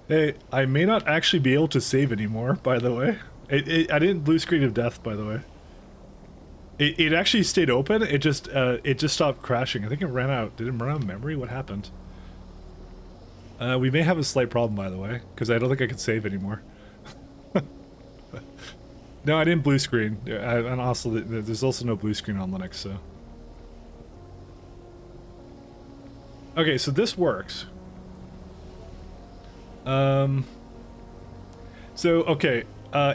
Hey, I may not actually be able to save anymore, by the way. I didn't blue screen of death, by the way. It actually stayed open, it just stopped crashing. I think it ran out. Did it run out of memory? What happened? We may have a slight problem, by the way, because I don't think I can save anymore. No, I didn't blue screen. And also, there's also no blue screen on Linux, so... Okay, so this works. Okay,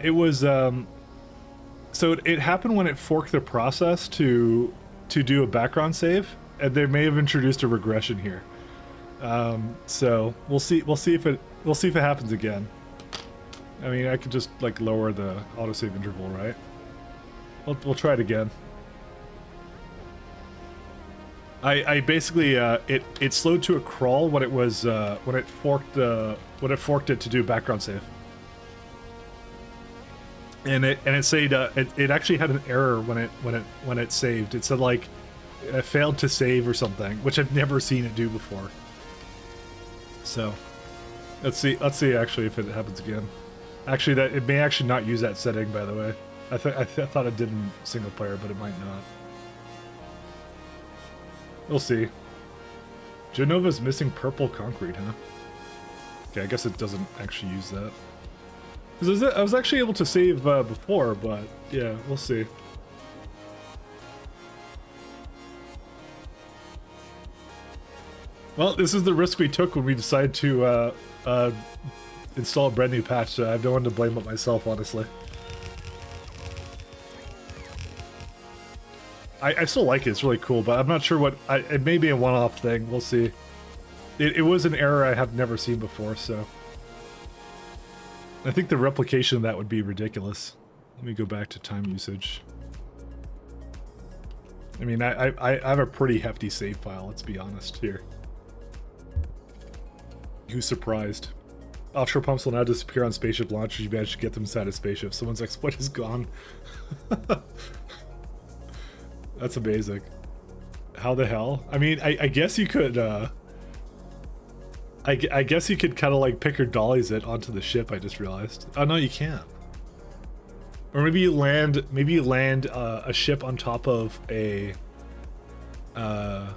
it was, so it happened when it forked the process to do a background save, and they may have introduced a regression here. So we'll see if it happens again. I mean, I could just like lower the autosave interval, right? We'll try it again. I basically it slowed to a crawl when it was when it forked it to do background save. And it said it actually had an error when it saved. It said like it failed to save or something, which I've never seen it do before. So let's see actually if it happens again. Actually, that it may actually not use that setting, by the way. I thought it did in single player, but it might not. We'll see. Genova's missing purple concrete, huh? Okay, I guess it doesn't actually use that. Because I was actually able to save before, but yeah, we'll see. Well, this is the risk we took when we decided to install a brand new patch, so I have no one to blame but myself, honestly. I still like it, it's really cool, but I'm not sure what... it may be a one-off thing, we'll see. It was an error I have never seen before, so... I think the replication of that would be ridiculous. Let me go back to time usage. I mean, I have a pretty hefty save file, let's be honest here. Who's surprised? Offshore pumps will now disappear on spaceship launchers. You managed to get them inside a spaceship. Someone's exploit is gone. That's amazing. How the hell? I mean, I guess you could, I guess you could kind of like pick your dollies it onto the ship, I just realized. Oh, no, you can't. Or maybe you land a ship on top of a, on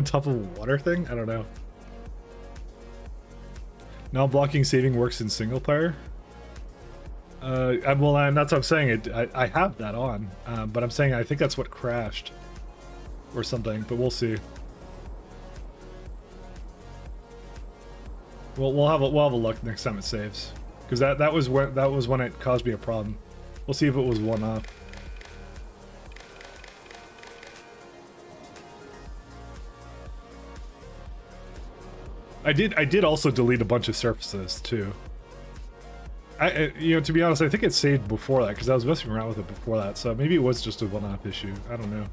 top of a water thing? I don't know. Now blocking saving works in single player? Well, and that's what I'm saying. I have that on, but I'm saying I think that's what crashed, or something. But we'll see. We'll have a look next time it saves, because that was when it caused me a problem. We'll see if it was one off. I did also delete a bunch of surfaces too. You know, to be honest, I think it saved before that, because I was messing around with it before that, so maybe it was just a one-off issue. I don't know.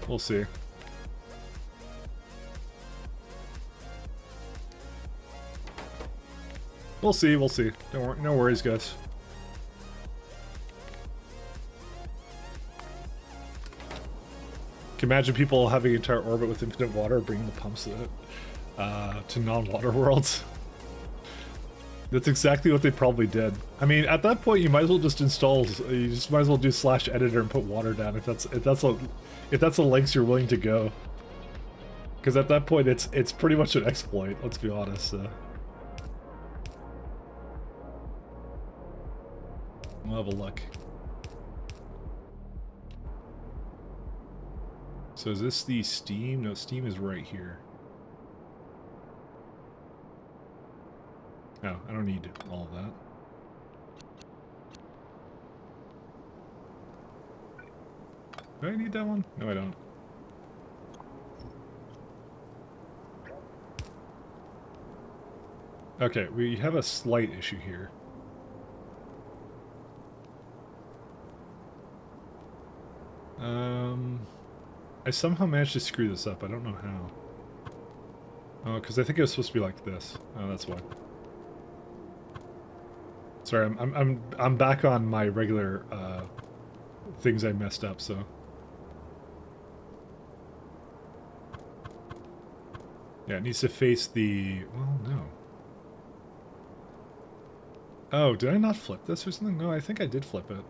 We'll see. We'll see, we'll see. No worries, guys. Can you imagine people having an entire orbit with infinite water, bringing the pumps to non-water worlds? That's exactly what they probably did. I mean, at that point, you might as well just install. You just might as well do /editor and put water down if that's the lengths you're willing to go. Because at that point, it's pretty much an exploit. Let's be honest. We'll have a look. So is this the Steam? No, Steam is right here. Oh, I don't need all of that. Do I need that one? No, I don't. Okay, we have a slight issue here. I somehow managed to screw this up. I don't know how. Oh, because I think it was supposed to be like this. Oh, that's why. Sorry, I'm back on my regular things I messed up, so. Yeah, it needs to face the... Well, no. Oh, did I not flip this or something? No, I think I did flip it.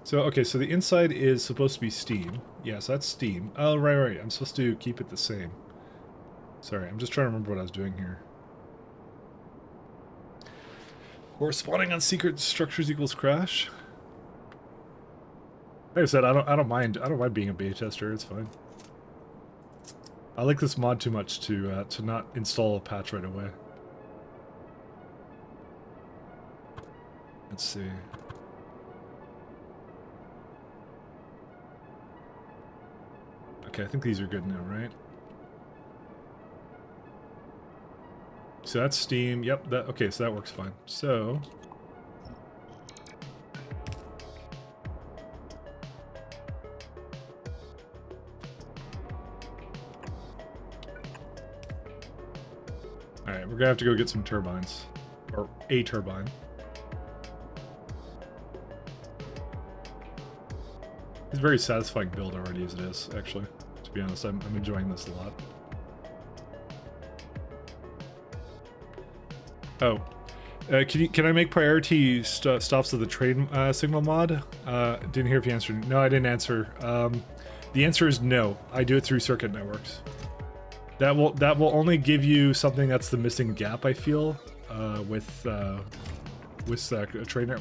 So, okay, so the inside is supposed to be steam. Yes, that's steam. Oh, right. I'm supposed to keep it the same. Sorry, I'm just trying to remember what I was doing here. Corresponding on secret structures equals crash. Like I said, I don't mind being a beta tester. It's fine. I like this mod too much to not install a patch right away. Let's see. Okay, I think these are good now, right? So that's steam. Yep, that okay, so that works fine. So alright, we're gonna have to go get some turbines. Or a turbine. It's a very satisfying build already as it is, actually. To be honest, I'm enjoying this a lot. Oh, can I make priority stops of the train signal mod? Didn't hear if you answered. No, I didn't answer. The answer is no. I do it through circuit networks. That will only give you something that's the missing gap, I feel, with train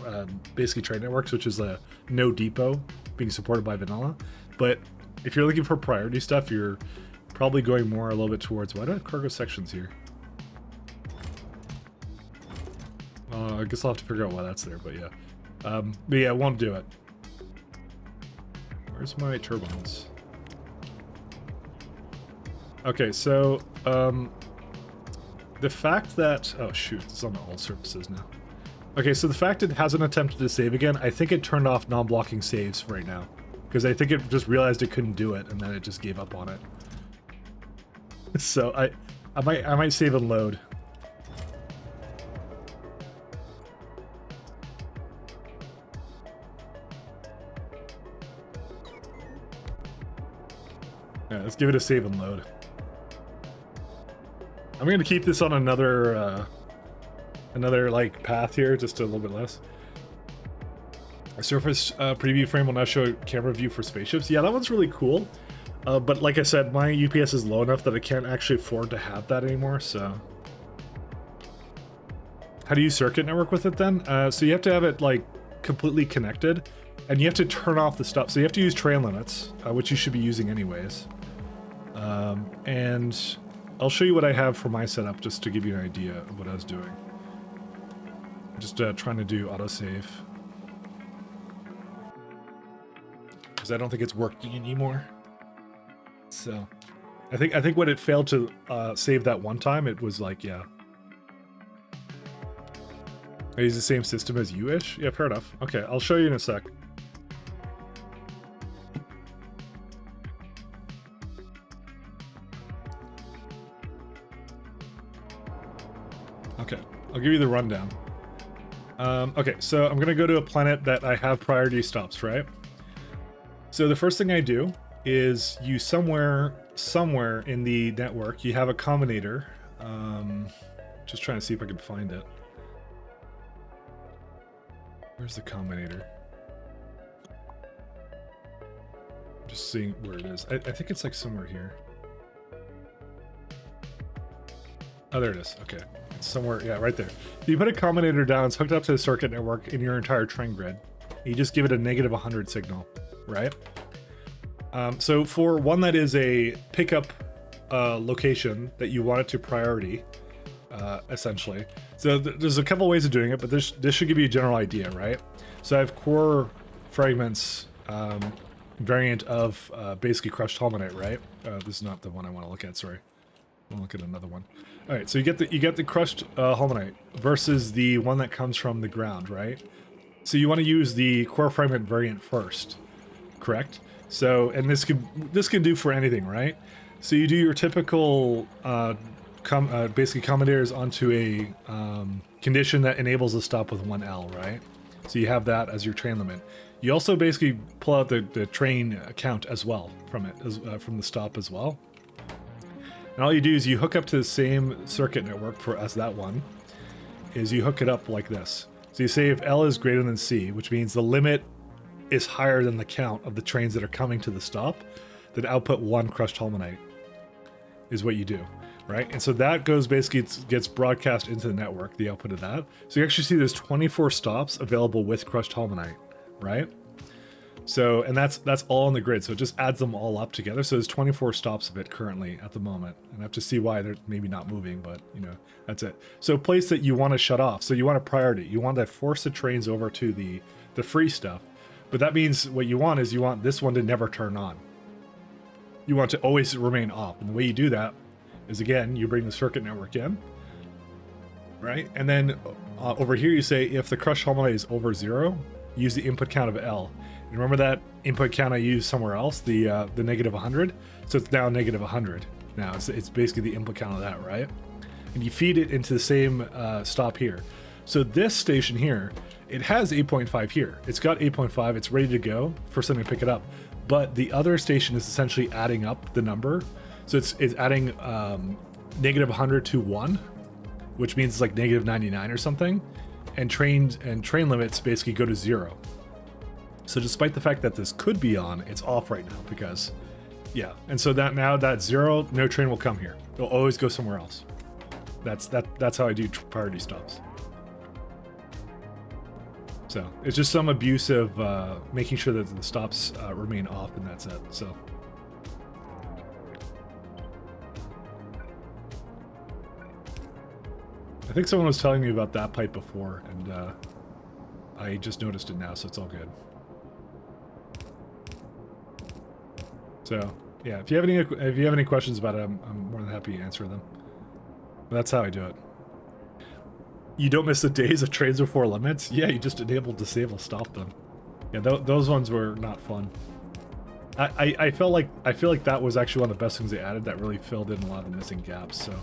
basically train networks, which is a no depot being supported by vanilla. But if you're looking for priority stuff, you're probably going more a little bit towards... Why do I have cargo sections here? I guess I'll have to figure out why that's there, but yeah. But yeah, it won't do it. Where's my turbines? Okay, so, the fact that... Oh, shoot, it's on all surfaces now. Okay, so the fact it hasn't attempted to save again, I think it turned off non-blocking saves right now. Because I think it just realized it couldn't do it, and then it just gave up on it. So, I might save and load. Yeah, let's give it a save and load. I'm gonna keep this on another like path here, just a little bit less. A surface preview frame will now show camera view for spaceships. Yeah, that one's really cool. But like I said, my UPS is low enough that I can't actually afford to have that anymore, so. How do you circuit network with it then? So you have to have it like completely connected, and you have to turn off the stuff. So you have to use train limits, which you should be using anyways. And I'll show you what I have for my setup just to give you an idea of what I was doing. I'm just trying to do autosave. Because I don't think it's working anymore. So, I think when it failed to save that one time, it was like, yeah. I use the same system as you-ish? Yeah, fair enough. Okay, I'll show you in a sec. Okay, I'll give you the rundown. Okay, so I'm gonna go to a planet that I have priority stops, right? So the first thing I do is you somewhere in the network, you have a combinator. Just trying to see if I can find it. Where's the combinator? Just seeing where it is. I think it's like somewhere here. Oh, there it is. Okay. It's somewhere, yeah, right there. So you put a combinator down, it's hooked up to the circuit network in your entire train grid. You just give it a negative 100 signal, right? So for one that is a pickup location that you want it to priority, essentially. So there's a couple ways of doing it, but this should give you a general idea, right? So I have core fragments variant of basically crushed holmonite, right? This is not the one I want to look at, sorry. I'll look at another one. All right, so you get the crushed holmonite versus the one that comes from the ground, right? So you want to use the core fragment variant first, correct? So, and this can do for anything, right? So you do your typical basically combinators onto a condition that enables a stop with 1L, right? So you have that as your train limit. You also basically pull out the train count as well from it, from the stop as well. And all you do is you hook up to the same circuit network as that one, is you hook it up like this. So you say if L is greater than C, which means the limit is higher than the count of the trains that are coming to the stop, then output 1 crushed holmonite is what you do, right? And so that goes basically, gets broadcast into the network, the output of that. So you actually see there's 24 stops available with crushed holmonite, right? So, and that's all on the grid, so it just adds them all up together. So there's 24 stops of it currently at the moment, and I have to see why they're maybe not moving, but you know, that's it. So a place that you want to shut off, so you want a priority, you want to force the trains over to the free stuff, but that means what you want is you want this one to never turn on. You want to always remain off, and the way you do that is, again, you bring the circuit network in, right? And then over here you say if the crushed holmonite is over 0, use the input count of L. And remember that input count I used somewhere else, the negative 100? So it's now negative 100. Now it's basically the input count of that, right? And you feed it into the same stop here. So this station here, it has 8.5 here. It's got 8.5, it's ready to go for something to pick it up. But the other station is essentially adding up the number. So it's adding negative 100 to 1, which means it's like negative 99 or something. And train limits basically go to 0. So despite the fact that this could be on, it's off right now because, yeah. And so that now that 0, no train will come here. It'll always go somewhere else. That's how I do priority stops. So it's just some abuse of making sure that the stops remain off, and that's it. So. I think someone was telling me about that pipe before, and I just noticed it now, so it's all good. So yeah, if you have any questions about it, I'm more than happy to answer them. But that's how I do it. You don't miss the days of trains before limits. Yeah, you just enable, disable, stop them. Yeah, those ones were not fun. I feel like that was actually one of the best things they added that really filled in a lot of the missing gaps. So.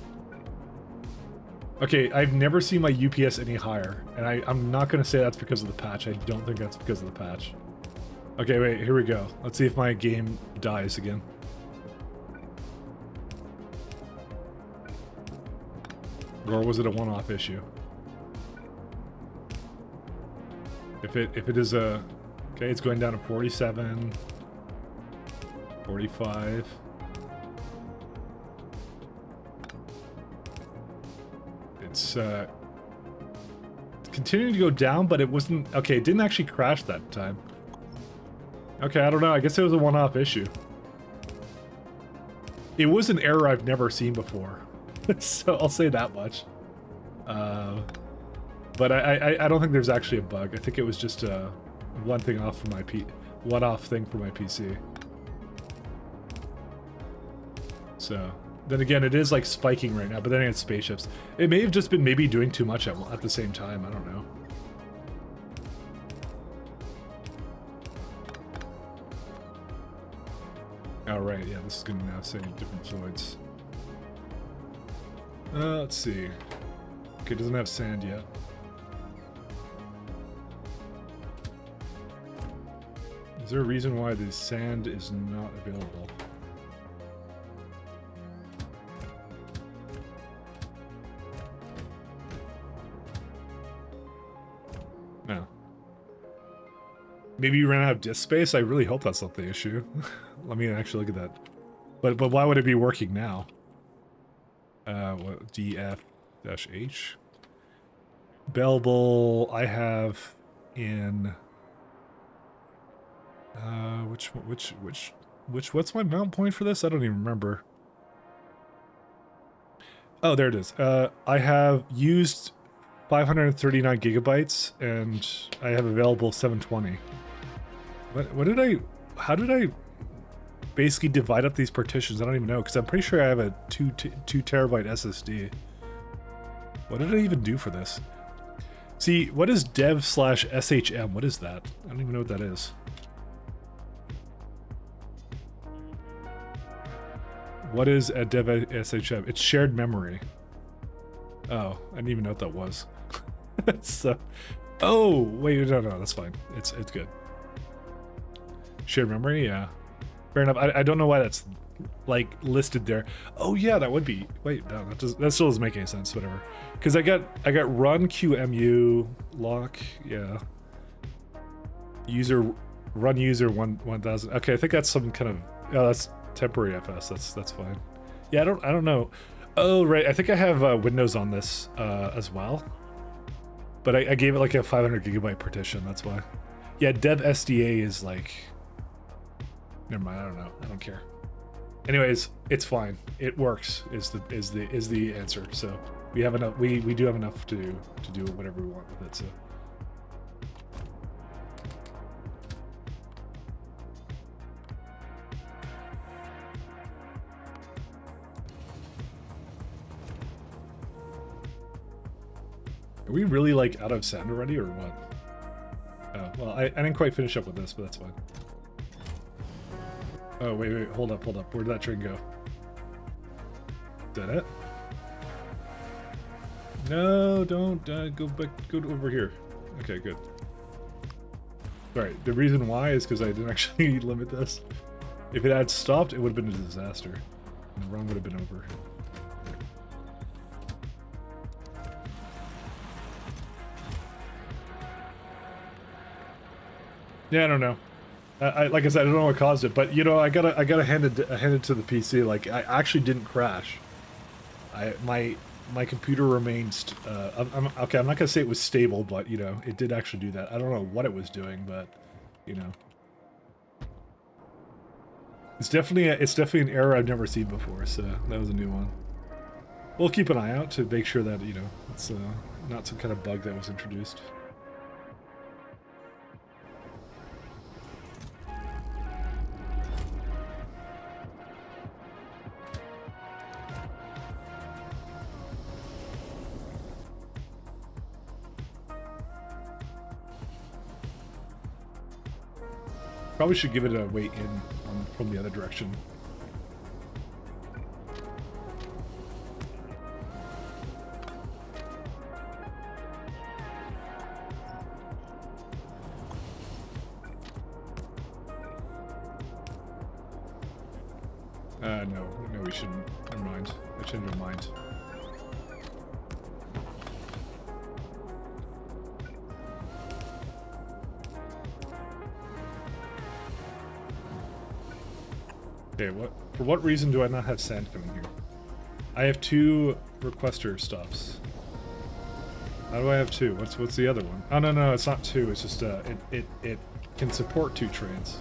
Okay, I've never seen my UPS any higher, and I'm not going to say that's because of the patch. I don't think that's because of the patch. Okay, wait, here we go. Let's see if my game dies again. Or was it a one-off issue? If it is a... Okay, it's going down to 47. 45. It's continuing to go down, but it wasn't... Okay, it didn't actually crash that time. Okay, I don't know. I guess it was a one-off issue. It was an error I've never seen before. So I'll say that much. But I don't think there's actually a bug. I think it was just one thing off for my one-off thing for my PC. So then again, it is like spiking right now, but then it's spaceships. It may have just been maybe doing too much at the same time. I don't know. Oh, right. Yeah, this is going to now say different fluids. Let's see. Okay, it doesn't have sand yet. Is there a reason why the sand is not available? No. Maybe you ran out of disk space? I really hope that's not the issue. Let me actually look at that. But why would it be working now? What, DF-H? Available, I have in... what's my mount point for this? I don't even remember. Oh, there it is. I have used 539 gigabytes, and I have available 720. How did I basically divide up these partitions? I don't even know, because I'm pretty sure I have a 2 terabyte SSD. What did I even do for this? See, what is dev/shm? What is that? I don't even know what that is. What is a dev/shm? It's shared memory. Oh, I didn't even know what that was. So, Oh, wait, no, that's fine. It's good. Shared memory, yeah. Fair enough. I don't know why that's like listed there. Oh yeah, that would be. Wait, no, that still doesn't make any sense. Whatever. Because I got run QMU lock. Yeah. Run user 1000. Okay, I think that's some kind of. Oh, that's temporary FS. That's fine. Yeah, I don't know. Oh right, I think I have Windows on this as well. But I gave it like a 500 gigabyte partition. That's why. Yeah, dev SDA is like. Never mind. I don't know. I don't care. Anyways, it's fine. It works. Is the answer. So we have enough. We do have enough to do whatever we want with it. So. Are we really like out of sand already or what? Oh, well, I didn't quite finish up with this, but that's fine. Oh, wait, hold up. Where'd that train go? Is that it? No, don't go back, go over here. Okay, good. Sorry, the reason why is because I didn't actually limit this. If it had stopped, it would have been a disaster. And the run would have been over. Yeah, I don't know. Like I said, I don't know what caused it, but you know, I gotta hand it to the PC. Like I actually didn't crash. My computer remains. Okay. I'm not gonna say it was stable, but you know, it did actually do that. I don't know what it was doing, but you know, it's definitely an error I've never seen before. So that was a new one. We'll keep an eye out to make sure that you know it's not some kind of bug that was introduced. Probably should give it a way in from the other direction. No, we shouldn't. Never mind. I changed my mind. Okay, for what reason do I not have sand coming here? I have 2 requester stops. How do I have 2? What's the other one? Oh no, it's not 2. It's just it can support 2 trains.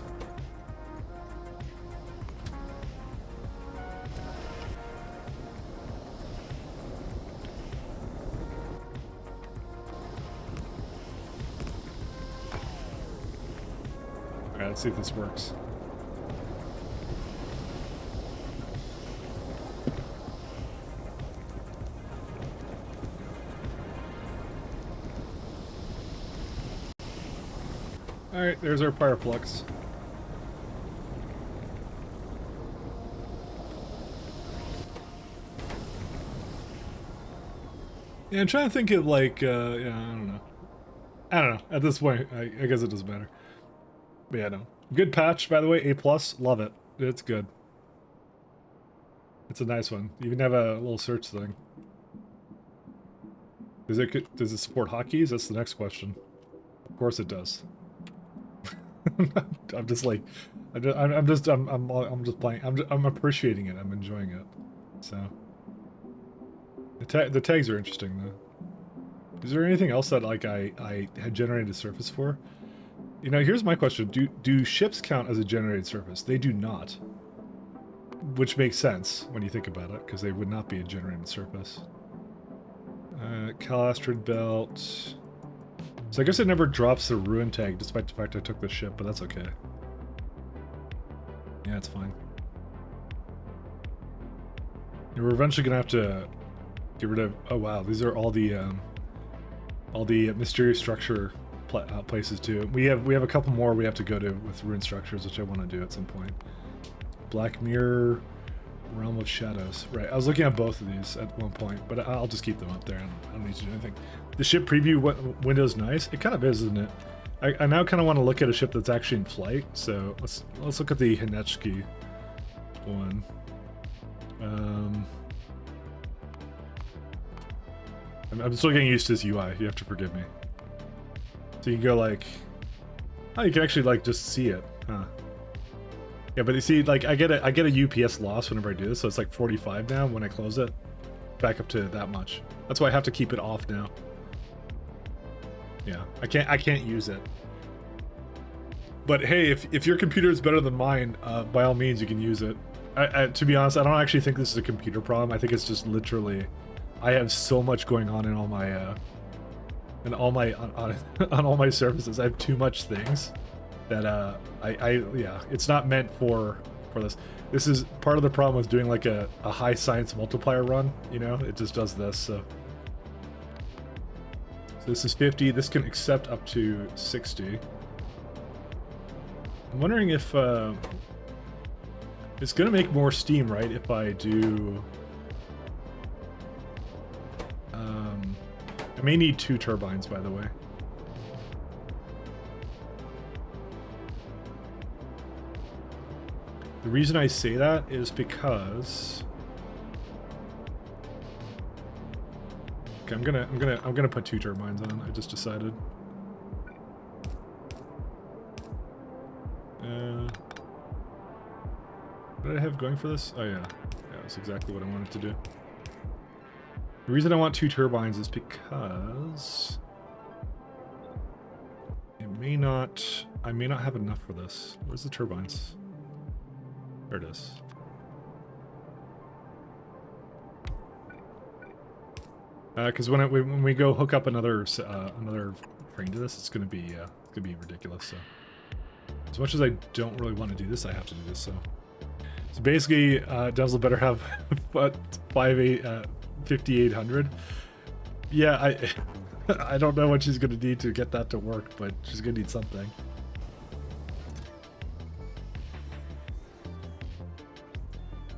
Alright, let's see if this works. Alright, there's our Fireflux. Yeah, I'm trying to think of like, yeah, I don't know. At this point, I guess it doesn't matter. But yeah, no. Good patch, by the way, A+, love it. It's good. It's a nice one. You can have a little search thing. Does it support hotkeys? That's the next question. Of course it does. I'm just like, I'm just playing. I'm appreciating it. I'm enjoying it. So the tags are interesting though. Is there anything else that like I had generated a surface for? You know, here's my question: do ships count as a generated surface? They do not, which makes sense when you think about it, because they would not be a generated surface. Calastrid belt. So I guess it never drops the ruin tag, despite the fact I took the ship, but that's okay. Yeah, it's fine. And we're eventually gonna have to get rid of. Oh wow, these are all the mysterious structure places too. We have a couple more we have to go to with ruin structures, which I want to do at some point. Black Mirror, Realm of Shadows. Right, I was looking at both of these at one point, but I'll just keep them up there. I don't need to do anything. The ship preview window's nice. It kind of is, isn't it? I now kind of want to look at a ship that's actually in flight. So let's look at the Hinechki one. I'm still getting used to this UI. You have to forgive me. So you can go like, oh, you can actually like just see it, huh? Yeah, but you see, like I get a UPS loss whenever I do this, so it's like 45 now when I close it, back up to that much. That's why I have to keep it off now. Yeah, I can't use it. But hey, if your computer is better than mine, by all means you can use it. To be honest, I don't actually think this is a computer problem. I think it's just literally, I have so much going on in all my on all my services. I have too much things that yeah, it's not meant for this. This is part of the problem with doing like a high science multiplier run. You know, it just does this. So this is 50. This can accept up to 60. I'm wondering if it's gonna make more steam, right? If I do, I may need 2 turbines, by the way. The reason I say that is because okay, I'm gonna put 2 turbines on. I just decided. What did I have going for this? Oh yeah, that's exactly what I wanted to do. The reason I want 2 turbines is because I may not have enough for this. Where's the turbines? There it is. Because when we go hook up another train to this, it's gonna be ridiculous. So as much as I don't really want to do this, I have to do this. So basically, Denzel better have what 5800. Yeah, I don't know what she's gonna need to get that to work, but she's gonna need something.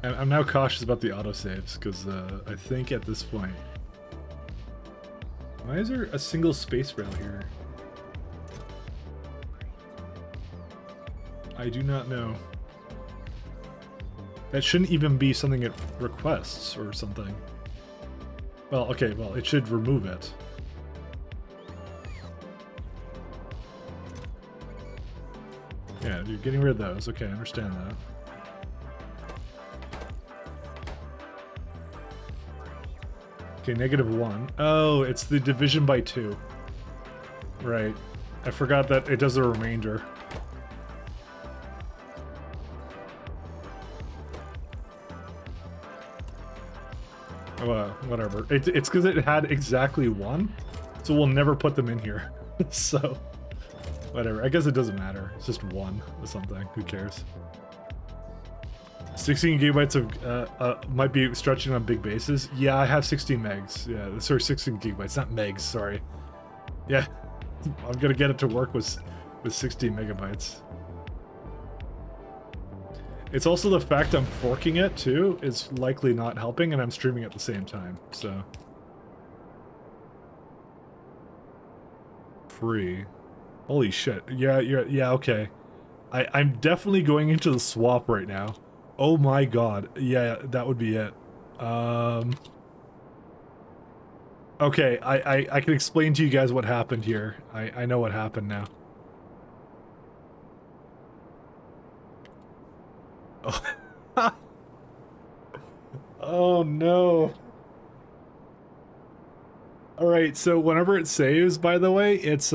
I'm now cautious about the autosaves because I think at this point, why is there a single space rail here? I do not know. That shouldn't even be something it requests or something. Well, okay, well, it should remove it. Yeah, you're getting rid of those. Okay, I understand that. Okay, -1. Oh, it's the division by 2. Right. I forgot that it does the remainder. Whatever. It's because it had exactly 1, so we'll never put them in here. So, whatever. I guess it doesn't matter. It's just 1 or something. Who cares? 16 gigabytes of might be stretching on big bases. Yeah, I have 16 megs. Yeah, sorry, 16 gigabytes, not megs. Sorry. Yeah, I'm gonna get it to work with 16 megabytes. It's also the fact I'm forking it too is likely not helping, and I'm streaming at the same time. So free. Holy shit. Yeah. Okay. I'm definitely going into the swap right now. Oh my god. Yeah, that would be it. Okay, I can explain to you guys what happened here. I know what happened now. Oh. Oh no. Alright, so whenever it saves, by the way, it's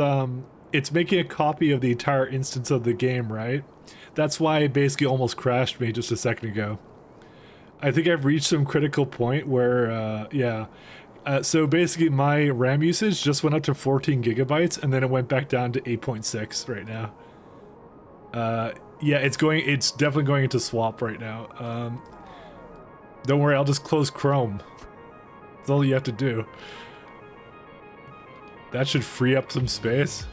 making a copy of the entire instance of the game, right? That's why it basically almost crashed me just a second ago. I think I've reached some critical point where, yeah. So basically my RAM usage just went up to 14 gigabytes and then it went back down to 8.6 right now. Yeah, it's definitely going into swap right now. Don't worry, I'll just close Chrome. That's all you have to do. That should free up some space.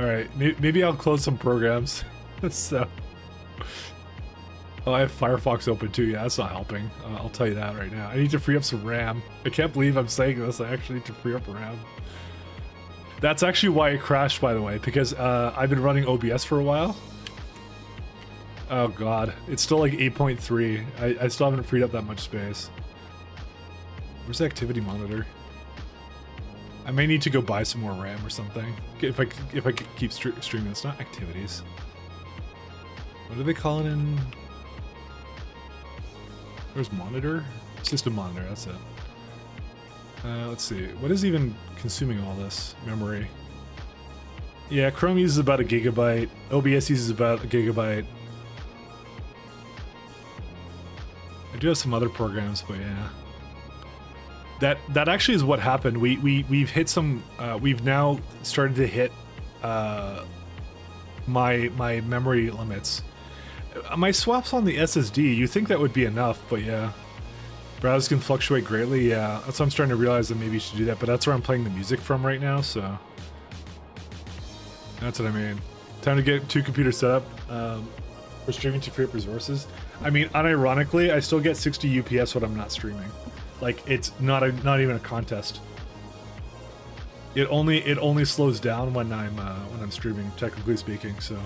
Alright, maybe I'll close some programs. So Oh, I have Firefox open too. Yeah, that's not helping. I'll tell you that right now. I need to free up some RAM. I can't believe I'm saying this. I actually need to free up RAM. That's actually why it crashed, by the way, because I've been running OBS for a while. Oh god, it's still like 8.3. I still haven't freed up that much space. Where's the activity monitor? I may need to go buy some more RAM or something. If I could keep streaming. It's not activities. What do they call it in? There's monitor? System monitor, that's it. Let's see. What is even consuming all this memory? Yeah, Chrome uses about 1 gigabyte. OBS uses about 1 gigabyte. I do have some other programs, but yeah. That actually is what happened. We've hit some. We've now started to hit my memory limits. My swaps on the SSD. You think that would be enough, but yeah. Browsers can fluctuate greatly. Yeah, that's what I'm starting to realize that maybe you should do that. But that's where I'm playing the music from right now, so that's what I mean. Time to get 2 computers set up for streaming to free up resources. I mean, unironically, I still get 60 UPS when I'm not streaming. Like, it's not even a contest. It only slows down when I'm streaming, technically speaking. So,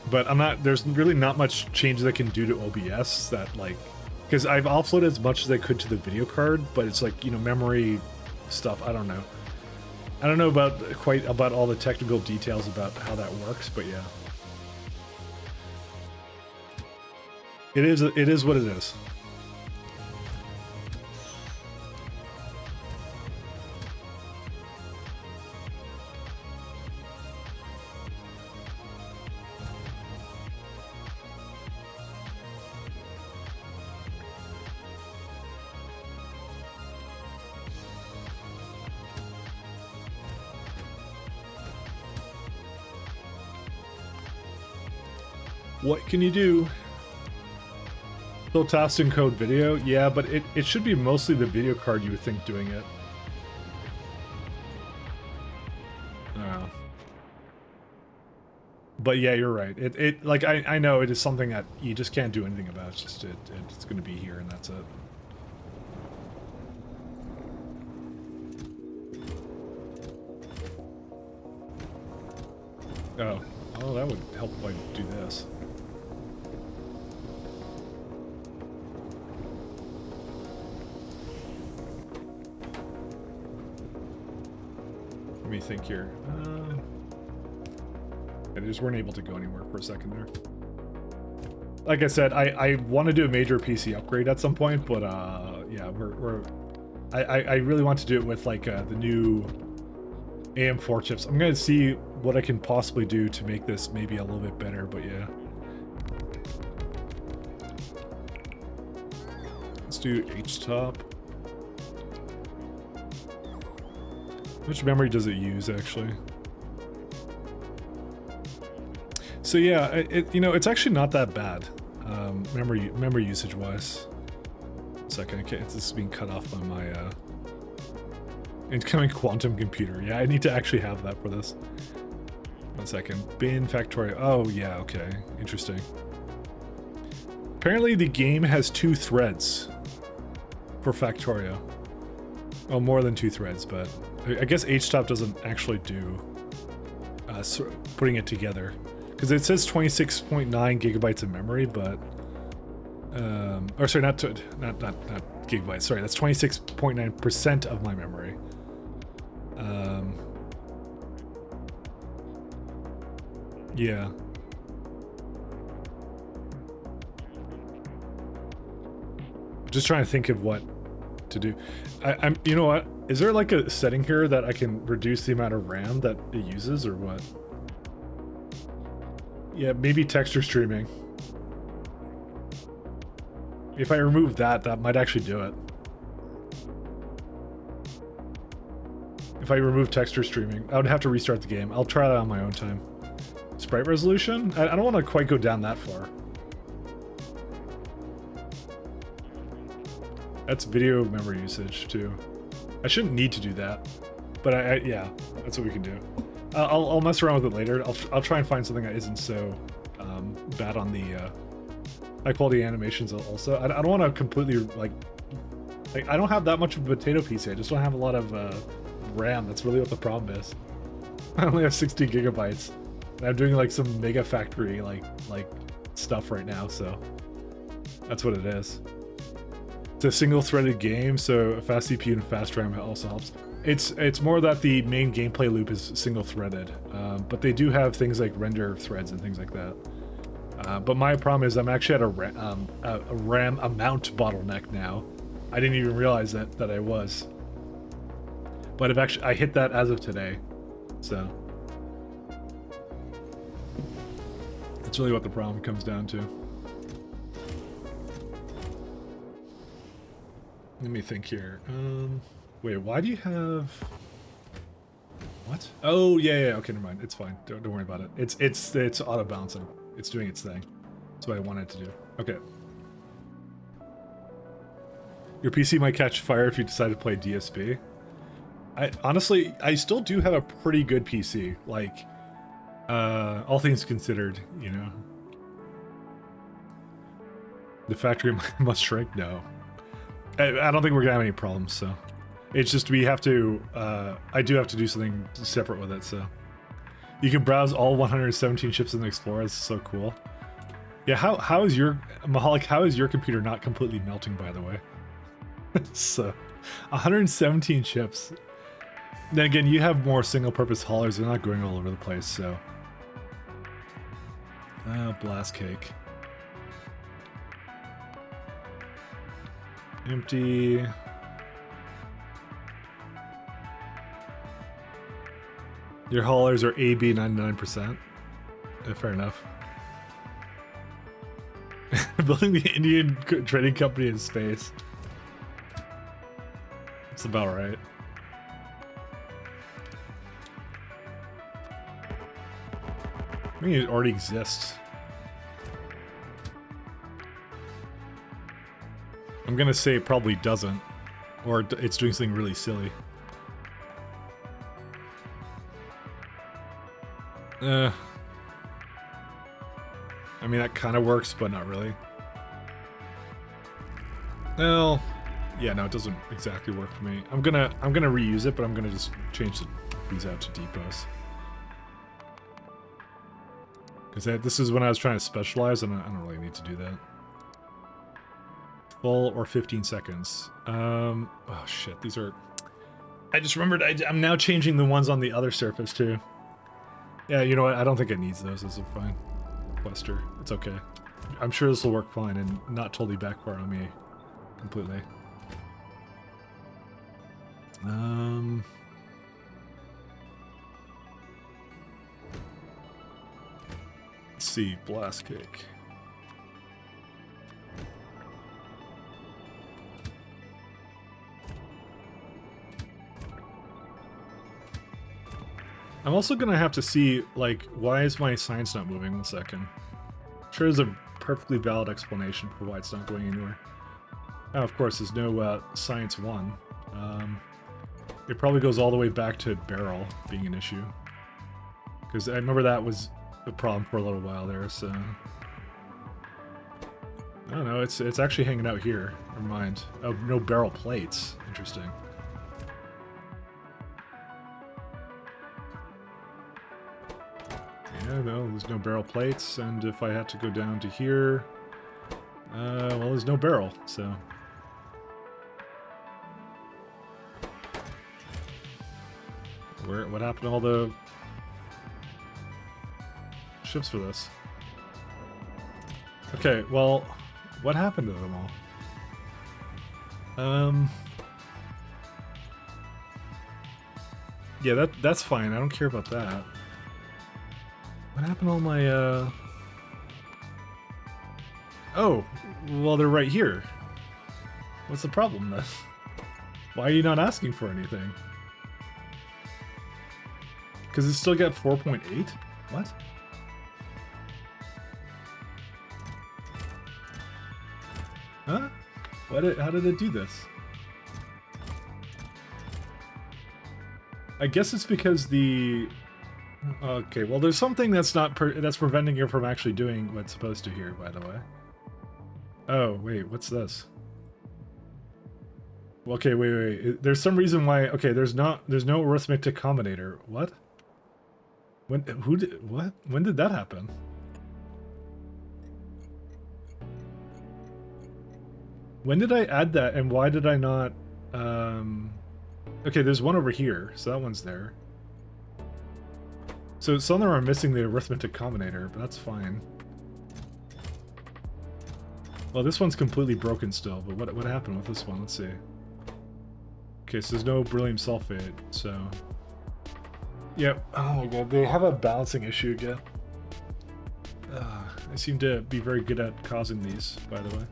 but I'm not. There's really not much changes I can do to OBS that like, because I've offloaded as much as I could to the video card, but it's like, you know, memory stuff. I don't know. I don't know about all the technical details about how that works, but yeah, it is what it is. What can you do? Still tasking code video? Yeah, but it should be mostly the video card you would think doing it. But yeah, you're right. It like I know it is something that you just can't do anything about. It's just it's going to be here and that's it. Oh, that would help if I do this. Let me think here. They just weren't able to go anywhere for a second there. Like I said, I want to do a major PC upgrade at some point, but yeah, I really want to do it with like the new AM4 chips. I'm gonna see what I can possibly do to make this maybe a little bit better, but yeah. Let's do H-top. How much memory does it use actually? So yeah, you know, it's actually not that bad, memory usage wise. Second, okay, this is being cut off by my incoming quantum computer. Yeah, I need to actually have that for this. 1 second. Bin Factorio. Oh yeah, okay, interesting. Apparently the game has 2 threads for Factorio. Well, more than 2 threads, but I guess H-top doesn't actually do putting it together. Because it says 26.9 gigabytes of memory, but or sorry, not gigabytes. Sorry, that's 26.9% of my memory. Yeah. Just trying to think of what to do. I'm. You know what? Is there like a setting here that I can reduce the amount of RAM that it uses, or what? Yeah, maybe texture streaming. If I remove that, that might actually do it. If I remove texture streaming, I would have to restart the game. I'll try that on my own time. Sprite resolution? I don't want to quite go down that far. That's video memory usage too. I shouldn't need to do that, but yeah, that's what we can do. I'll mess around with it later. I'll try and find something that isn't so bad on the high quality animations also. I don't want to completely like I don't have that much of a potato PC. I just don't have a lot of RAM. That's really what the problem is. I only have 60 gigabytes. And I'm doing like some mega factory like stuff right now, so that's what it is. It's a single threaded game, so a fast CPU and fast RAM also helps. It's more that the main gameplay loop is single threaded, but they do have things like render threads and things like that. But my problem is I'm actually at a RAM amount bottleneck now. I didn't even realize that I was. But I hit that as of today, so that's really what the problem comes down to. Let me think here. Wait, why do you have... What? Oh, yeah, okay, never mind. It's fine. Don't worry about it. It's auto-balancing. It's doing its thing. That's what I wanted to do. Okay. Your PC might catch fire if you decide to play DSP. Honestly, I still do have a pretty good PC. Like, all things considered, you know. The factory must shrink? No. I don't think we're gonna have any problems, so. It's just we have to, I do have to do something separate with it, so. You can browse all 117 chips in the Explorer, it's so cool. Yeah, how is your, Mahalik, how is your computer not completely melting, by the way? So, 117 chips. Then again, you have more single-purpose haulers, they're not going all over the place, so. Blast cake. Empty. Your haulers are AB 99%. Fair enough. Building the Indian trading company in space. That's about right. I mean, it already exists. I'm gonna say it probably doesn't, or it's doing something really silly. I mean, that kind of works, but not really. Well, yeah, no, it doesn't exactly work for me. I'm gonna reuse it, but I'm gonna just change these out to depots. Because this is when I was trying to specialize, and I don't really need to do that. Full or 15 seconds. Oh shit, these are... I just remembered I'm now changing the ones on the other surface too. Yeah, you know what, I don't think it needs those, this is fine. Cluster, it's okay. I'm sure this will work fine and not totally backfire on me completely. Let's see, blast cake. I'm also gonna have to see, like, why is my science not moving? 1 second. I'm sure there's a perfectly valid explanation for why it's not going anywhere. Oh, of course, there's no science 1. It probably goes all the way back to barrel being an issue. Because I remember that was a problem for a little while there, so... I don't know, it's actually hanging out here. Never mind. Oh, no barrel plates. Interesting. Yeah, no, there's no barrel plates, and if I had to go down to here... well, there's no barrel, so... What happened to all the ships for this? Okay, well, what happened to them all? Yeah, that's fine. I don't care about that. What happened to all my, Oh, well, they're right here. What's the problem then? Why are you not asking for anything? Because it's still got 4.8? What? Huh? How did it do this? I guess it's because the Okay, well, there's something that's not that's preventing you from actually doing what's supposed to here, by the way. Oh, wait, what's this? Okay, wait. There's some reason why. Okay, there's no arithmetic combinator. What? When? Who did? What? When did that happen? When did I add that, and why did I not? Okay, there's one over here, so that one's there. So some of them are missing the arithmetic combinator, but that's fine. Well, this one's completely broken still, but what happened with this one? Let's see. Okay, so there's no beryllium sulfate, so... Yep. Oh my god, they have a balancing issue again. I seem to be very good at causing these, by the way.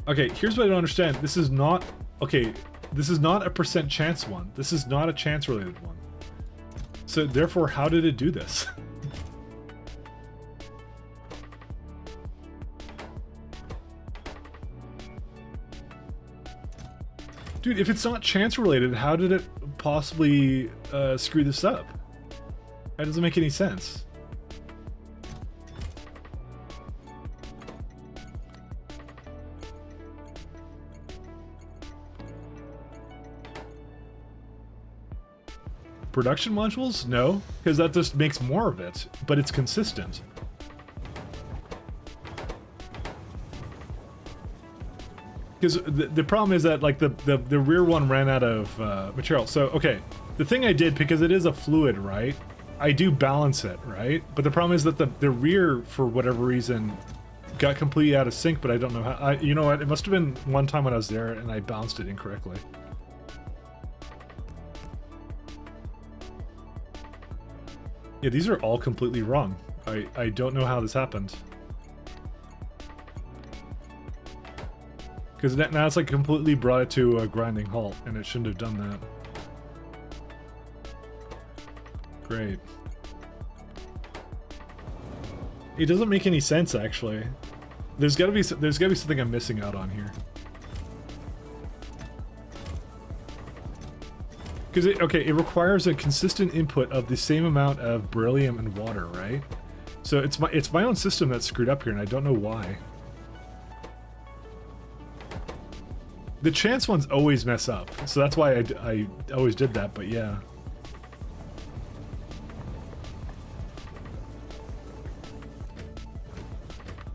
Okay, here's what I don't understand. This is not... Okay, this is not a percent chance one. This is not a chance-related one. So, therefore, how did it do this? Dude, if it's not chance-related, how did it possibly screw this up? That doesn't make any sense. Production modules? No, because that just makes more of it, but it's consistent. Because the problem is that, like, the rear one ran out of material. So, okay, the thing I did, because it is a fluid, right? I do balance it, right? But the problem is that the rear, for whatever reason, got completely out of sync, but I don't know how. You know what? It must have been one time when I was there and I balanced it incorrectly. Yeah, these are all completely wrong. I don't know how this happened. Because now it's like completely brought it to a grinding halt, and it shouldn't have done that. Great. It doesn't make any sense, actually. There's gotta be something I'm missing out on here. Because it requires a consistent input of the same amount of beryllium and water, right? So it's my own system that's screwed up here, and I don't know why. The chance ones always mess up, so that's why I always did that, but yeah.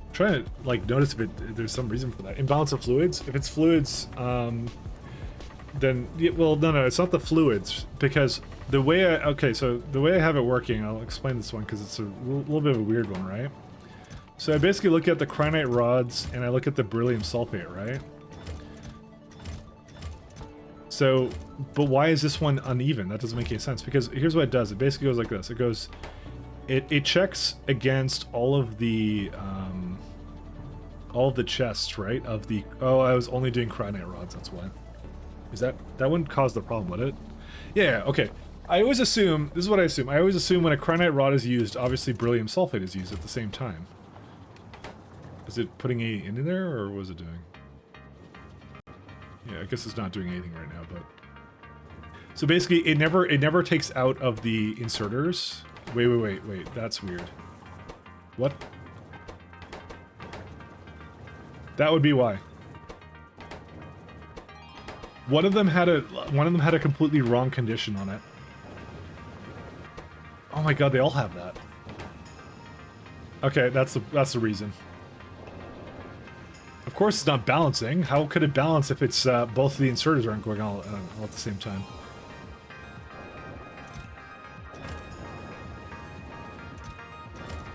I'm trying to, like, notice if there's some reason for that. Imbalance of fluids? If it's fluids, then, well, no, it's not the fluids, because the way the way I have it working, I'll explain this one because it's a little bit of a weird one, right? So I basically look at the chrynite rods and I look at the beryllium sulfate, right? So, but why is this one uneven? That doesn't make any sense, because here's what it does. It basically goes like this. It goes, it checks against all of the chests, right? Of the, oh, I was only doing chrynite rods, that's why. Is that wouldn't cause the problem, would it? Yeah, okay. I always assume, this is what I assume. I always assume when a chrynite rod is used, obviously beryllium sulfate is used at the same time. Is it putting any in there, or what is it doing? Yeah, I guess it's not doing anything right now, but... So basically, it never takes out of the inserters. Wait, that's weird. What? That would be why. One of them had a completely wrong condition on it. Oh my god, they all have that. Okay, that's the reason. Of course it's not balancing. How could it balance if it's both of the inserters aren't going all at the same time?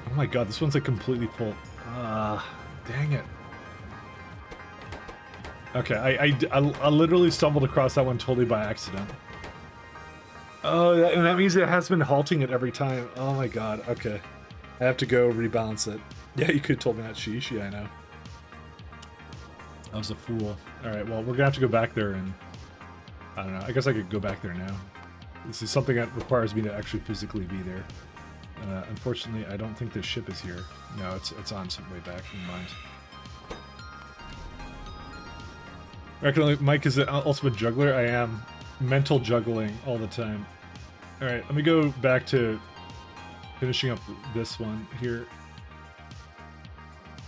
Oh my god, this one's like completely full. Dang it. Okay, I literally stumbled across that one totally by accident. Oh, and that means it has been halting it every time. Oh my god, okay. I have to go rebalance it. Yeah, you could have told me that, sheesh. Yeah, I know. I was a fool. Alright, well, we're gonna have to go back there and... I don't know, I guess I could go back there now. This is something that requires me to actually physically be there. Unfortunately, I don't think this ship is here. No, it's on some way back, never mind. Reckon Mike is the ultimate juggler? I am mental juggling all the time. Alright, let me go back to finishing up this one here.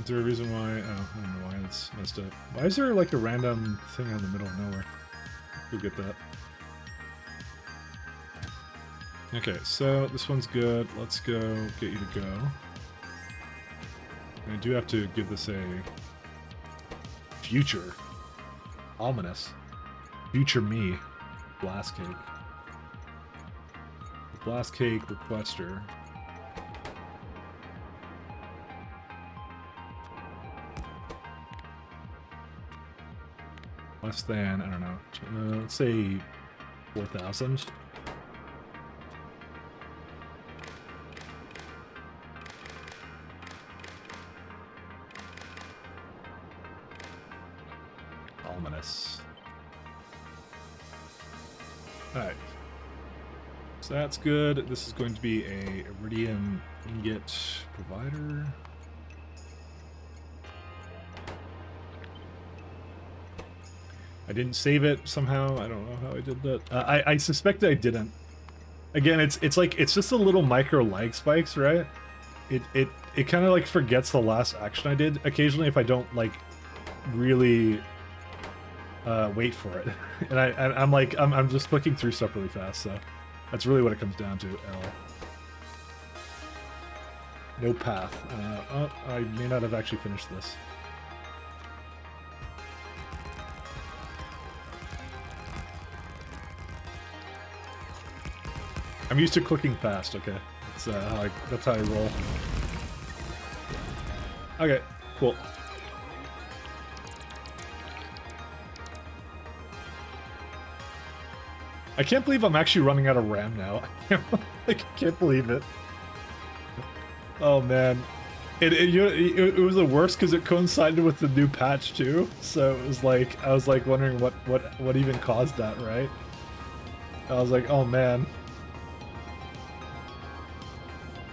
Is there a reason why? Oh, I don't know why it's messed up. Why is there like a random thing out in the middle of nowhere? We'll get that. Okay, so this one's good. Let's go get you to go. And I do have to give this a future. Ominous. Future me. Blast cake. Blast cake requester. Less than, I don't know, let's say 4,000. Ominous. Alright. So that's good. This is going to be a iridium ingot provider. I didn't save it somehow. I don't know how I did that. I suspect I didn't. Again, it's like it's just a little micro lag spikes, right? It kind of like forgets the last action I did occasionally if I don't like really wait for it. And I'm just clicking through stuff really fast, so that's really what it comes down to. L. No path. Oh, I may not have actually finished this. I'm used to clicking fast, okay. That's how I roll. Okay, cool. I can't believe I'm actually running out of RAM now. I can't believe it. Oh man. It was the worst because it coincided with the new patch too. So it was like, I was like wondering what even caused that, right? I was like, oh man.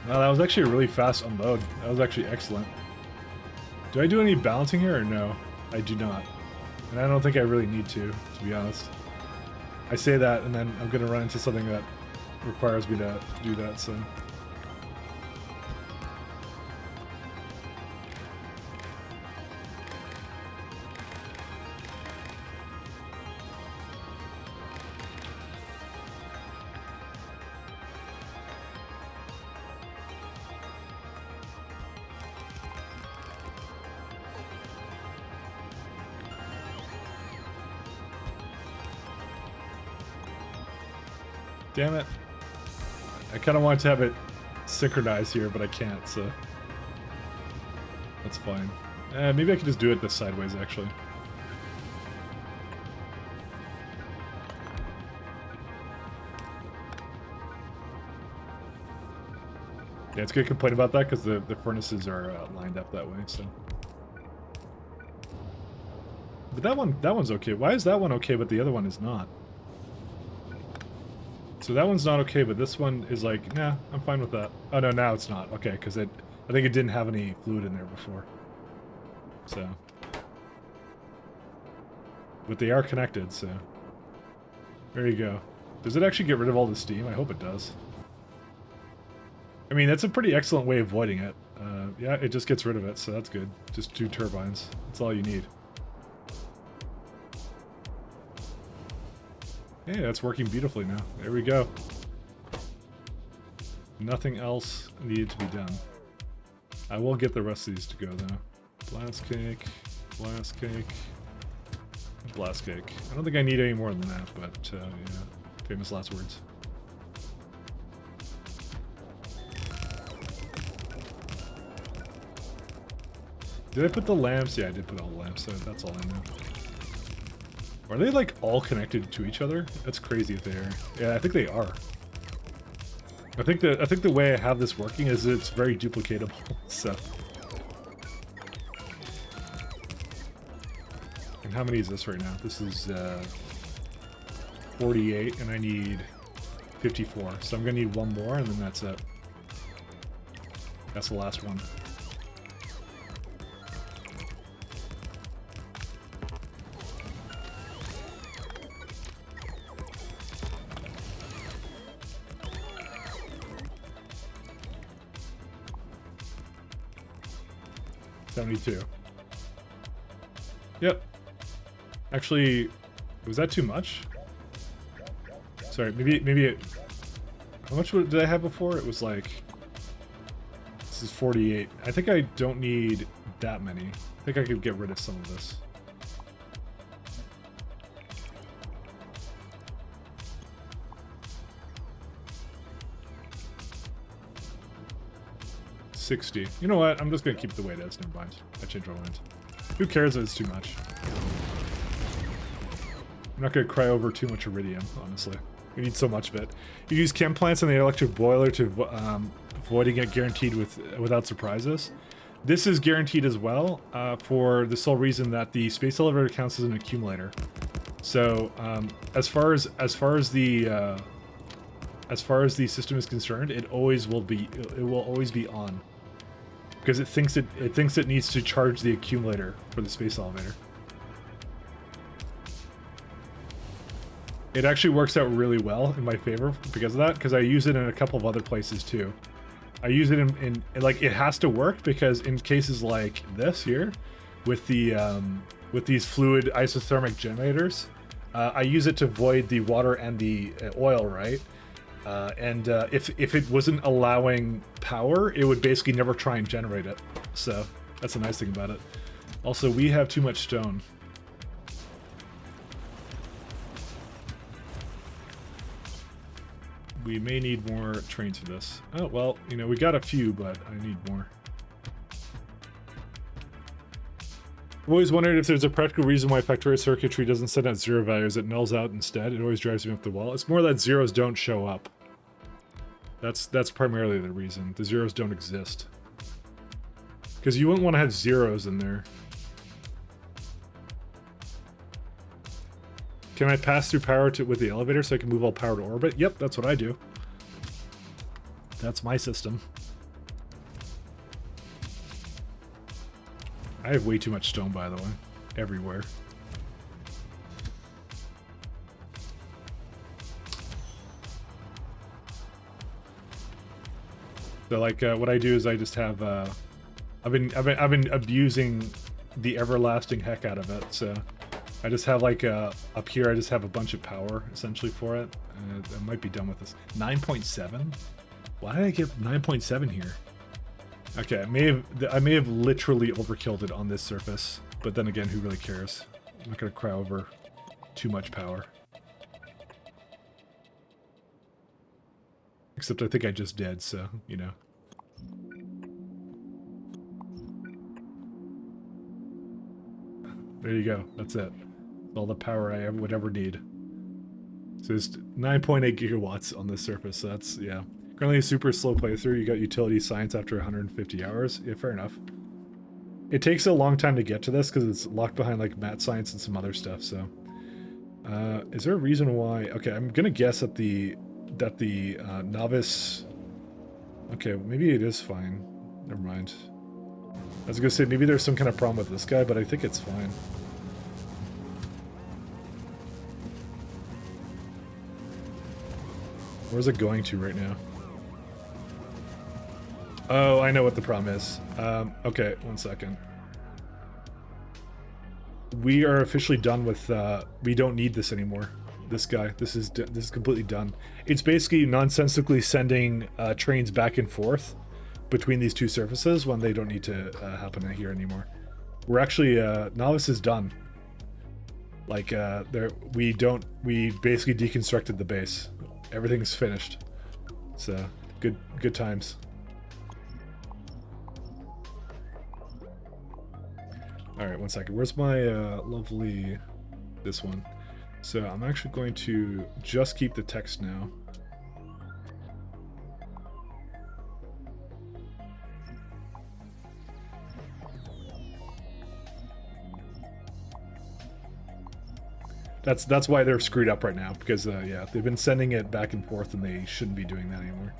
Wow, that was actually a really fast unload. That was actually excellent. Do I do any balancing here or no? I do not. And I don't think I really need to be honest. I say that and then I'm gonna run into something that requires me to do that, so. Damn it. I kind of wanted to have it synchronized here, but I can't, so that's fine. Maybe I could just do it this sideways, actually. Yeah, it's good to complain about that because the furnaces are lined up that way, so. But that one's okay. Why is that one okay, but the other one is not? So that one's not okay, but this one is like, nah, I'm fine with that. Oh no, now it's not. Okay, because I think it didn't have any fluid in there before. So. But they are connected, so. There you go. Does it actually get rid of all the steam? I hope it does. I mean, that's a pretty excellent way of avoiding it. Yeah, it just gets rid of it, so that's good. Just 2 turbines. That's all you need. Hey, that's working beautifully now. There we go. Nothing else needed to be done. I will get the rest of these to go, though. Blast cake, blast cake, blast cake. I don't think I need any more than that, but, yeah. Famous last words. Did I put the lamps? Yeah, I did put all the lamps, so that's all I know. Are they like all connected to each other? That's crazy if they are. Yeah, I think they are. I think the way I have this working is it's very duplicatable. So. And how many is this right now? This is 48, and I need 54. So I'm gonna need one more, and then that's it. That's the last one. 72. Yep. Actually, was that too much? Sorry, maybe it... How much did I have before? It was like... This is 48. I think I don't need that many. I think I could get rid of some of this. $60. You know what? I'm just gonna keep it the way it is. Never mind. I changed my mind. Who cares if it's too much? I'm not gonna cry over too much iridium, honestly. We need so much of it. You use chem plants in the electric boiler to avoiding it guaranteed without surprises. This is guaranteed as well for the sole reason that the space elevator counts as an accumulator. So as far as the system is concerned, it will always be on because it thinks it needs to charge the accumulator for the space elevator. It actually works out really well in my favor because of that, because I use it in a couple of other places too. I use it in like, it has to work because in cases like this here, with the with these fluid isothermic generators, I use it to void the water and the oil, right? If it wasn't allowing power, it would basically never try and generate it. So that's the nice thing about it. Also, we have too much stone. We may need more trains for this. Oh, well, you know, we got a few, but I need more. I've always wondered if there's a practical reason why Factorio circuitry doesn't set at 0 values. It nulls out instead. It always drives me up the wall. It's more that zeros don't show up. That's primarily the reason. The zeros don't exist. Because you wouldn't want to have zeros in there. Can I pass through power with the elevator so I can move all power to orbit? Yep, that's what I do. That's my system. I have way too much stone, by the way. Everywhere. So like what I do is I just have I've been abusing the everlasting heck out of it, so I just have like up here I just have a bunch of power essentially for it. I might be done with this. 9.7? Why did I get 9.7 here? Okay, I may have literally overkilled it on this surface, but then again, who really cares? I'm not gonna cry over too much power. Except I think I just did, so, you know. There you go, that's it. All the power I would ever need. So it's 9.8 gigawatts on this surface, so that's, yeah. Currently a super slow playthrough. You got utility science after 150 hours. Yeah, fair enough. It takes a long time to get to this because it's locked behind like mat science and some other stuff, so. Is there a reason why? Okay, I'm gonna guess that the novice... Okay, maybe it is fine. Never mind. I was gonna say maybe there's some kind of problem with this guy, but I think it's fine. Where's it going to right now? Oh, I know what the problem is. Okay, one second. We are officially done with, we don't need this anymore. This guy, this is completely done. It's basically nonsensically sending trains back and forth between these two surfaces when they don't need to happen here anymore. We're actually, Novice is done. Like, we basically deconstructed the base. Everything's finished. So, good times. Alright, one second. Where's my lovely... this one? So I'm actually going to just keep the text now. That's why they're screwed up right now, because yeah, they've been sending it back and forth and they shouldn't be doing that anymore.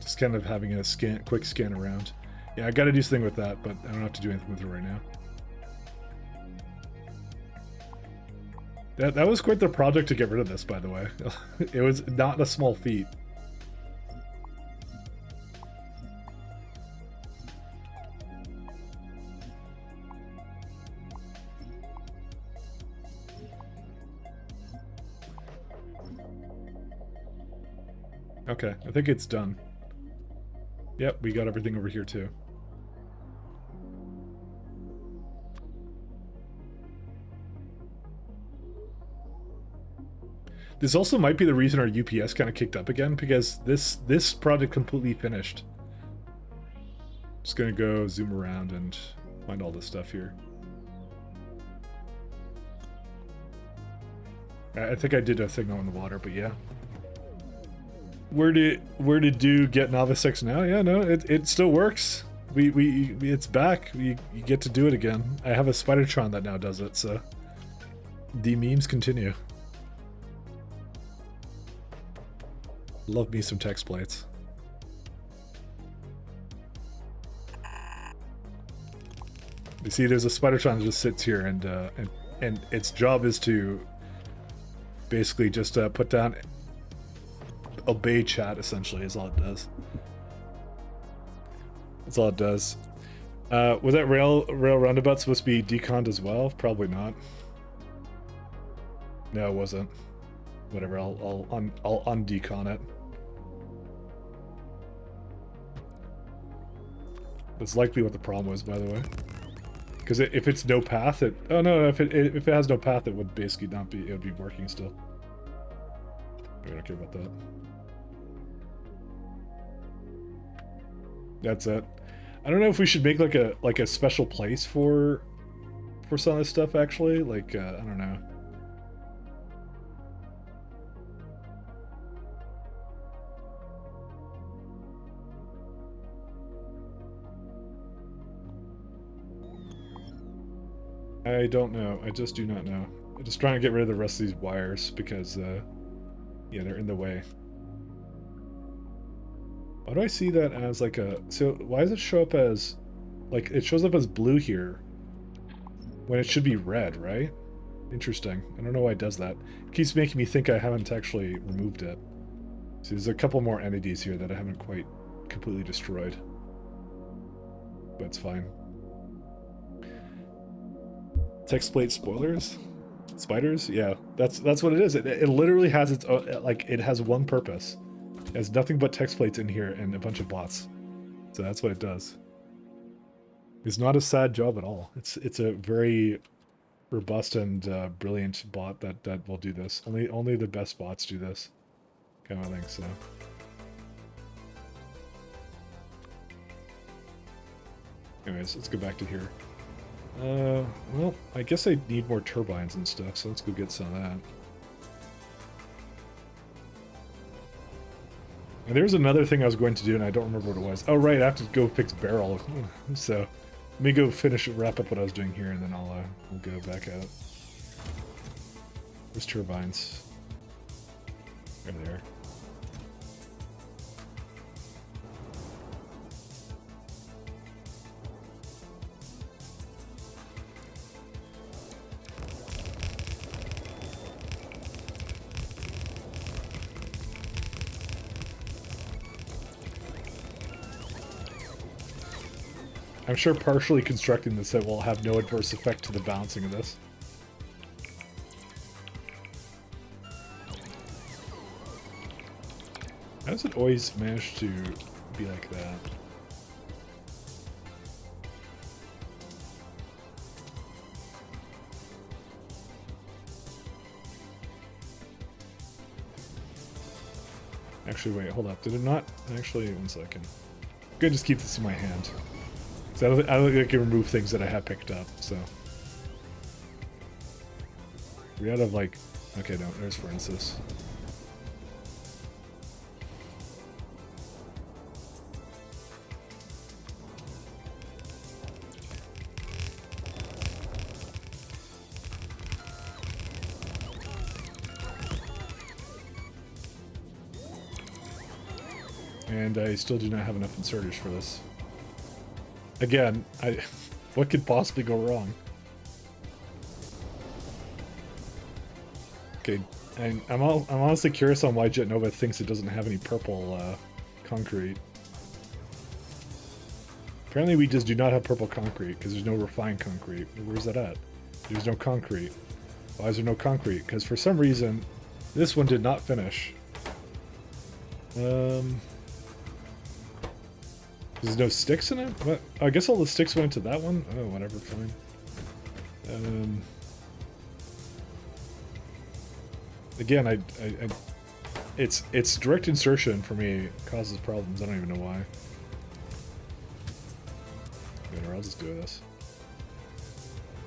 Just kind of having a quick scan around. Yeah, I got to do something with that, but I don't have to do anything with it right now. That was quite the project to get rid of this, by the way. It was not a small feat. Okay, I think it's done. Yep, we got everything over here too. This also might be the reason our UPS kind of kicked up again, because this project completely finished. Just gonna go zoom around and find all this stuff here. I think I did a thing on the water, but yeah. Where did do get Novice X now? Yeah, no, it still works. It's back. You get to do it again. I have a Spidertron that now does it, so the memes continue. Love me some text plates. You see, there's a Spidertron that just sits here, and its job is to basically just put down, obey chat. Essentially, is all it does. That's all it does. Was that rail roundabout supposed to be deconned as well? Probably not. No, it wasn't. Whatever. I'll undecon it. That's likely what the problem was, by the way. Because if it's no path, if it has no path, it would basically not be. It would be working still. I don't care about that. That's it. I don't know if we should make like a special place for some of this stuff. Actually, like I don't know. I don't know. I just do not know. I'm just trying to get rid of the rest of these wires because, yeah, they're in the way. Why do I see that as like a... So why does it show up as... Like, it shows up as blue here when it should be red, right? Interesting. I don't know why it does that. It keeps making me think I haven't actually removed it. So there's a couple more entities here that I haven't quite completely destroyed. But it's fine. Text plate spoilers? Spiders? Yeah, that's what it is. It literally has its own, like, it has one purpose. It has nothing but text plates in here and a bunch of bots. So that's what it does. It's not a sad job at all. It's a very robust and brilliant bot that will do this. Only the best bots do this kind of thing. So. Anyways, let's go back to here. Well, I guess I need more turbines and stuff, so let's go get some of that. And there's another thing I was going to do, and I don't remember what it was. Oh, right, I have to go fix barrel. So, let me go wrap up what I was doing here, and then I'll go back out. There's turbines. Right there. I'm sure partially constructing this set will have no adverse effect to the balancing of this. How does it always manage to be like that? Actually, wait, hold up. Did it not? Actually, one second. I'm gonna just keep this in my hand. So I don't think I can remove things that I have picked up, so. We out of like, okay, no, there's Francis. And I still do not have enough inserters for this. Again, what could possibly go wrong? Okay, and I'm honestly curious on why Jet Nova thinks it doesn't have any purple concrete. Apparently we just do not have purple concrete because there's no refined concrete. Where's that at? There's no concrete. Why is there no concrete? Because for some reason, this one did not finish. There's no sticks in it? What? I guess all the sticks went into that one? Oh, whatever, fine. Again, it's direct insertion for me causes problems. I don't even know why. I'll just do this.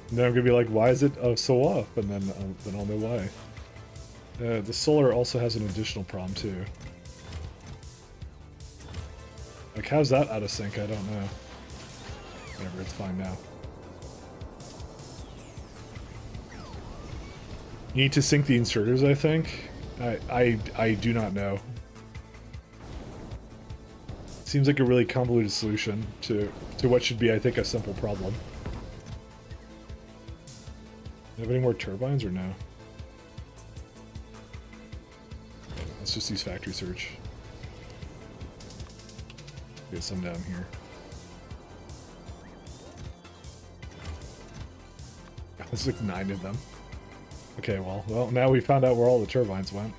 And then I'm gonna be like, why is it so off? And then I'll know why. The solar also has an additional problem too. Like, how's that out of sync? I don't know. Whatever, it's fine now. You need to sync the inserters, I think. I do not know. Seems like a really convoluted solution to what should be, I think, a simple problem. Do you have any more turbines or no? Okay, let's just use factory search. Get some down here. There's like 9 of them. Okay, well, now we found out where all the turbines went.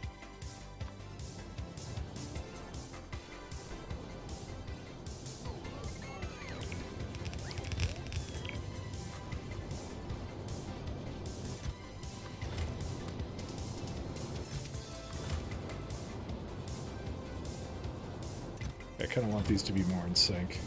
I kind of want these to be more in sync.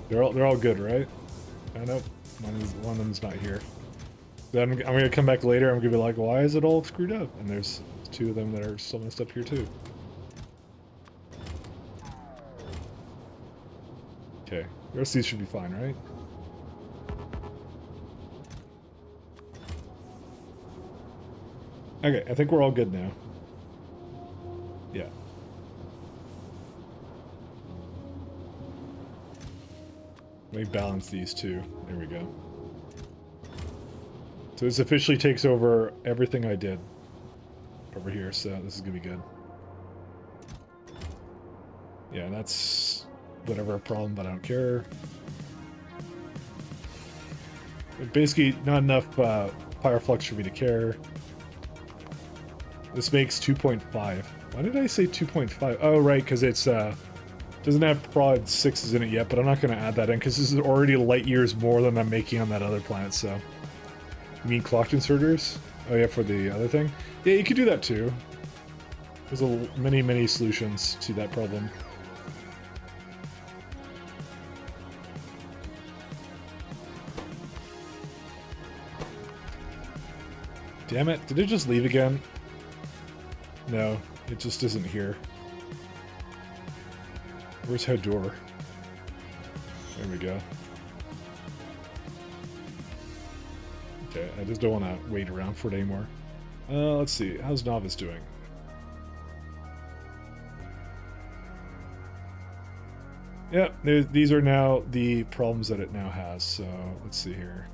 They're all good, right? I know one of them's not here. Then I'm gonna come back later. I'm gonna be like, why is it all screwed up? And there's 2 of them that are still messed up here too. Okay, the rest of these should be fine, right? Okay, I think we're all good now. Yeah. Let me balance these 2. There we go. So this officially takes over everything I did over here, so this is gonna be good. Yeah, that's whatever problem, but I don't care. But basically, not enough Pyroflux for me to care. This makes 2.5. Why did I say 2.5? Oh, right, because it's doesn't have prod 6s in it yet, but I'm not going to add that in because this is already light years more than I'm making on that other planet, so. You mean clocked inserters? Oh yeah, for the other thing? Yeah, you could do that too. There's many solutions to that problem. Damn it, did it just leave again? No, it just isn't here. Where's Hador? There we go. Okay, I just don't want to wait around for it anymore. Let's see, how's Novice doing? Yeah, these are now the problems that it now has, so let's see here.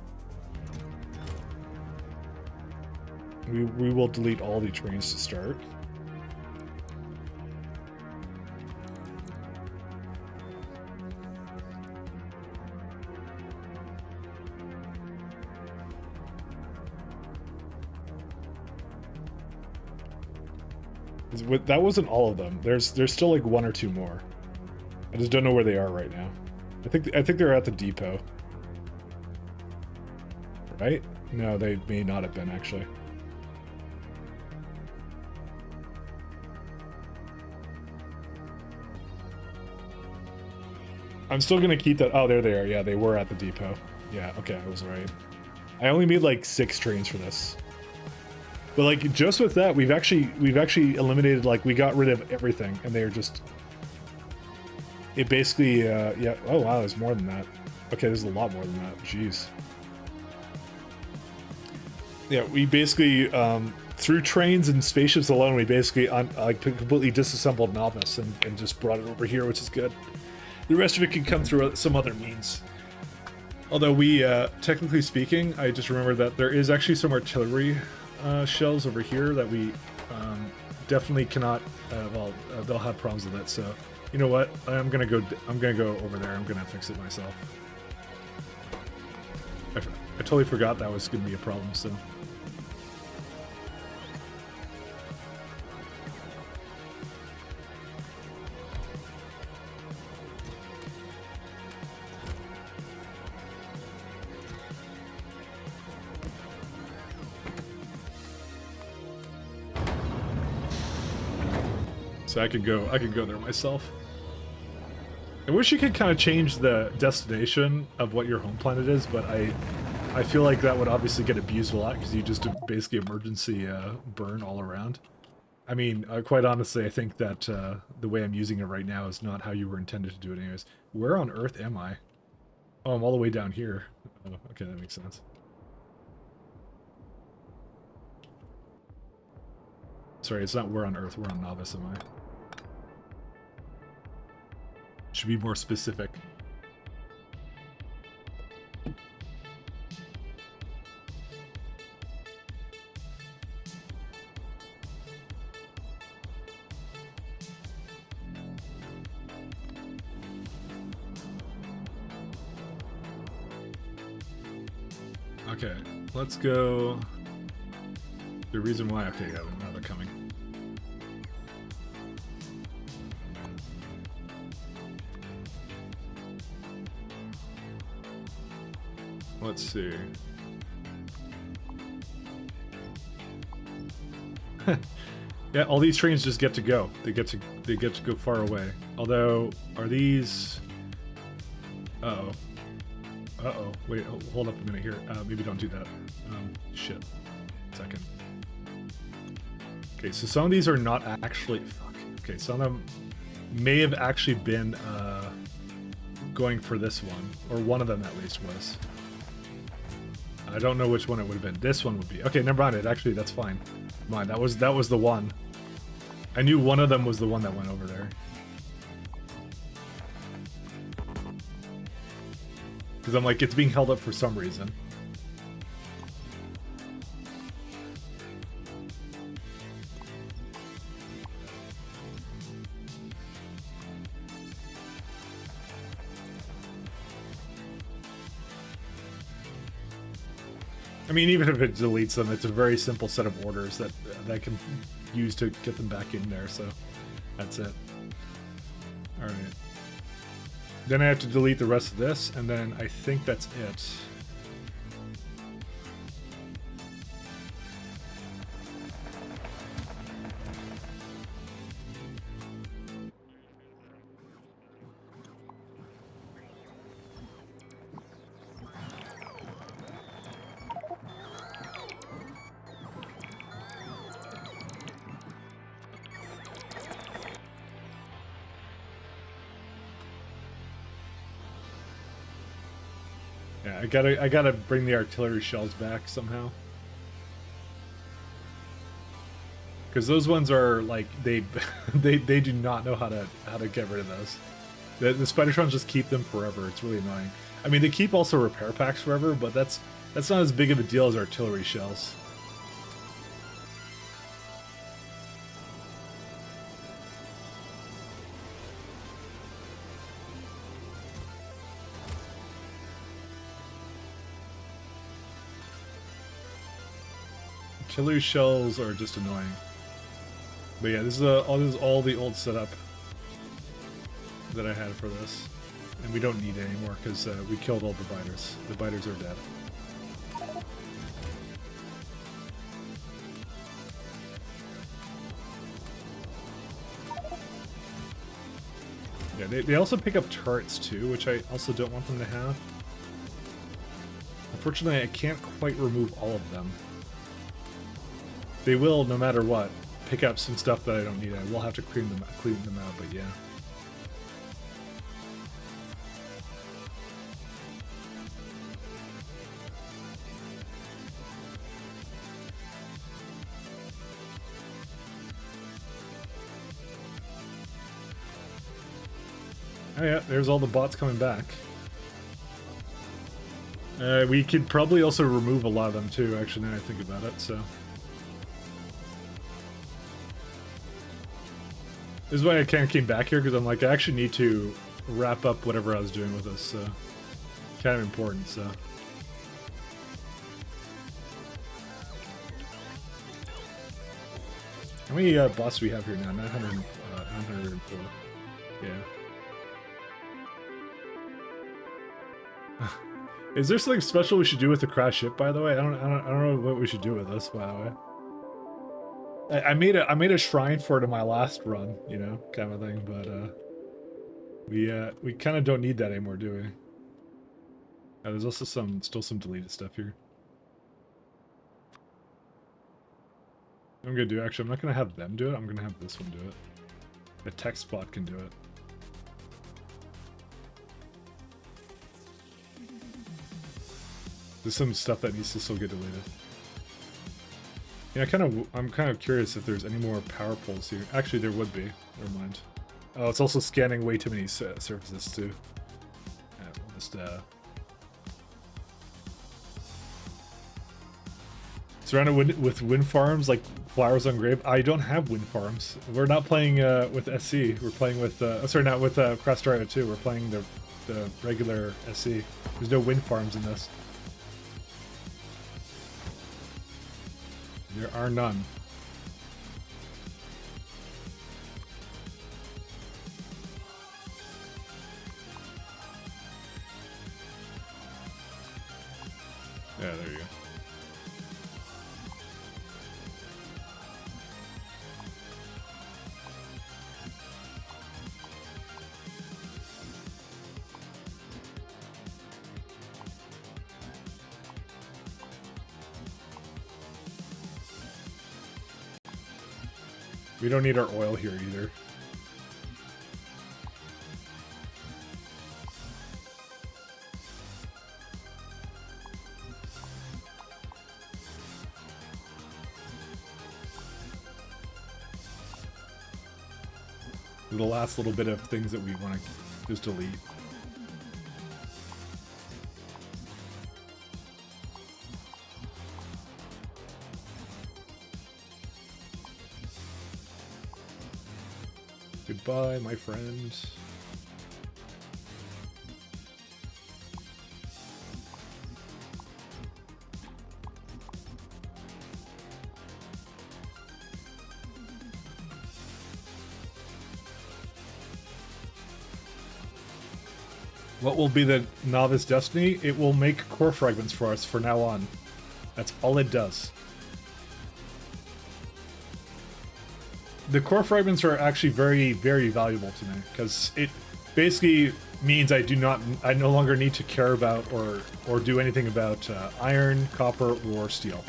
We will delete all the trains to start. That wasn't all of them. There's still like 1 or 2 more. I just don't know where they are right now. I think they're at the depot. Right? No, they may not have been actually. I'm still gonna keep that. Oh, there they are. Yeah, they were at the depot. Yeah, okay, I was right. I only made like 6 trains for this. But like just with that, we've actually eliminated, like, we got rid of everything, and they're just. It basically, yeah. Oh wow, there's more than that. Okay, there's a lot more than that. Jeez. Yeah, we basically Through trains and spaceships alone, we basically completely disassembled Novice and just brought it over here, which is good. The rest of it can come through some other means. Although we, technically speaking, I just remember that there is actually some artillery shells over here that we definitely cannot. They'll have problems with it. So, you know what? I'm gonna go over there. I'm gonna fix it myself. I totally forgot that was gonna be a problem. So. So I could go there myself. I wish you could kind of change the destination of what your home planet is, but I feel like that would obviously get abused a lot because you just basically emergency burn all around. I mean, quite honestly, I think that the way I'm using it right now is not how you were intended to do it anyways. Where on Earth am I? Oh, I'm all the way down here. Oh, okay, that makes sense. Sorry, it's not where on Earth, we're on Novice, am I? Should be more specific. Okay, let's go. The reason why. Okay, yeah, now they're coming. Let's see. Yeah, all these trains just get to go. They get to go far away. Although, are these? Uh-oh. Uh-oh. Wait, hold up a minute here. Maybe don't do that. Shit. Second. Okay, so some of these are not actually. Fuck. Okay, some of them may have actually been going for this one, or one of them at least was. I don't know which one it would have been. This one would be. Okay, never mind. Actually, that's fine. Mine. That was the one. I knew one of them was the one that went over there. Because I'm like, it's being held up for some reason. I mean, even if it deletes them, it's a very simple set of orders that I can use to get them back in there, so that's it. Alright. Then I have to delete the rest of this, and then I think that's it. Yeah, I gotta bring the artillery shells back somehow. Because those ones are like they do not know how to get rid of those. The Spidertrons just keep them forever. It's really annoying. I mean, they keep also repair packs forever, but that's not as big of a deal as artillery shells. Artillery shells are just annoying. But yeah, this is all the old setup that I had for this. And we don't need it anymore because we killed all the biters. The biters are dead. Yeah, they also pick up turrets too, which I also don't want them to have. Unfortunately, I can't quite remove all of them. They will, no matter what, pick up some stuff that I don't need. I will have to clean them out, but yeah. Oh yeah, there's all the bots coming back. We could probably also remove a lot of them too, actually, now I think about it, so. This is why I kind of came back here, because I'm like, I actually need to wrap up whatever I was doing with this, so. Kind of important, so. How many bots do we have here now? 904. Yeah. Is there something special we should do with the crash ship, by the way? I don't know what we should do with this, by the way. I made a shrine for it in my last run, you know, kind of thing, but we kind of don't need that anymore, do we? There's also still some deleted stuff here. I'm gonna do, actually, I'm not gonna have them do it, I'm gonna have this one do it. The text bot can do it. There's some stuff that needs to still get deleted. Yeah, I'm kind of curious if there's any more power poles here. Actually, there would be. Never mind. Oh, it's also scanning way too many surfaces too. Yeah, we'll just surrounded with wind farms like flowers on grave. I don't have wind farms. We're not playing with SC. We're playing with sorry, not with Crastarita 2. We're playing the regular SC. There's no wind farms in this. There are none. Yeah, there you go. We don't need our oil here either. The last little bit of things that we want to just delete. Goodbye, my friend. What will be the novice destiny? It will make core fragments for us for now on. That's all it does. The core fragments are actually very, very valuable to me because it basically means I no longer need to care about or do anything about iron, copper, or steel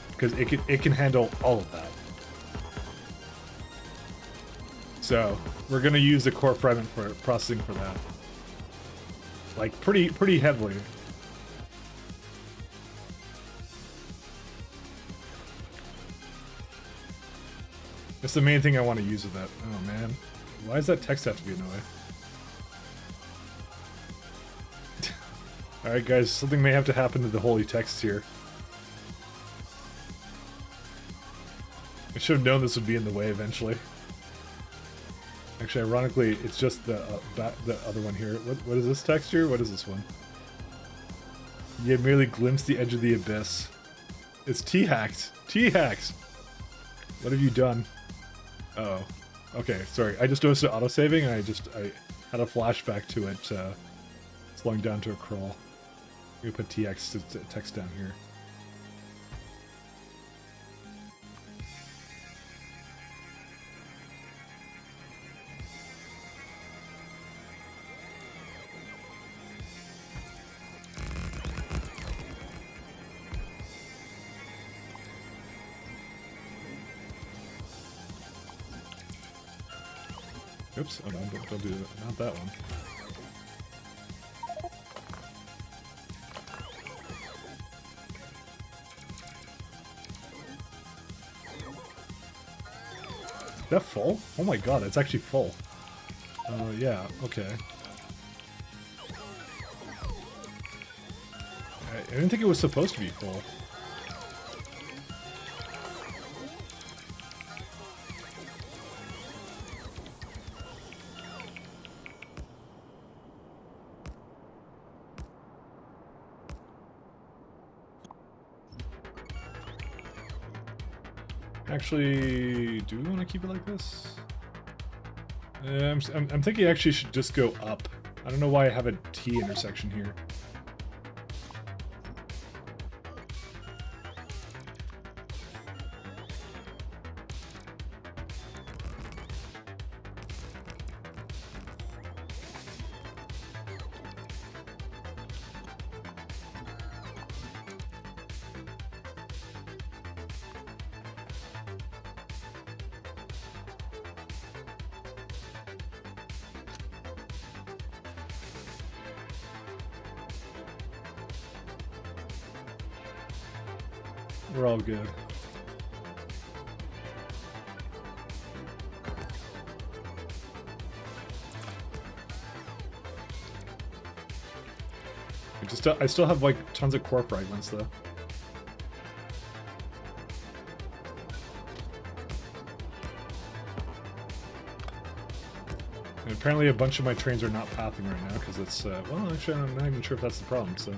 because it can handle all of that. So we're gonna use the core fragment for processing for that, like pretty heavily. That's the main thing I want to use with that. Oh man, why does that text have to be in the way? Alright guys, something may have to happen to the holy text here. I should have known this would be in the way eventually. Actually, ironically, it's just the other one here. What is this text here? What is this one? You have merely glimpsed the edge of the abyss. It's T-hacked. T-hacked! What have you done? Uh-oh. Okay, sorry. I just noticed it auto-saving, and I had a flashback to it slowing down to a crawl. I'm gonna put TX to text down here. Oops, oh no, don't do that. Not that one. Is that full? Oh my god, it's actually full. Yeah, okay. I didn't think it was supposed to be full. Actually, do we want to keep it like this? I'm thinking I actually should just go up. I don't know why I have a T intersection here. We're all good. I still have like tons of core fragments though. And apparently a bunch of my trains are not pathing right now because it's, well, actually I'm not even sure if that's the problem, so.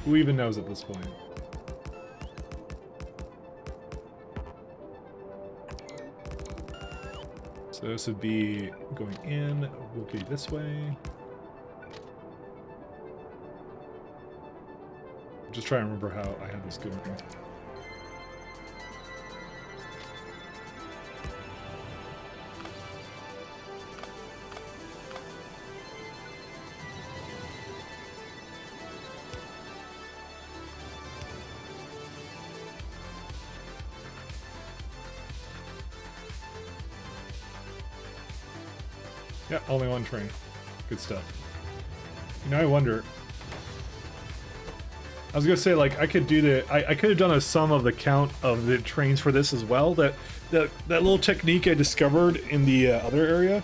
Who even knows at this point? So this would be going in, will be this way. I'm just trying to remember how I had this going. Yeah, only one train. Good stuff. You know, I wonder. I was gonna say, like, I could do I could have done a sum of the count of the trains for this as well. That little technique I discovered in the other area.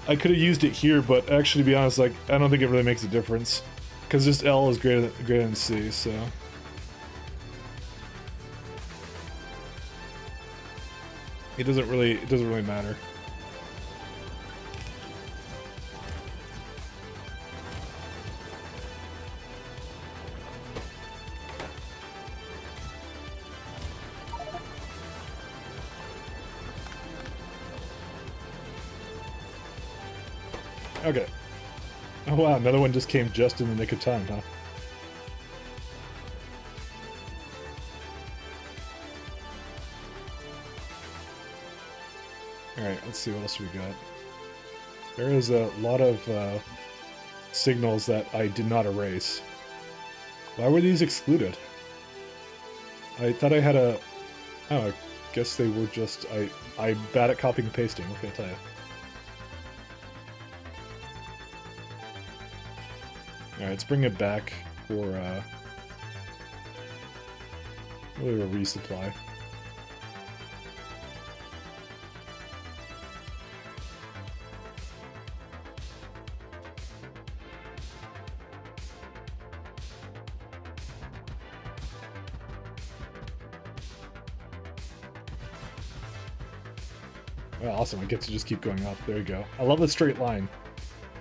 I could have used it here, but actually, to be honest, like, I don't think it really makes a difference, because just L is greater than C, so. It doesn't really matter. Okay. Oh wow, another one just came just in the nick of time, huh? Alright, let's see what else we got. There is a lot of signals that I did not erase. Why were these excluded? I thought I had a... Oh, I guess they were just... I'm bad at copying and pasting, what can I tell you? Alright, let's bring it back for really a resupply. Oh, awesome, I get to just keep going up. There you go. I love the straight line.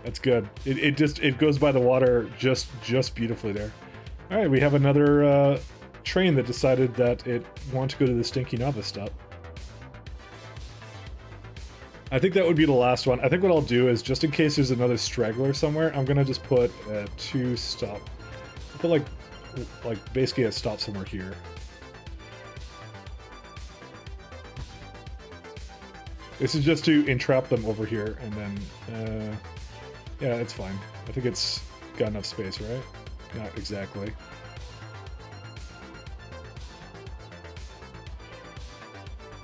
That's good. It goes by the water just beautifully there. All right, we have another train that decided that it wanted to go to the Stinky Novice stop. I think that would be the last one. I think what I'll do is, just in case there's another straggler somewhere, I'm gonna just put a 2 stop. Put like basically a stop somewhere here. This is just to entrap them over here, and then yeah, it's fine. I think it's got enough space, right? Not exactly.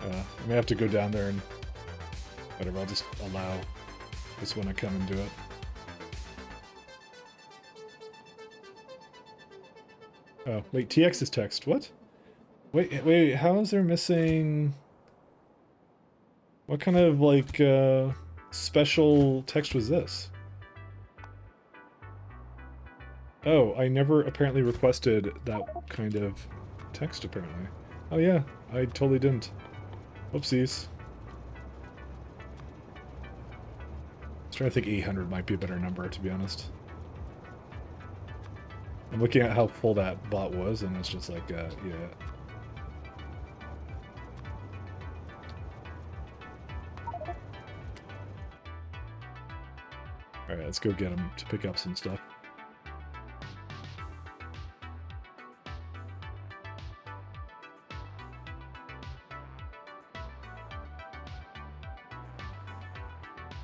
I may have to go down there and... whatever, I'll just allow this one to come and do it. Oh, wait, TX is text. What? Wait, how is there missing... What kind of, like, special text was this? Oh, I never apparently requested that kind of text, apparently. Oh yeah, I totally didn't. Whoopsies. I was trying to think 800 might be a better number, to be honest. I'm looking at how full that bot was, and it's just like, yeah. Alright, let's go get him to pick up some stuff.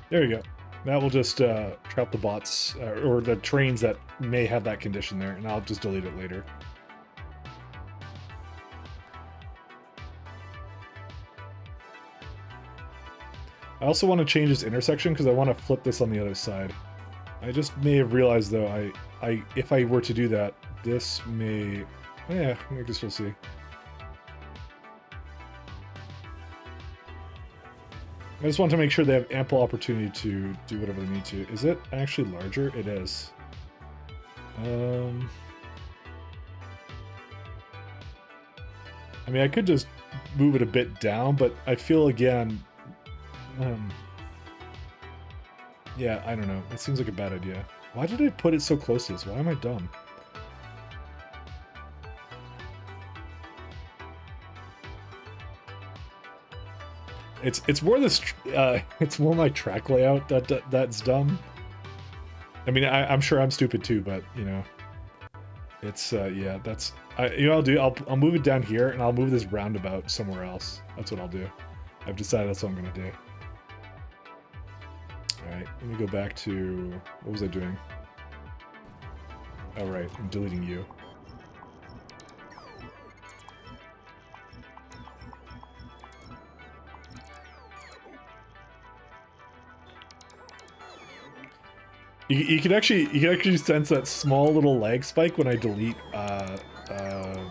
There you go. That will just trap the bots, or the trains that may have that condition there, and I'll just delete it later. I also want to change this intersection because I want to flip this on the other side. I just may have realized, though, if I were to do that, this may... Yeah, I guess we'll see. I just want to make sure they have ample opportunity to do whatever they need to. Is it actually larger? It is. I mean, I could just move it a bit down, but I feel, again... yeah, I don't know. That seems like a bad idea. Why did I put it so close to this? Why am I dumb? It's more this it's more my track layout that's dumb. I mean, I'm sure I'm stupid too, but you know, it's yeah, that's you know, I'll move it down here and I'll move this roundabout somewhere else. That's what I'll do. I've decided that's what I'm gonna do. All right, let me go back to what was I doing? Oh right, I'm deleting you. You can actually sense that small little lag spike when I delete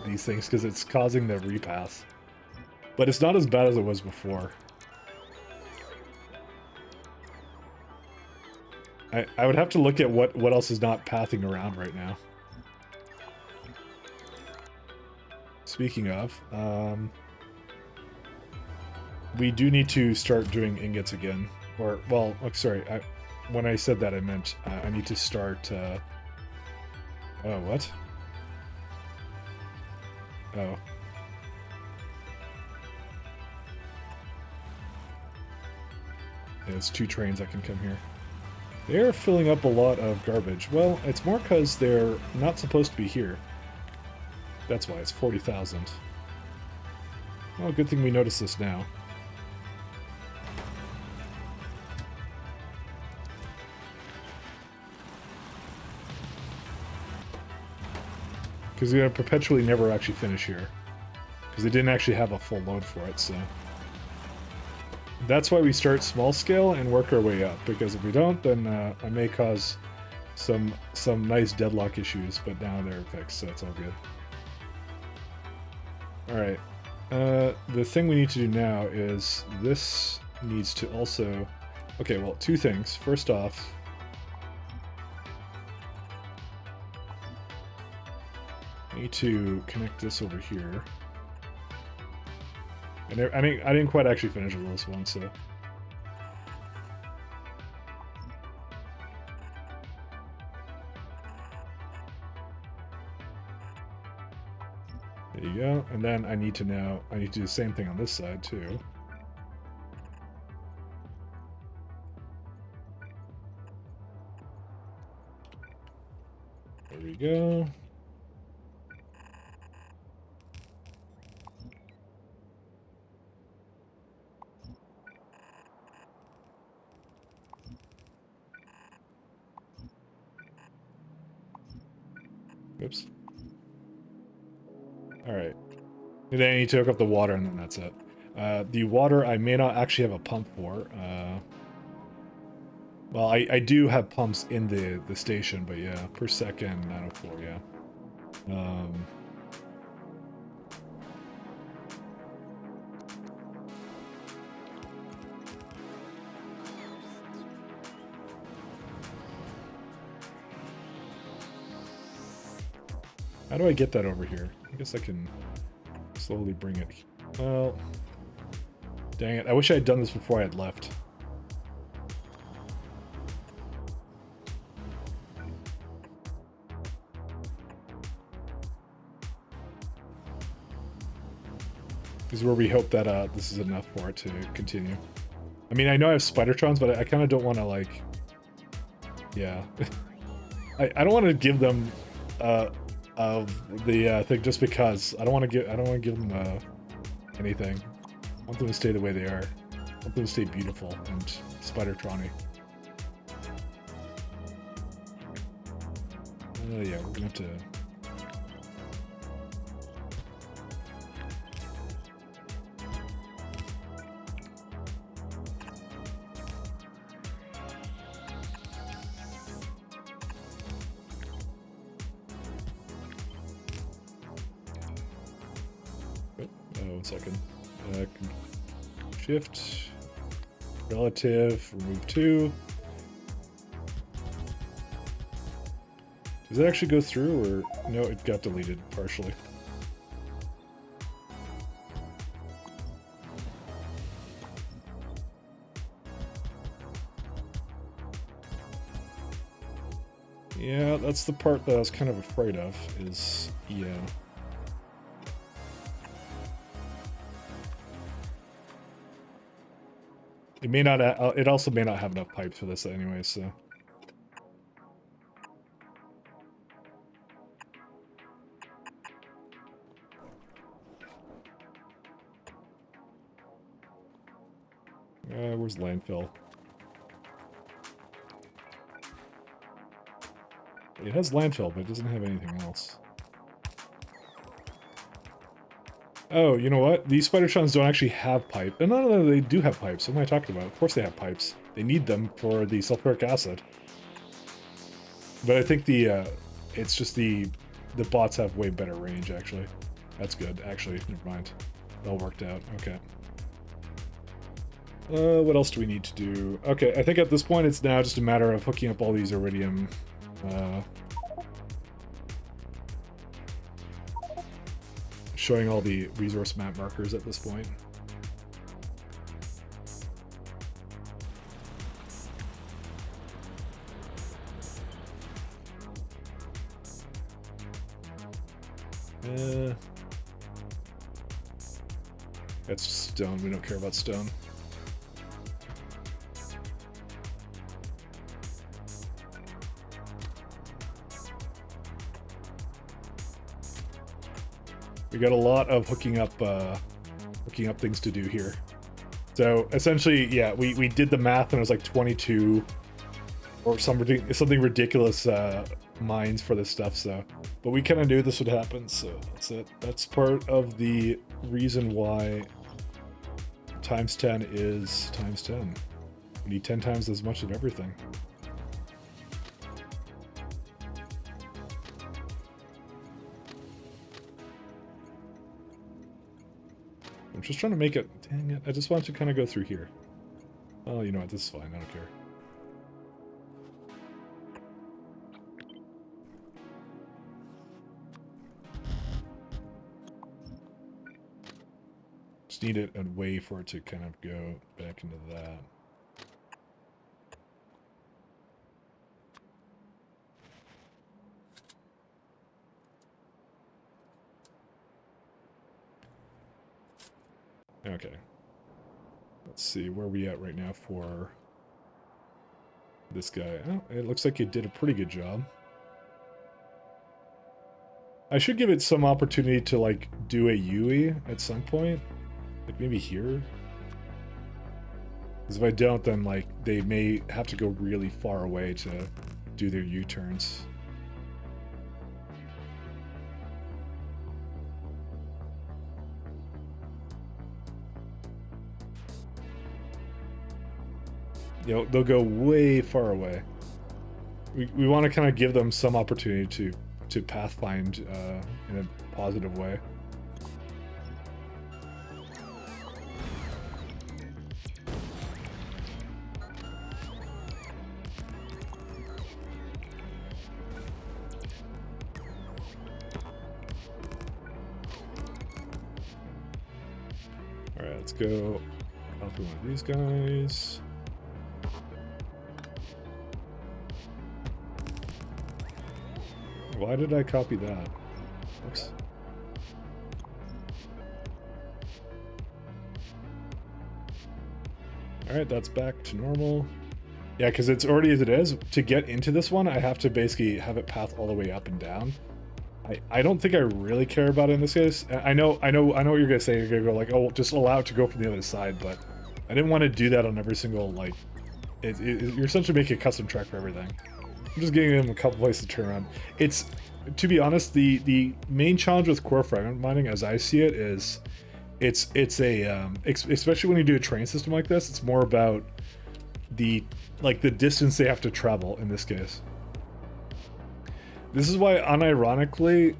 these things because it's causing the repass. But it's not as bad as it was before. I would have to look at what else is not pathing around right now. Speaking of, we do need to start doing ingots again. Or, well, look, sorry, when I said that I meant I need to start, oh, what? Oh. There's 2 trains that can come here. They're filling up a lot of garbage. Well, it's more because they're not supposed to be here. That's why it's 40,000. Well, good thing we noticed this now. Because they're going to perpetually never actually finish here. Because they didn't actually have a full load for it, so... That's why we start small scale and work our way up, because if we don't, then I may cause some nice deadlock issues, but now they're fixed, so it's all good. Alright, the thing we need to do now is this needs to also... Okay, well, 2 things. First off, I need to connect this over here. And I didn't quite actually finish with this one, so... There you go. And then I need to do the same thing on this side, too. There we go. Oops. Alright. And then I need to hook up the water, and then that's it. The water I may not actually have a pump for. Well, I do have pumps in the station, but yeah, per second, 904, yeah. How do I get that over here? I guess I can slowly bring it. Well, dang it. I wish I had done this before I had left. This is where we hope that this is enough for it to continue. I mean, I know I have Spidertrons, but I kind of don't want to, like... Yeah. I don't want to give them the thing just because. I don't want to give them anything. I want them to stay the way they are. I want them to stay beautiful and Spidertron-y. Yeah, we're gonna have to... One second. Shift, relative, remove 2. Does it actually go through, or no? It got deleted partially. Yeah, that's the part that I was kind of afraid of. Is yeah. It may not. It also may not have enough pipes for this anyway. So. Where's landfill? It has landfill, but it doesn't have anything else. Oh, you know what? These Spidertrons don't actually have pipe. No, they do have pipes. What am I talking about? Of course they have pipes. They need them for the sulfuric acid. But I think it's just the bots have way better range, actually. That's good, actually. Never mind. It all worked out. Okay. What else do we need to do? Okay, I think at this point it's now just a matter of hooking up all these iridium... showing all the resource map markers at this point. That's stone. We don't care about stone. We got a lot of hooking up things to do here. So essentially, yeah, we did the math and it was like 22 or something ridiculous mines for this stuff. So, but we kind of knew this would happen. So that's it. That's part of the reason why times 10 is times 10. We need 10 times as much of everything. I'm just trying to make it... Dang it, I just want to kind of go through here. Oh, you know what, this is fine, I don't care. Just need a way for it to kind of go back into that. Okay. Let's see, where are we at right now for this guy? Oh, it looks like it did a pretty good job. I should give it some opportunity to, like, do a UE at some point. Like, maybe here? Because if I don't, then, like, they may have to go really far away to do their U-turns. You know, they'll go way far away. We want to kind of give them some opportunity to pathfind in a positive way. Alright, let's go copy one of these guys. Why did I copy that? Oops. Alright, that's back to normal. Yeah, because it's already as it is. To get into this one, I have to basically have it path all the way up and down. I don't think I really care about it in this case. I know what you're gonna say. You're gonna go like, oh, just allow it to go from the other side, but I didn't want to do that on every single, like, you're essentially making a custom track for everything. I'm just giving them a couple places to turn around. It's, to be honest, the main challenge with core fragment mining, as I see it, is it's especially when you do a train system like this, it's more about the distance they have to travel in this case. This is why, unironically,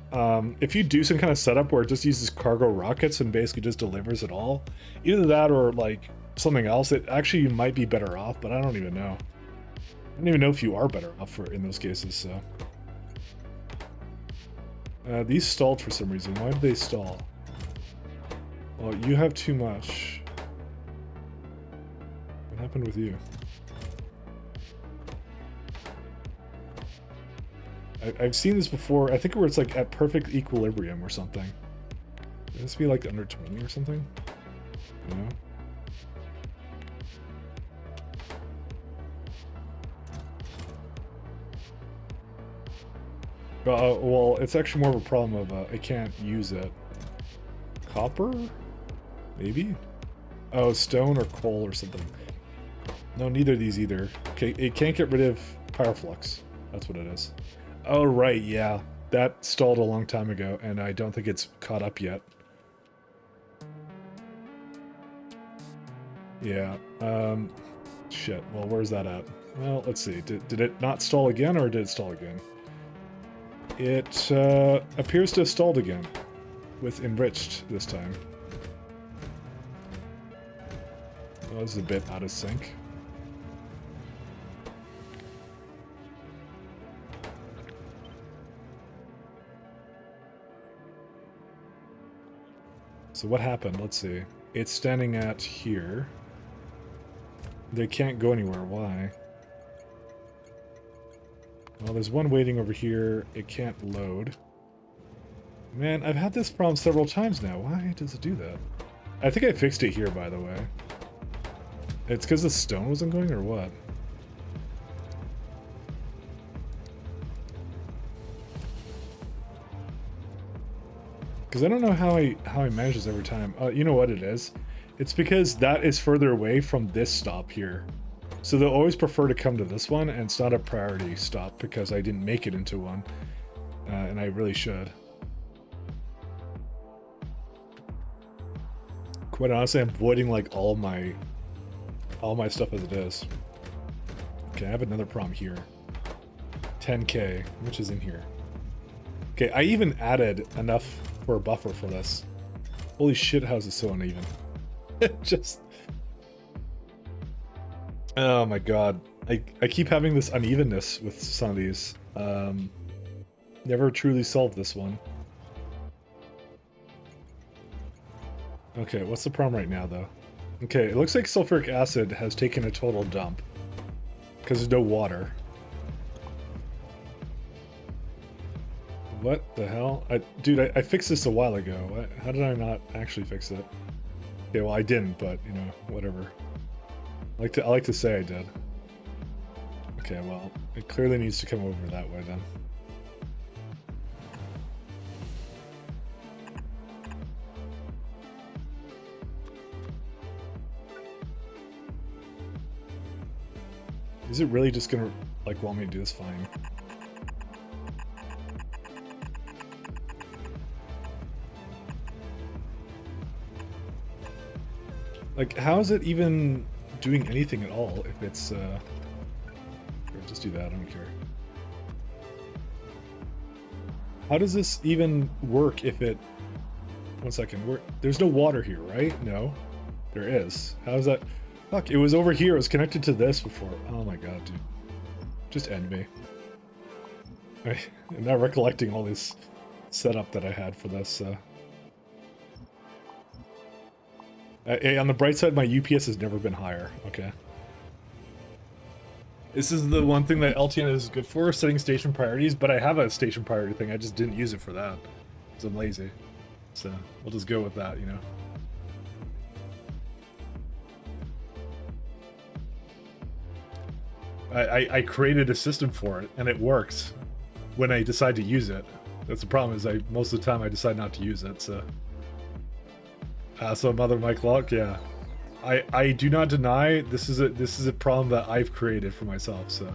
if you do some kind of setup where it just uses cargo rockets and basically just delivers it all, either that or like something else, it actually, you might be better off, but I don't even know. I don't even know if you are better off in those cases, so. These stalled for some reason. Why did they stall? Well, you have too much. What happened with you? I've seen this before. I think where it's like at perfect equilibrium or something. Would this be like under 20 or something? No. Well, it's actually more of a problem of I can't use it. Copper? Maybe? Oh, stone or coal or something. No, neither of these either. Okay, it can't get rid of pyroflux. That's what it is. Oh, right, yeah. That stalled a long time ago, and I don't think it's caught up yet. Yeah, shit. Well, where's that at? Well, let's see. Did it not stall again, or did it stall again? It appears to have stalled again, with enriched this time. Well, this is a bit out of sync. So what happened? Let's see. It's standing at here. They can't go anywhere. Why? Well, there's one waiting over here. It can't load. Man, I've had this problem several times now. Why does it do that? I think I fixed it here, by the way. It's because the stone wasn't going, or what? Because I don't know how he manages every time. You know what it is? It's because that is further away from this stop here. So they'll always prefer to come to this one, and it's not a priority stop because I didn't make it into one. And I really should. Quite honestly, I'm avoiding like all my stuff as it is. Okay, I have another problem here. 10k, which is in here. Okay, I even added enough for a buffer for this. Holy shit, how's it so uneven? Just... Oh my god. I keep having this unevenness with some of these. Never truly solved this one. Okay, what's the problem right now, though? Okay, it looks like sulfuric acid has taken a total dump. Because there's no water. What the hell? Dude, I fixed this a while ago. How did I not actually fix it? Okay, well I didn't, but, you know, whatever. I like to say I did. Okay, well, it clearly needs to come over that way then. Is it really just gonna, like, want me to do this? Fine. Like, how is it even doing anything at all if it's, here, just do that, I don't care. How does this even work if it... One second, there's no water here, right? No. There is. How is that... Fuck, it was over here, it was connected to this before. Oh my god, dude. Just end me. I'm not recollecting all this setup that I had for this, On the bright side, my UPS has never been higher. Okay. This is the one thing that LTN is good for, setting station priorities, but I have a station priority thing. I just didn't use it for that because I'm lazy. So we'll just go with that, you know. I created a system for it, and it works when I decide to use it. That's the problem, is most of the time I decide not to use it, so... so Mother Mike Lock, yeah. I do not deny this is a problem that I've created for myself, so...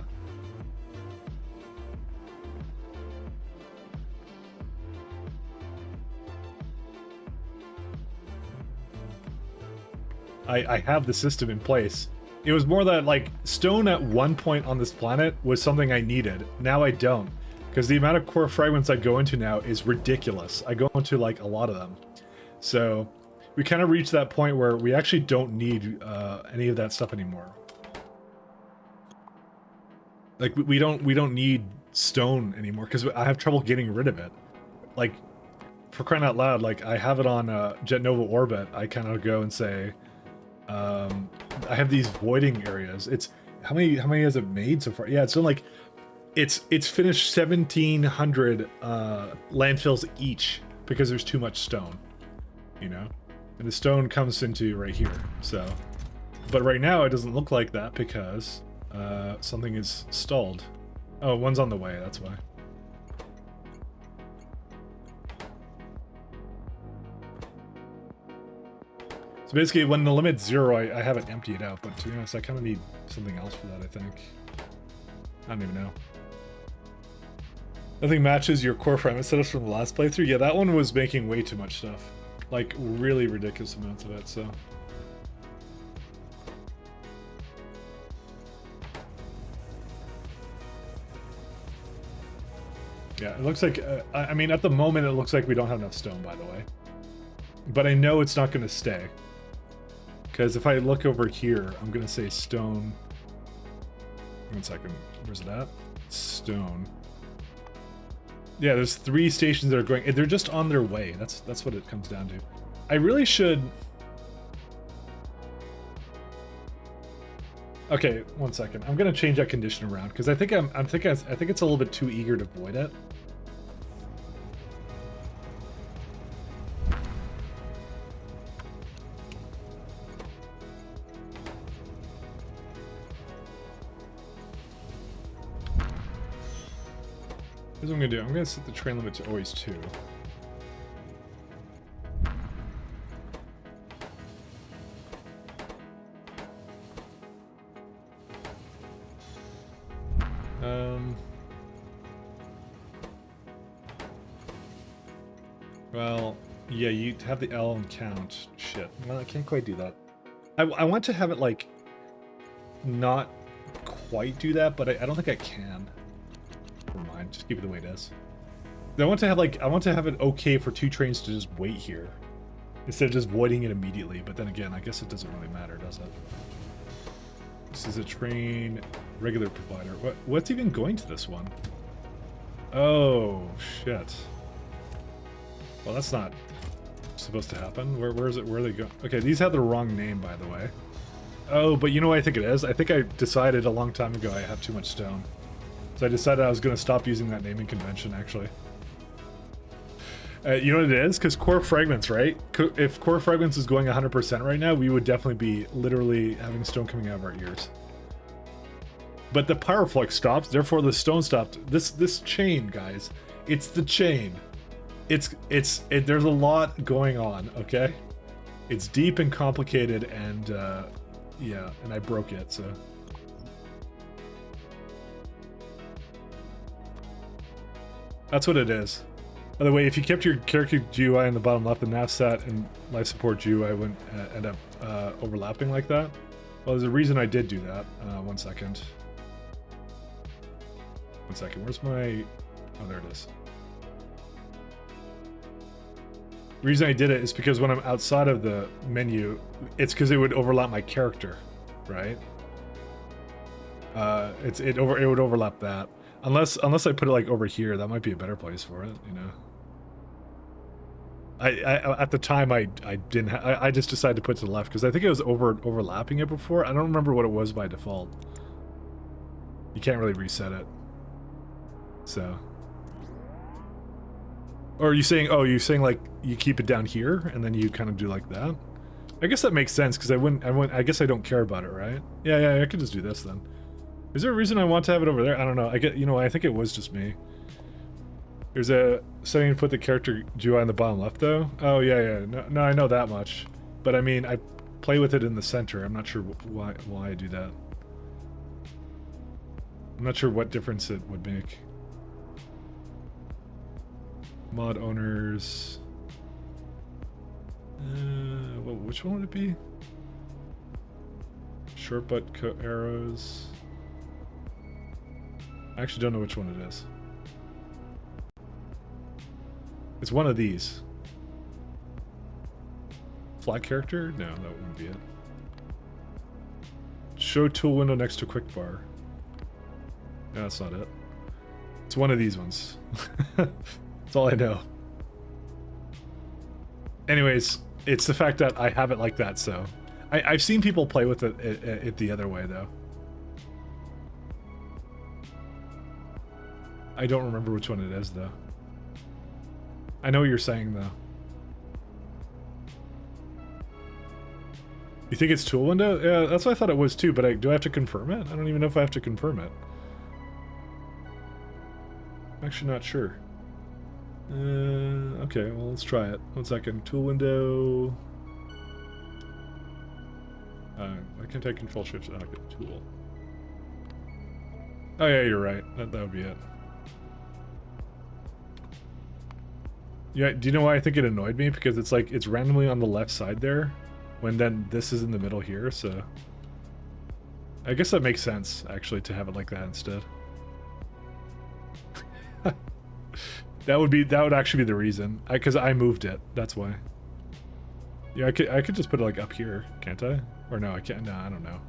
I have the system in place. It was more that, like, stone at one point on this planet was something I needed. Now I don't. Because the amount of core fragments I go into now is ridiculous. I go into, like, a lot of them. So, we kind of reached that point where we actually don't need any of that stuff anymore. Like, we don't need stone anymore, because I have trouble getting rid of it. Like, for crying out loud, like, I have it on Jet Nova orbit. I kind of go and say... I have these voiding areas. It's how many has it made so far? Yeah, it's like it's finished 1,700 landfills each because there's too much stone, you know, and the stone comes into right here. So, but right now it doesn't look like that because something is stalled. Oh, one's on the way. That's why. So basically, when the limit's 0, I have it emptied out, but to be honest, I kind of need something else for that, I think. I don't even know. Nothing matches your core fragment setups from the last playthrough? Yeah, that one was making way too much stuff. Like, really ridiculous amounts of it, so... Yeah, it looks like... I mean, at the moment, it looks like we don't have enough stone, by the way. But I know it's not going to stay. Because if I look over here, I'm going to say stone... 1 second. Where's it at? Stone. Yeah, there's 3 stations that are going... They're just on their way. That's what it comes down to. I really should... Okay, 1 second. I'm going to change that condition around, because I think I think it's a little bit too eager to void it. Here's what I'm gonna do. I'm gonna set the train limit to always 2. Well, yeah, you have the L and count. Shit. Well, I can't quite do that. I want to have it, like, not quite do that, but I don't think I can. Never mind, just keep it the way it is. I want to have, like, I want to have it okay for 2 trains to just wait here. Instead of just voiding it immediately, but then again, I guess it doesn't really matter, does it? This is a train regular provider. What's even going to this one? Oh, shit. Well, that's not supposed to happen. Where is it? Where are they going? Okay, these have the wrong name, by the way. Oh, but you know what I think it is? I think I decided a long time ago I have too much stone. So I decided I was going to stop using that naming convention, actually. You know what it is? Because core fragments, right? If core fragments is going 100% right now, we would definitely be literally having stone coming out of our ears. But the power flux stops, therefore the stone stopped. This chain, guys, it's the chain. There's a lot going on, okay? It's deep and complicated, and yeah, and I broke it, so. That's what it is. By the way, if you kept your character GUI in the bottom left, the navstat and life support GUI wouldn't end up overlapping like that. Well, there's a reason I did do that. 1 second. 1 second. Where's my... Oh, there it is. The reason I did it is because when I'm outside of the menu, it's because it would overlap my character, right? It would overlap that. Unless I put it like over here, that might be a better place for it, you know. I at the time I didn't I just decided to put it to the left because I think it was overlapping it before. I don't remember what it was by default. You can't really reset it. So. Or are you saying, oh, you're saying like you keep it down here and then you kind of do like that? I guess that makes sense because I guess I don't care about it, right? Yeah, I could just do this then. Is there a reason I want to have it over there? I don't know. I think it was just me. There's a setting to put the character GUI in the bottom left though. Oh yeah. No, I know that much. But I mean, I play with it in the center. I'm not sure why I do that. I'm not sure what difference it would make. Mod owners. Well, which one would it be? Short butt arrows. I actually don't know which one it is. It's one of these. Flat character? No, that wouldn't be it. Show tool window next to quick bar. No, that's not it. It's one of these ones. That's all I know. Anyways, it's the fact that I have it like that, so... I've seen people play with it the other way, though. I don't remember which one it is, though. I know what you're saying, though. You think it's tool window? Yeah, that's what I thought it was, too, but do I have to confirm it? I don't even know if I have to confirm it. I'm actually not sure. Okay, well, let's try it. 1 second. Tool window. I can take Control Shift and tool. Oh yeah, you're right. That would be it. Yeah, do you know why I think it annoyed me? Because it's like, it's randomly on the left side there, when then this is in the middle here, so... I guess that makes sense, actually, to have it like that instead. That would actually be the reason. Because I moved it, that's why. Yeah, I could just put it like up here, can't I? Or no, I can't. No, I don't know.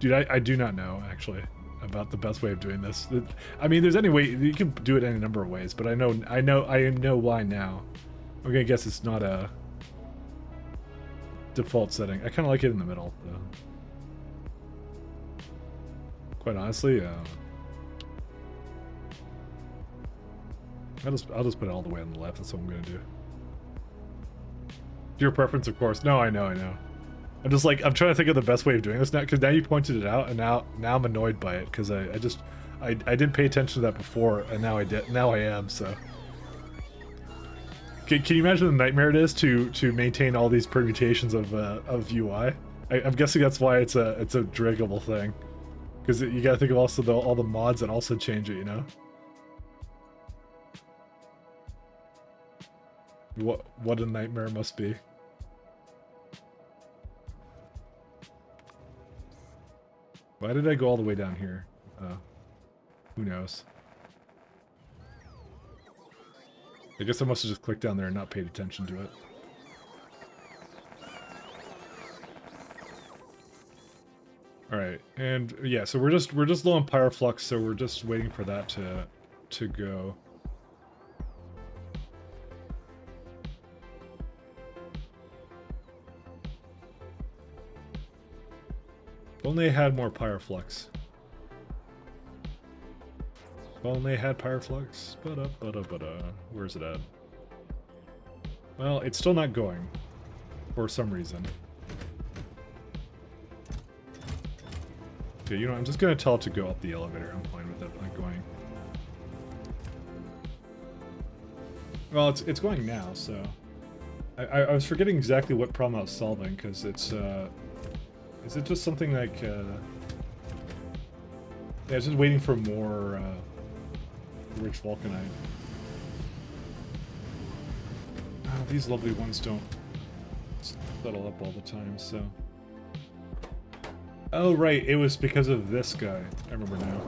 Dude, I do not know, actually, about the best way of doing this. I mean, there's any way, you can do it any number of ways, but I know why now. I'm gonna guess it's not a default setting. I kind of like it in the middle, though. Quite honestly, I'll just put it all the way on the left. That's what I'm gonna do. Your preference, of course. No, I know. I'm just like, I'm trying to think of the best way of doing this now, because now you pointed it out, and now I'm annoyed by it, because I didn't pay attention to that before, and now I did. Now I am, so. Can you imagine the nightmare it is to maintain all these permutations of UI? I'm guessing that's why it's a draggable thing, because you gotta think of also all the mods that also change it, you know? What a nightmare it must be. Why did I go all the way down here? Who knows? I guess I must have just clicked down there and not paid attention to it. Alright, and yeah, so we're just low on Pyroflux, so we're just waiting for that to go. If only I had more Pyroflux. If only I had Pyroflux. Where's it at? Well, it's still not going. For some reason. Okay, you know, I'm just gonna tell it to go up the elevator. I'm fine with it, like going. Well, it's going now, so... I was forgetting exactly what problem I was solving, because it's, is it just something like, yeah, it's just waiting for more, rich vulcanite. Oh, these lovely ones don't settle up all the time, so... Oh, right, it was because of this guy. I remember now.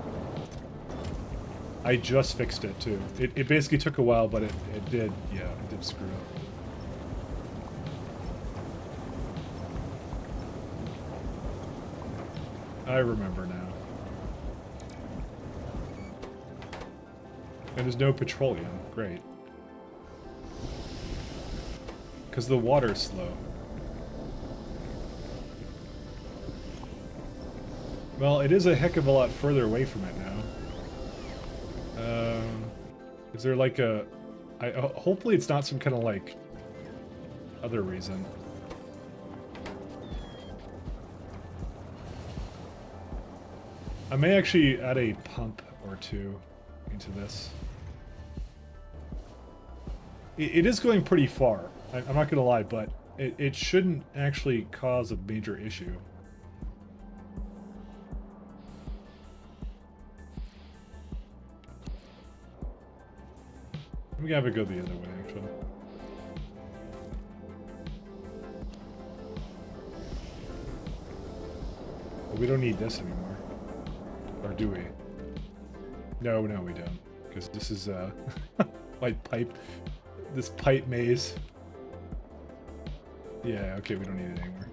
I just fixed it, too. It basically took a while, but it did, yeah, it did screw up. I remember now. And there's no petroleum. Great. Because the water's slow. Well, it is a heck of a lot further away from it now. Is there like a... hopefully it's not some kind of like... other reason. I may actually add a pump or two into this. It is going pretty far. I'm not gonna lie, but it shouldn't actually cause a major issue. I'm gonna have it go the other way, actually. But we don't need this anymore. Or do we? No, we don't. Because this is, white pipe. This pipe maze. Yeah, okay, we don't need it anymore.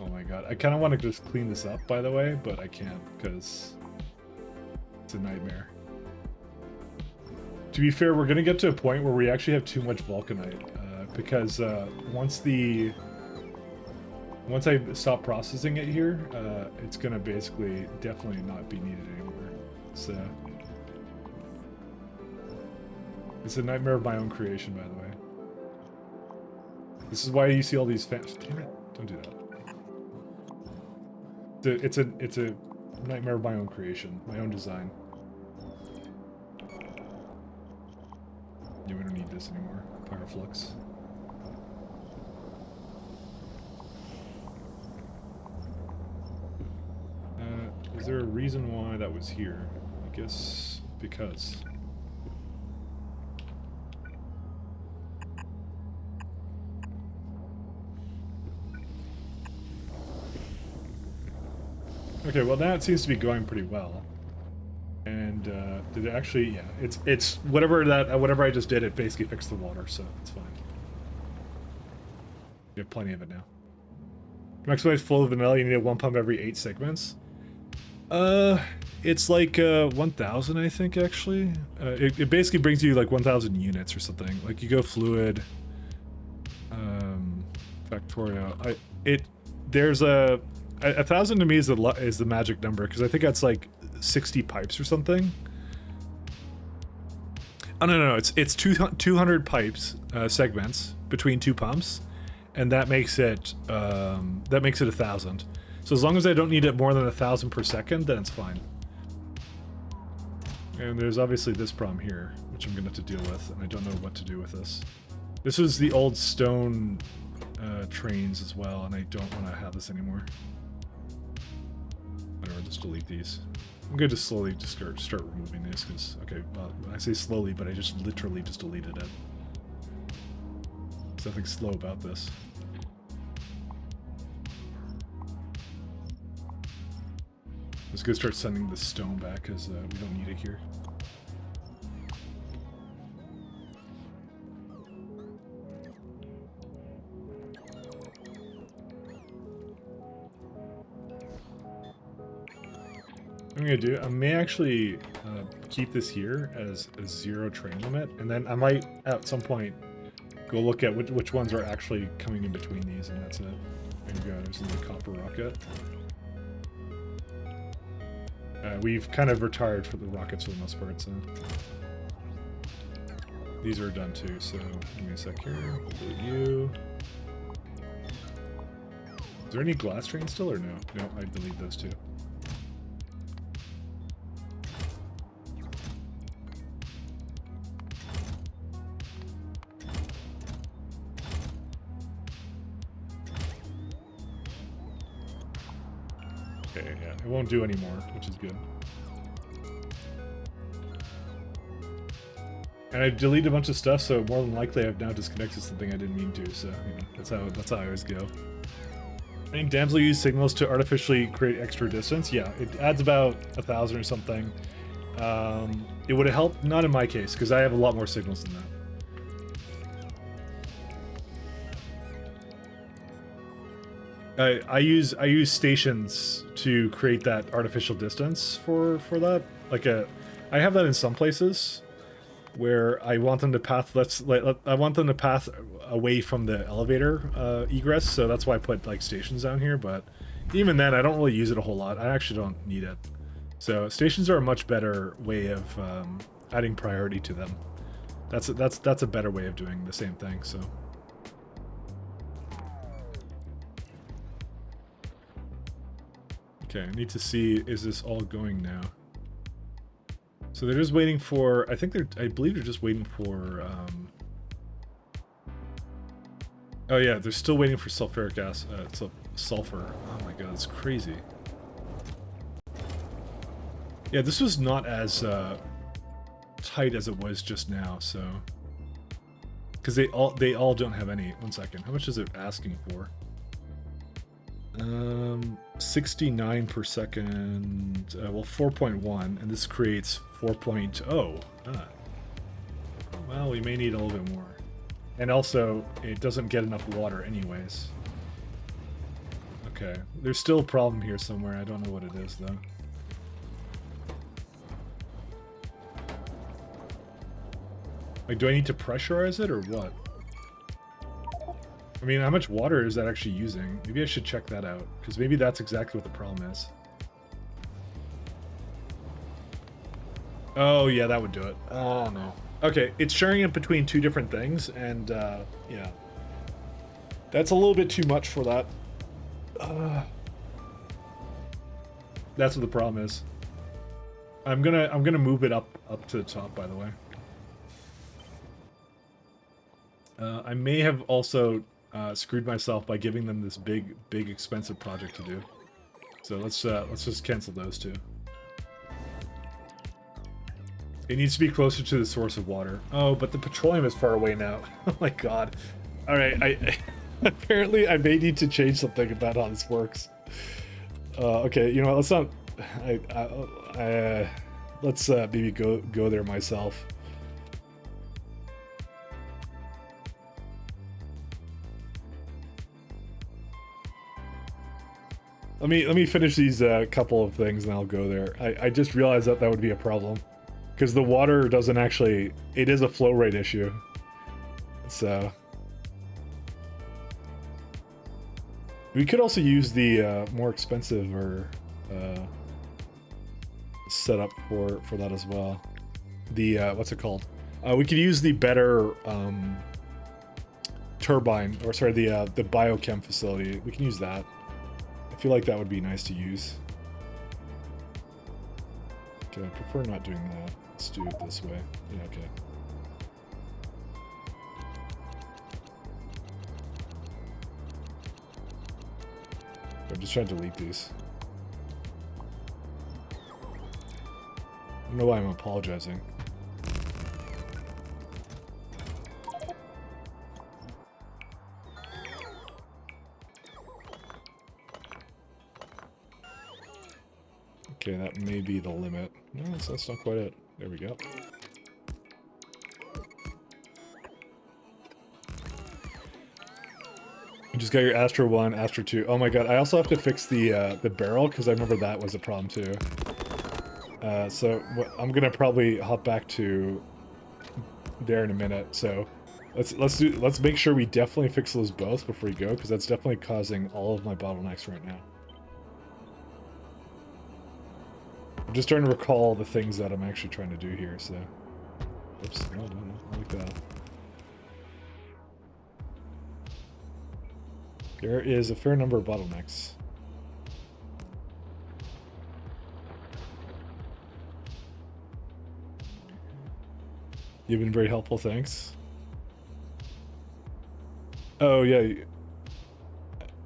Oh my god. I kind of want to just clean this up, by the way, but I can't, because it's a nightmare. To be fair, we're going to get to a point where we actually have too much vulcanite, because once I stop processing it here, it's going to basically definitely not be needed anymore. So it's a nightmare of my own creation, by the way. This is why you see all these fans. Damn it! Don't do that. It's a nightmare of my own creation, my own design. Yeah, we don't need this anymore. Power flux. Is there a reason why that was here? I guess because. Okay, well now it seems to be going pretty well. And did it actually? Yeah, it's whatever I just did. It basically fixed the water, so it's fine. You have plenty of it now. Maximize flow of vanilla. You need a 1 pump every 8 segments. It's like 1,000, I think. Actually, it basically brings you like 1,000 units or something. Like you go fluid. Factorio. There's a 1,000 to me is the magic number because I think that's like 60 pipes or something. Oh no, it's 200 pipes segments between 2 pumps, and that makes it 1,000. So as long as I don't need it more than 1,000 per second, then it's fine. And there's obviously this problem here, which I'm gonna have to deal with, and I don't know what to do with this. This was the old stone trains as well, and I don't want to have this anymore. Whatever, just delete these. I'm going to just slowly just start removing these, because, okay, well, I say slowly, but I just literally just deleted it. There's nothing slow about this. I'm just going to start sending the stone back, because we don't need it here. I'm gonna do, I may actually keep this here as a 0 train limit, and then I might at some point go look at which ones are actually coming in between these, and that's it. There you go, there's another copper rocket. We've kind of retired for the rockets for the most part, so these are done too. So give me a sec here. Delete you. Is there any glass trains still, or no? No, I delete those too. Okay, yeah, it won't do anymore, which is good. And I deleted a bunch of stuff, so more than likely I've now disconnected something I didn't mean to, so you know, that's how I always go. I think Damsel used signals to artificially create extra distance. Yeah, it adds about 1,000 or something. It would have helped, not in my case, because I have a lot more signals than that. I use stations to create that artificial distance for that. Like I have that in some places. where I want them to path. I want them to path away from the elevator egress. So that's why I put like stations down here. But even then, I don't really use it a whole lot. I actually don't need it. So stations are a much better way of adding priority to them. That's a better way of doing the same thing. So. Okay, I need to see, is this all going now? So they're just waiting for, I believe they're just waiting for, oh yeah, they're still waiting for sulfuric acid, sulfur. Oh my god, it's crazy. Yeah, this was not as tight as it was just now, so. Because they all don't have any. 1 second, how much is it asking for? 69 per second, well 4.1, and this creates 4.0. Well, we may need a little bit more. And also, it doesn't get enough water anyways. Okay, there's still a problem here somewhere, I don't know what it is though. Like, do I need to pressurize it or what? I mean, how much water is that actually using? Maybe I should check that out, because maybe that's exactly what the problem is. Oh, yeah, that would do it. Oh, no. Okay, it's sharing it between two different things, and, yeah. That's a little bit too much for that. That's what the problem is. I'm gonna move it up to the top, by the way. I may have also screwed myself by giving them this big expensive project to do. So let's just cancel those two. It needs to be closer to the source of water. Oh, but the petroleum is far away now. Oh my god. All right, I apparently I may need to change something about how this works. Okay, you know what? Let's not. Let's maybe go there myself. Let me finish these couple of things and I'll go there. I just realized that would be a problem. Because the water doesn't actually... It is a flow rate issue. So... We could also use the more expensive or setup for that as well. The, what's it called? We could use the better turbine, or sorry, the biochem facility. We can use that. I feel like that would be nice to use. Okay, I prefer not doing that. Let's do it this way. Yeah, okay. I'm just trying to delete these. I don't know why I'm apologizing. Okay, that may be the limit. No, that's not quite it. There we go. You just got your Astro 1, Astro 2. Oh my god, I also have to fix the barrel, because I remember that was a problem too. So I'm gonna probably hop back to there in a minute. So let's make sure we definitely fix those both before we go, because that's definitely causing all of my bottlenecks right now. I'm just trying to recall the things that I'm actually trying to do here, so... Oops, no, not like that. There is a fair number of bottlenecks. You've been very helpful, thanks. Oh, yeah. You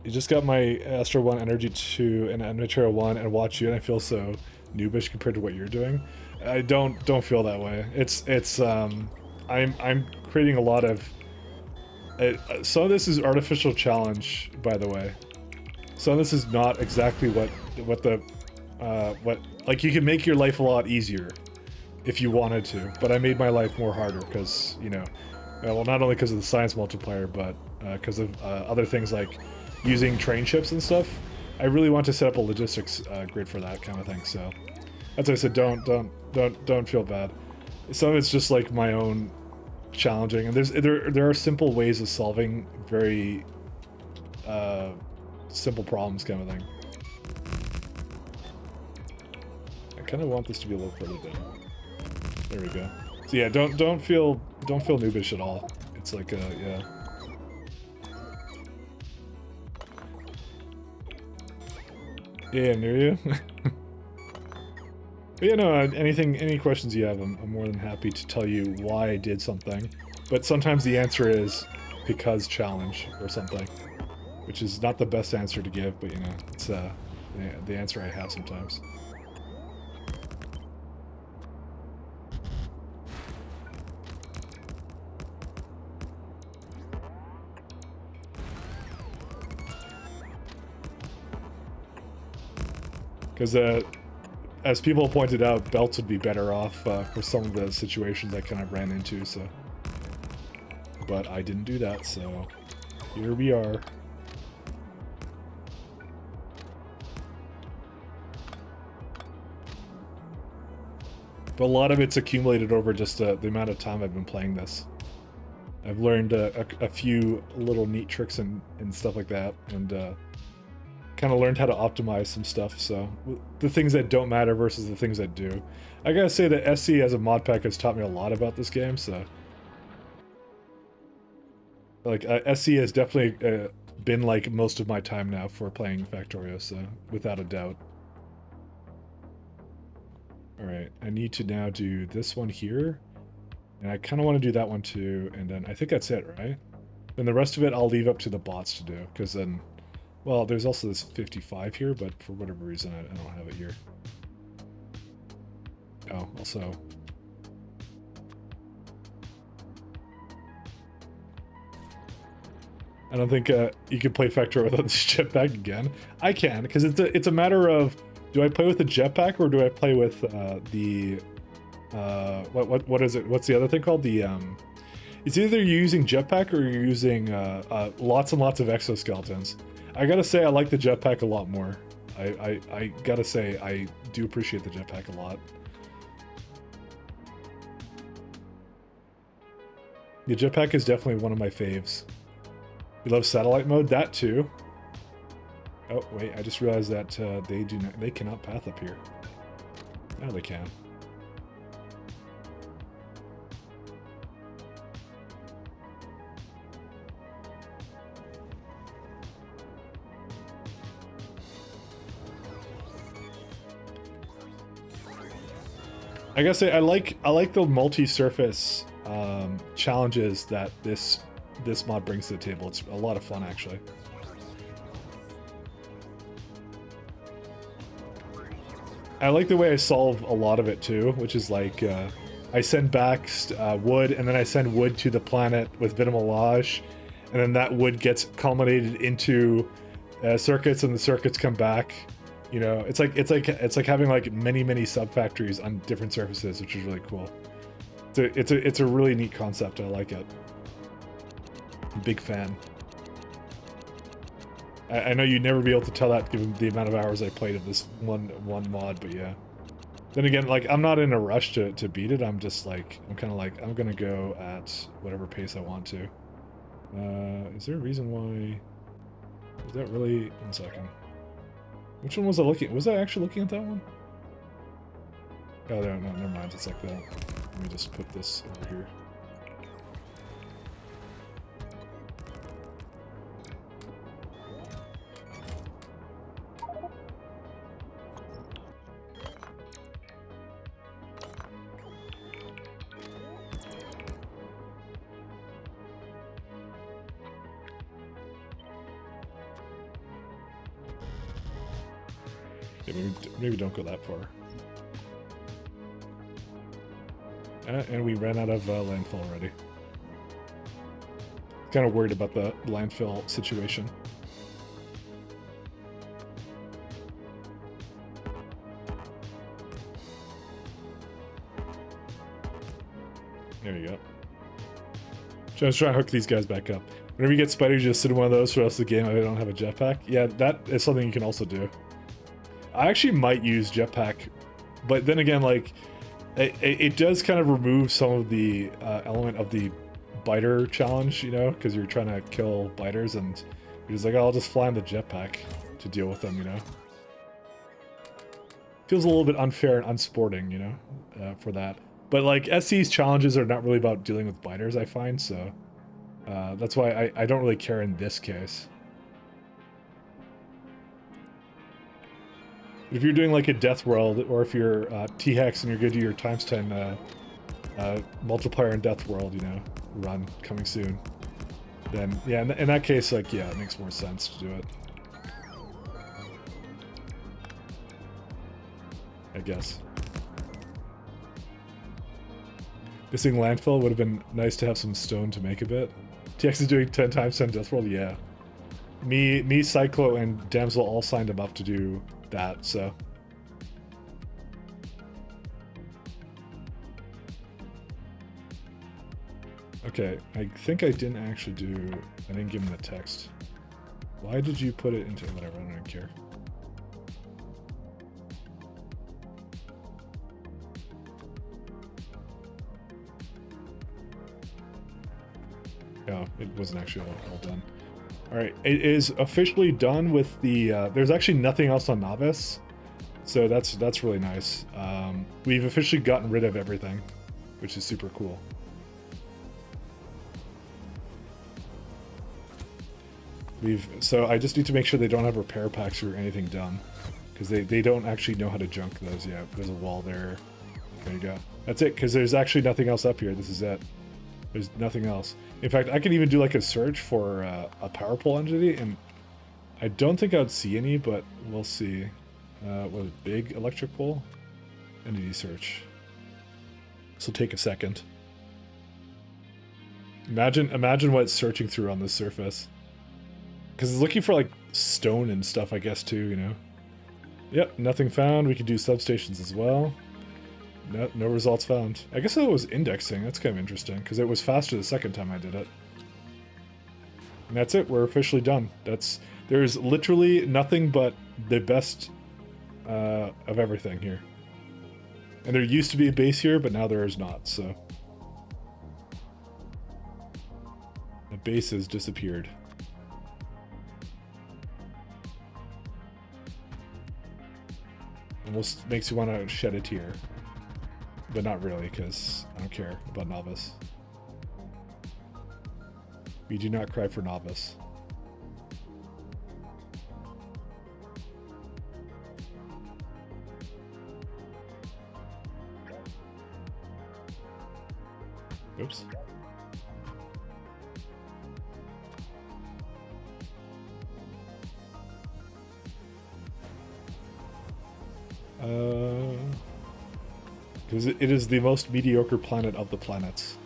just got my Astro 1, Energy 2, and Material 1, and watch you, and I feel so noobish compared to what you're doing. I don't feel that way. I'm creating a lot of some of this is artificial challenge, by the way. Some of this is not exactly what like, you can make your life a lot easier if you wanted to, but I made my life more harder because, you know, well, not only because of the science multiplier, but because of other things like using train ships and stuff. I really want to set up a logistics grid for that kind of thing, so that's why I said don't feel bad. Some of it's just like my own challenging, and there are simple ways of solving very simple problems, kind of thing. I kind of want this to be a little further down. There we go. So yeah, don't feel noobish at all. It's like yeah. Yeah, near you. But yeah, no, any questions you have, I'm more than happy to tell you why I did something. But sometimes the answer is because challenge or something, which is not the best answer to give, but you know, it's the answer I have sometimes. Because as people pointed out, belts would be better off for some of the situations I kind of ran into, so. But I didn't do that, so here we are. But a lot of it's accumulated over just the amount of time I've been playing this. I've learned a few little neat tricks and stuff like that, and kind of learned how to optimize some stuff, so the things that don't matter versus the things that do. I gotta say that SE as a mod pack has taught me a lot about this game, so like SE has definitely been like most of my time now for playing Factorio, so without a doubt. Alright, I need to now do this one here, and I kind of want to do that one too, and then I think that's it, right? Then the rest of it I'll leave up to the bots to do, because then, well, there's also this 55 here, but for whatever reason I don't have it here. Oh, also... I don't think you can play Factorio without this jetpack again. I can, because it's a matter of, do I play with the jetpack or do I play with the what is it? What's the other thing called? The it's either you're using jetpack or you're using lots and lots of exoskeletons. I gotta say I like the jetpack a lot more. I gotta say I do appreciate the jetpack a lot. The jetpack is definitely one of my faves. You love satellite mode? That too. Oh wait, I just realized that they cannot path up here. Now they can. I gotta say I like the multi-surface challenges that this mod brings to the table. It's a lot of fun, actually. I like the way I solve a lot of it too, which is like I send back wood, and then I send wood to the planet with Vitamalage, and then that wood gets culminated into circuits, and the circuits come back. You know, it's like having like many sub factories on different surfaces, which is really cool. It's a really neat concept. I like it. Big fan. I know you'd never be able to tell that given the amount of hours I played of this one mod, but yeah. Then again, like, I'm not in a rush to beat it. I'm just like, I'm kind of like, I'm gonna go at whatever pace I want to. Is there a reason why? Is that really? 1 second. Which one was I looking? Was I actually looking at that one? Oh, no, never mind. It's like that. Let me just put this over here. Yeah, maybe don't go that far. And we ran out of landfill already. Kind of worried about the landfill situation. There you go. Just trying to hook these guys back up. Whenever you get spiders, you just sit in one of those for the rest of the game if I don't have a jetpack. Yeah, that is something you can also do. I actually might use jetpack, but then again, like, It does kind of remove some of the element of the biter challenge, you know, because you're trying to kill biters, and you're just like, oh, I'll just fly in the jetpack to deal with them, you know. Feels a little bit unfair and unsporting, you know, for that. But like SE's challenges are not really about dealing with biters, I find, so that's why I don't really care in this case. If you're doing like a death world, or if you're T-Hex and you're going to do your ×10 multiplier in death world, you know, run coming soon, then yeah, in that case, like, yeah, it makes more sense to do it, I guess. Missing landfill would have been nice to have some stone to make a bit. TX is doing 10 × 10 death world, yeah. Me, Cyclo, and Damsel all signed him up to do that, so. Okay, I think I didn't actually I didn't give him the text. Why did you put it into, whatever, I don't even care. Oh, it wasn't actually all done. Alright, it is officially done with the, there's actually nothing else on Novice, so that's really nice. We've officially gotten rid of everything, which is super cool. So I just need to make sure they don't have repair packs or anything done, because they don't actually know how to junk those yet. There's a wall there. There you go. That's it, because there's actually nothing else up here. This is it. There's nothing else. In fact, I can even do like a search for a power pole entity, and I don't think I'd see any, but we'll see. What is big electric pole? Entity search. This will take a second. Imagine what it's searching through on this surface. Because it's looking for like stone and stuff, I guess, too, you know. Yep, nothing found. We could do substations as well. No results found. I guess it was indexing. That's kind of interesting, because it was faster the second time I did it. And that's it. We're officially done. There's literally nothing but the best of everything here. And there used to be a base here, but now there is not, so. The base has disappeared. Almost makes you want to shed a tear. But not really, because I don't care about Novice. We do not cry for Novice. Oops. Because it is the most mediocre planet of the planets.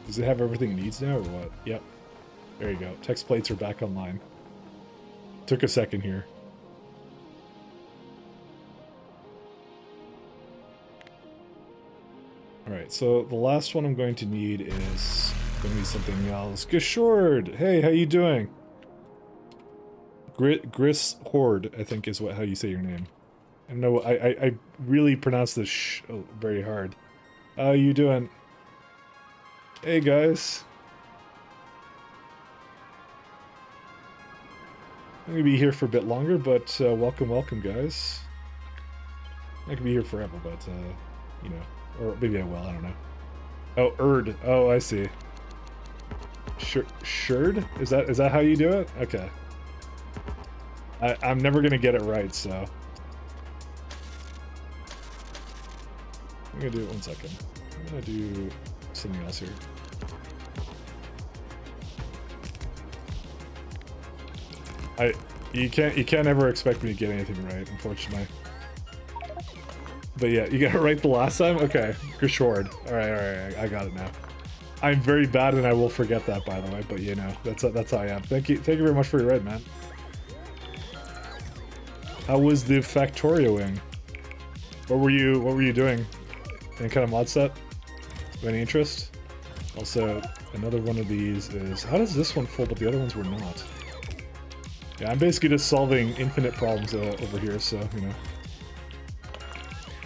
Does it have everything it needs now, or what? Yep. There you go. Text plates are back online. Took a second here. Alright, so the last one I'm going to need is going to be something else. Gashord! Hey, how you doing? Gris Horde, I think is how you say your name. I don't know, I really pronounce this very hard. How you doing? Hey, guys. I'm going to be here for a bit longer, but welcome, guys. I could be here forever, but, you know. Or maybe I will, I don't know. Oh, Erd. Oh, I see. Shurd? Is that how you do it? Okay. I'm never gonna get it right, so. I'm gonna do it 1 second. I'm gonna do something else here. You can't ever expect me to get anything right, unfortunately. But yeah, you got it right the last time? Okay, Gashord. Alright, I got it now. I'm very bad and I will forget that, by the way, but you know, that's how I am. Thank you very much for your raid, man. How was the Factorio wing? What were you doing? Any kind of mod set? Any interest? Also, another one of these is... How does this one full, but the other ones were not? Yeah, I'm basically just solving infinite problems over here, so, you know.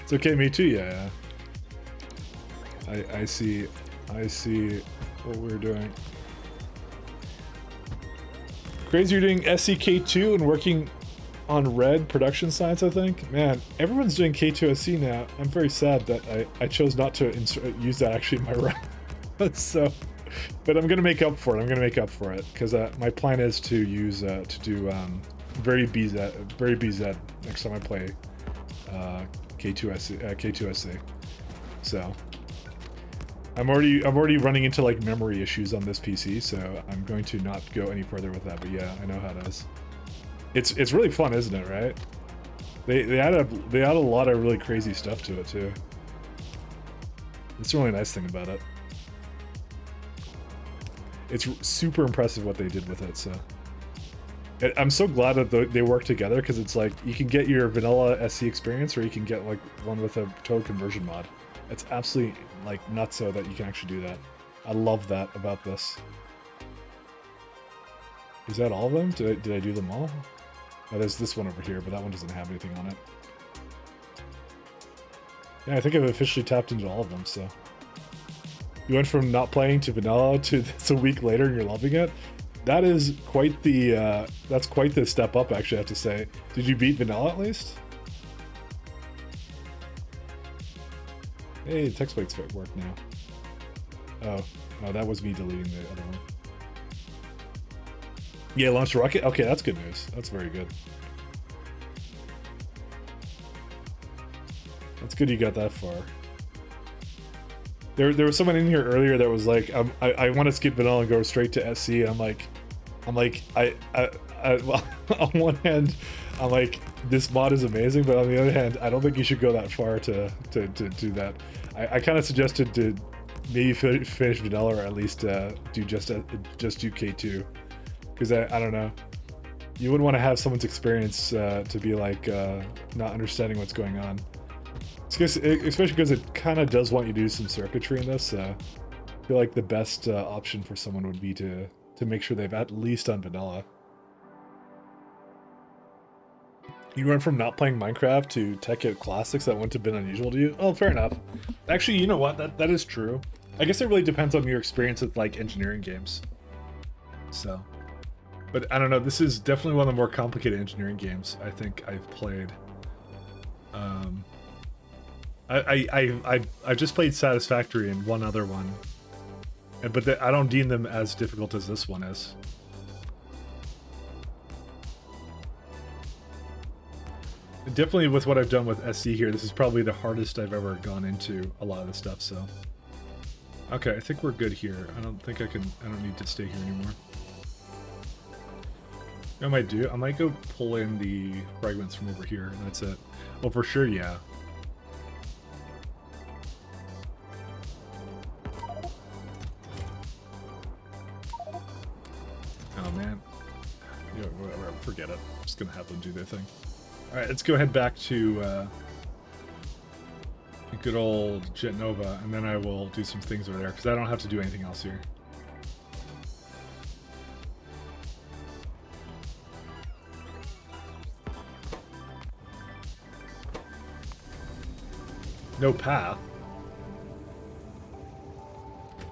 It's okay, me too, yeah. I see what we're doing. Crazy you're doing SE K2 and working on red production science, I think. Man, everyone's doing K2 SE now. I'm very sad that I chose not to use that actually in my run. So, but I'm gonna make up for it. I'm gonna make up for it because my plan is to use to do very BZ next time I play K2 SE. So I'm already running into like memory issues on this PC, so I'm going to not go any further with that. But yeah, I know how it is. It's really fun, isn't it? Right? They add a lot of really crazy stuff to it too. That's a really nice thing about it. It's super impressive what they did with it. So I'm so glad that they work together because it's like you can get your vanilla SC experience, or you can get like one with a total conversion mod. It's absolutely like nutso that you can actually do that. I love that about this. Is that all of them? Did I do them all? Oh, there's this one over here, but that one doesn't have anything on it. Yeah, I think I've officially tapped into all of them, so. You went from not playing to vanilla to this a week later and you're loving it? That is quite the, that's quite the step up, actually, I have to say. Did you beat vanilla at least? Hey, the text plates work now. Oh, that was me deleting the other one. Yeah, launched a rocket? Okay, that's good news. That's very good. That's good you got that far. There was someone in here earlier that was like, I want to skip vanilla and go straight to SC. And I'm like, well, on one hand, I'm like, this mod is amazing, but on the other hand, I don't think you should go that far to do that. I kind of suggested to maybe finish vanilla, or at least do just do K2, because I don't know, you wouldn't want to have someone's experience to be like not understanding what's going on. Especially because it kind of does want you to do some circuitry in this. I feel like the best option for someone would be to make sure they've at least done vanilla. You went from not playing Minecraft to tech at classics. That wouldn't have been unusual to you. Oh, fair enough. Actually, you know what? That is true. I guess it really depends on your experience with like engineering games. So, but I don't know. This is definitely one of the more complicated engineering games I think I've played. I've just played Satisfactory and one other one, but I don't deem them as difficult as this one is. Definitely with what I've done with SC here, this is probably the hardest I've ever gone into a lot of the stuff, so. Okay, I think we're good here. I don't need to stay here anymore. I might go pull in the fragments from over here, and that's it. Oh, for sure, yeah. Oh, man. Yeah, whatever, forget it. I'm just gonna have them do their thing. Alright, let's go head back to good old Jet Nova, and then I will do some things over there, because I don't have to do anything else here. No path.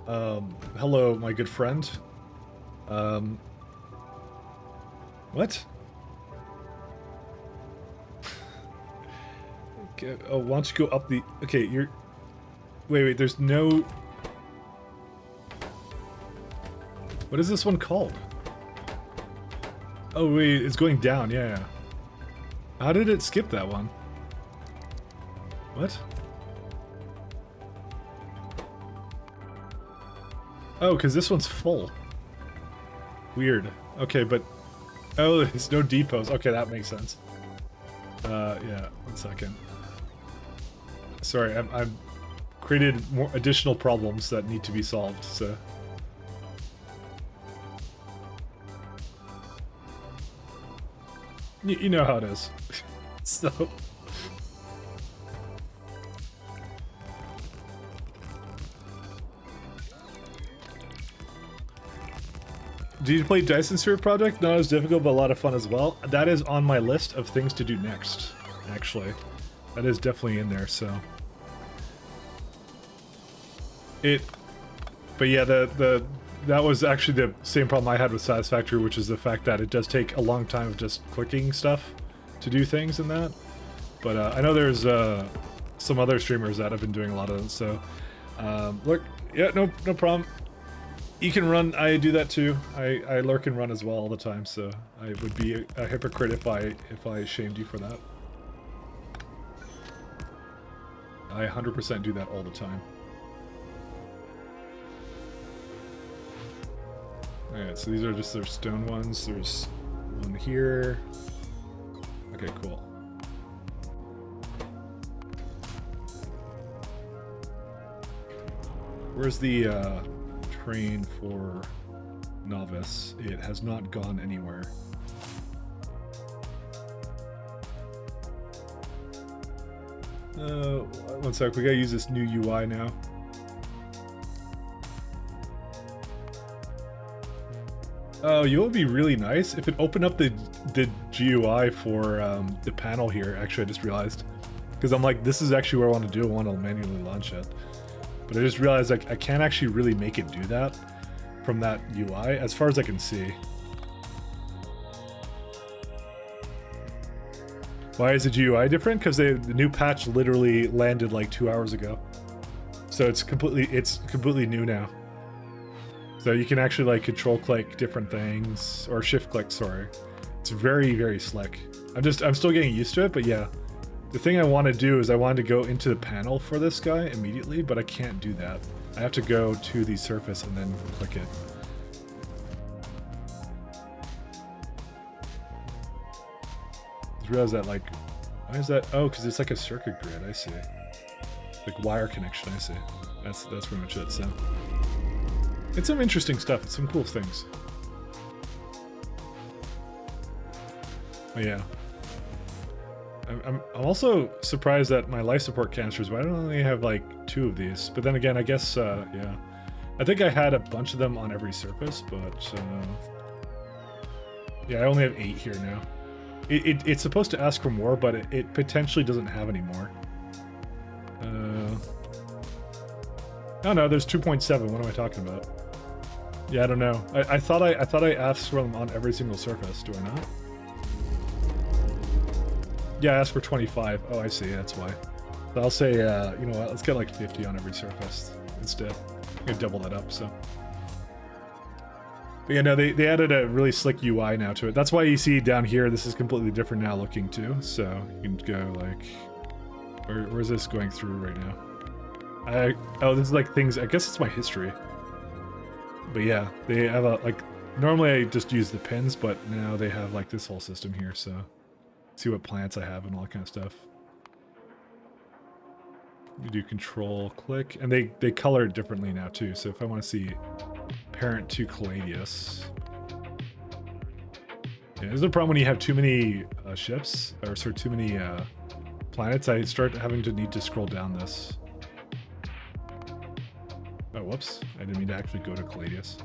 Hello, my good friend. What? Okay, oh, why don't you go up the... Okay, you're... Wait, there's no... What is this one called? Oh, wait, it's going down, yeah. How did it skip that one? What? Oh, because this one's full. Weird. Okay, but... Oh, there's no depots. Okay, that makes sense. Yeah, 1 second. Sorry, I've created more additional problems that need to be solved, so... You know how it is. So... Do you play Dyson Sphere Project? Not as difficult, but a lot of fun as well. That is on my list of things to do next, actually. That is definitely in there, so. But yeah, that was actually the same problem I had with Satisfactory, which is the fact that it does take a long time of just clicking stuff to do things in that. But I know there's some other streamers that have been doing a lot of it, so look, yeah, no problem. You can run. I do that too. I lurk and run as well all the time, so I would be a hypocrite if I shamed you for that. I 100% do that all the time. Alright, so these are just their stone ones. There's one here. Okay, cool. Where's the train for novice? It has not gone anywhere. One sec, we gotta use this new UI now. Oh, you know what would be really nice if it opened up the GUI for the panel here. Actually, I just realized, because I'm like, this is actually where I want to do. I want to manually launch it, but I just realized like I can't actually really make it do that from that UI, as far as I can see. Why is the GUI different? Because the new patch literally landed like 2 hours ago, so it's completely new now. So you can actually like control click different things, or shift click, sorry. It's very, very slick. I'm still getting used to it, but yeah. The thing I want to do is I wanted to go into the panel for this guy immediately, but I can't do that. I have to go to the surface and then click it. Just realized that, like, why is that? Oh, because it's like a circuit grid, I see. Like wire connection, I see. That's pretty much it, so. It's some interesting stuff. It's some cool things. Oh yeah. I'm also surprised that my life support canisters, but I don't only have like 2 of these. But then again, I guess yeah. I think I had a bunch of them on every surface, but yeah, I only have 8 here now. It's supposed to ask for more, but it potentially doesn't have any more. Oh no, there's 2.7. What am I talking about? Yeah, I don't know. I thought I asked for them on every single surface. Do I not? Yeah, I asked for 25. Oh, I see. That's why. So I'll say, you know what? Let's get like 50 on every surface instead. I'm gonna double that up. So. But yeah, no, they added a really slick UI now to it. That's why you see down here, this is completely different now looking too. So you can go like, where's this going through right now? Oh, this is like things. I guess it's my history. But yeah, they have a, like, normally I just use the pins, but now they have like this whole system here, so see what plants I have and all that kind of stuff. You do control click, and they color it differently now too, so if I want to see parent to Caladius. Yeah, there's a problem when you have too many ships, or sorry, too many planets. I start having to need to scroll down this. Oh, whoops. I didn't mean to actually go to Caladius.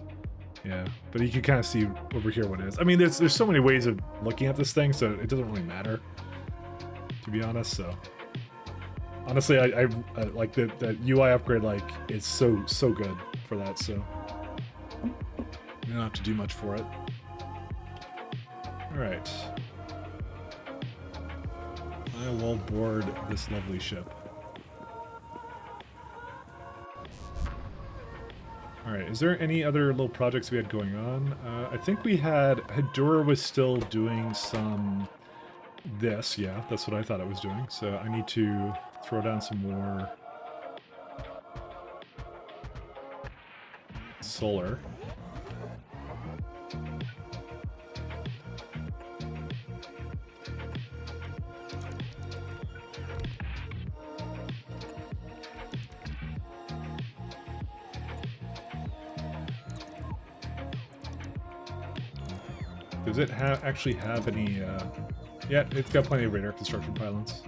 Yeah, but you can kind of see over here what it is. I mean, there's so many ways of looking at this thing, so it doesn't really matter, to be honest, so. Honestly, I like the UI upgrade, like, it's so good for that, so. You don't have to do much for it. Alright. I will board this lovely ship. Alright, is there any other little projects we had going on? I think we had... Hedora was still doing some... This, yeah, that's what I thought it was doing. So I need to throw down some more... solar. Does it actually have any, yeah, it's got plenty of radar construction pylons.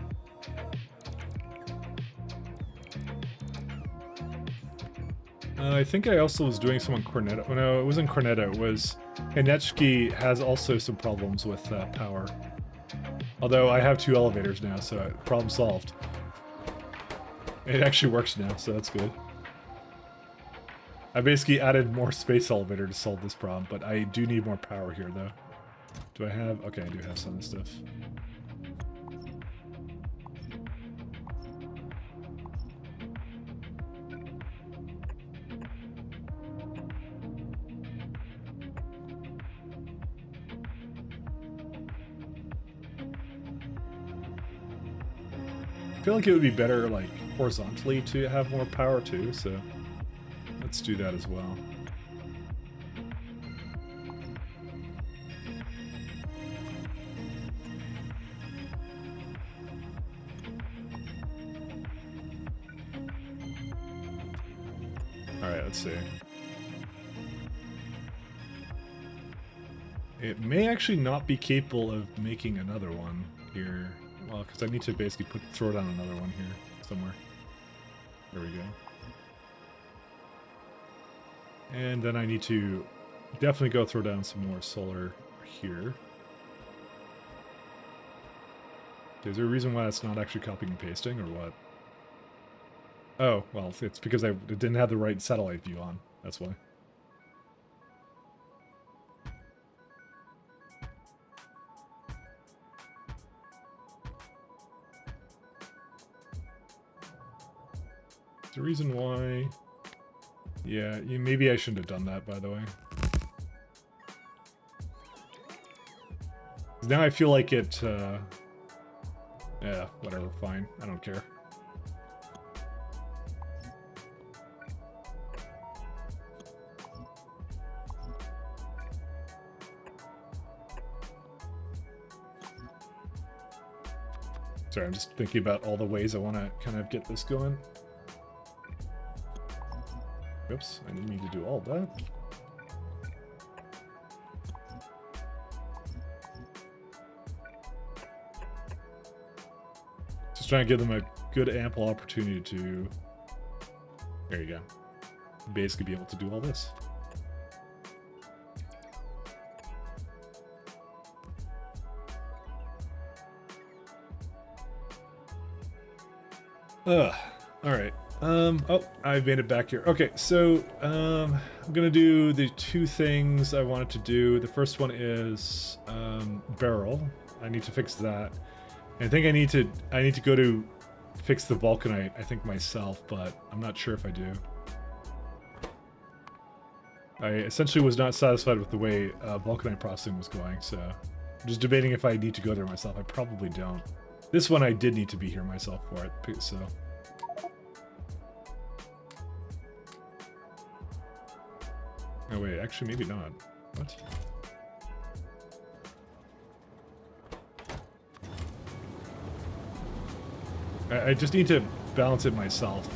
I think I also was doing some on Cornetto. Oh, no, it wasn't Cornetto. It was... Hanechki has also some problems with power. Although I have 2 elevators now, so problem solved. It actually works now, so that's good. I basically added more space elevator to solve this problem, but I do need more power here, though. Do I have... Okay, I do have some of this stuff. I feel like it would be better, like, horizontally to have more power, too, so... Let's do that as well. Alright, let's see. It may actually not be capable of making another one here. Well, because I need to basically throw down another one here somewhere. There we go. And then I need to definitely go throw down some more solar here. Is there a reason why it's not actually copying and pasting, or what? Oh, well, it's because it didn't have the right satellite view on. That's why. The reason why... Yeah, maybe I shouldn't have done that, by the way. Now I feel like it... yeah, whatever, fine. I don't care. Sorry, I'm just thinking about all the ways I want to kind of get this going. Oops, I didn't mean to do all that. Just trying to give them a good ample opportunity to... There you go. Basically be able to do all this. Alright. Oh, I've made it back here. Okay, so, I'm gonna do the 2 things I wanted to do. The first one is, barrel. I need to fix that. And I think I need to go to fix the vulcanite, I think myself, but I'm not sure if I do. I essentially was not satisfied with the way, vulcanite processing was going, so I'm just debating if I need to go there myself. I probably don't. This one I did need to be here myself for it, so... Oh wait, actually maybe not. What? I just need to balance it myself.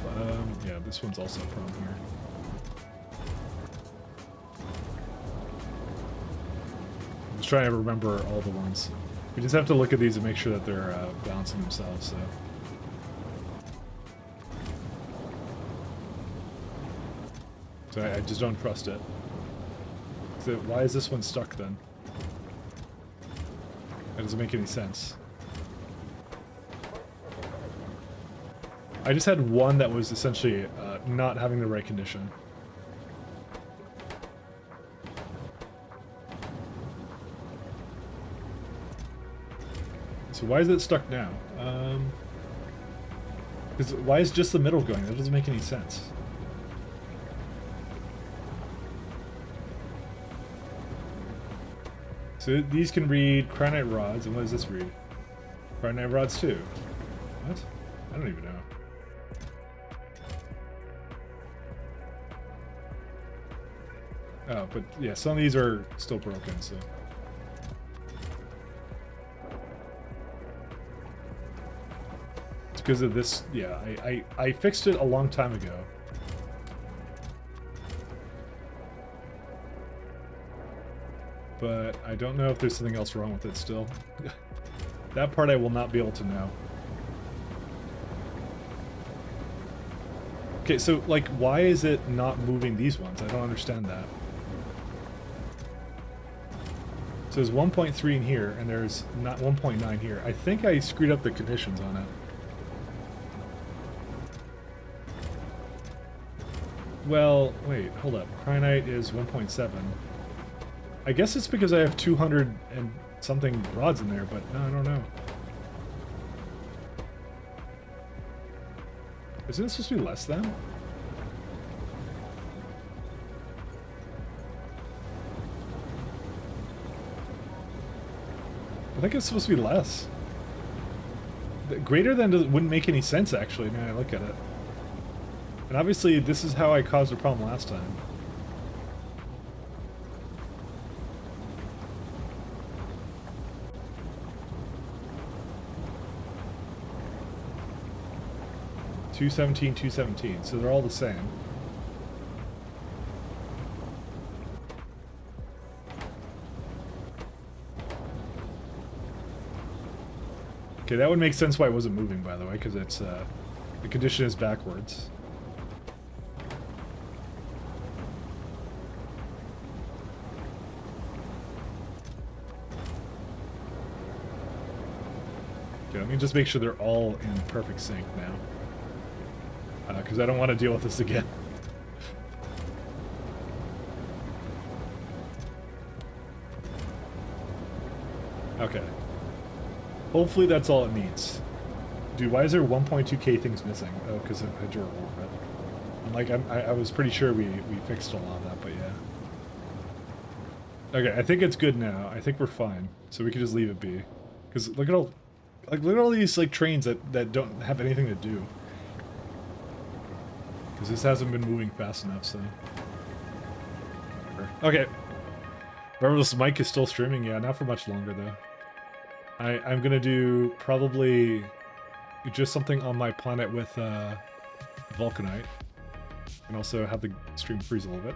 Yeah, this one's also a problem here. I'm just trying to remember all the ones. We just have to look at these and make sure that they're balancing themselves, so... So I just don't trust it. So why is this one stuck then? That doesn't make any sense. I just had one that was essentially not having the right condition. So why is it stuck now? Because why is just the middle going? That doesn't make any sense. So these can read cryonite rods, and what does this read? Cryonite rods too. What? I don't even know. Oh, but yeah, some of these are still broken, so... It's because of this, yeah, I fixed it a long time ago. But I don't know if there's something else wrong with it still. That part I will not be able to know. Okay, so, like, why is it not moving these ones? I don't understand that. So there's 1.3 in here, and there's not 1.9 here. I think I screwed up the conditions on it. Well, wait, hold up. Cryonite is 1.7. I guess it's because I have 200 and something rods in there, but no, I don't know. Isn't it supposed to be less than? I think it's supposed to be less. Greater than wouldn't make any sense, actually, when I look at it. And obviously, this is how I caused a problem last time. $217, $217, so they're all the same. Okay, that would make sense why it wasn't moving, by the way, because it's, the condition is backwards. Okay, let me just make sure they're all in perfect sync now. Because I don't want to deal with this again. Okay. Hopefully that's all it needs. Dude, why is there 1.2k things missing? Oh, because of Hydra orbit. I'm like, I was pretty sure we fixed a lot of that, but yeah. Okay, I think it's good now. I think we're fine. So we can just leave it be. Because look at all... Like, look at all these, like, trains that don't have anything to do. Because this hasn't been moving fast enough, so... Whatever. Okay. Remember, this mic is still streaming? Yeah, not for much longer, though. I'm gonna do probably just something on my planet with Vulcanite. And also have the stream freeze a little bit.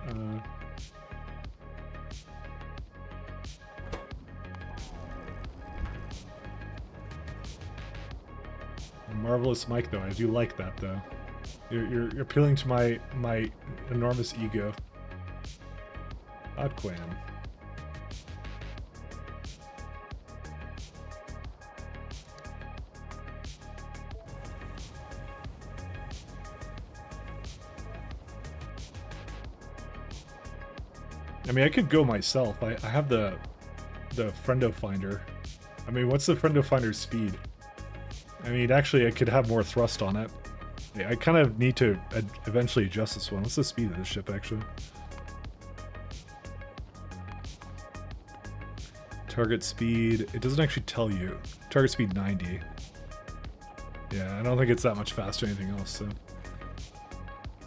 Marvelous mic, though. I do like that, though. You're appealing to my enormous ego. Odquan. I mean, I could go myself. I have the friendo finder. I mean, what's the friendo finder's speed? I mean, actually, I could have more thrust on it. I kind of need to eventually adjust this one. What's the speed of this ship, actually? Target speed. It doesn't actually tell you. Target speed 90. Yeah, I don't think it's that much faster than anything else, so.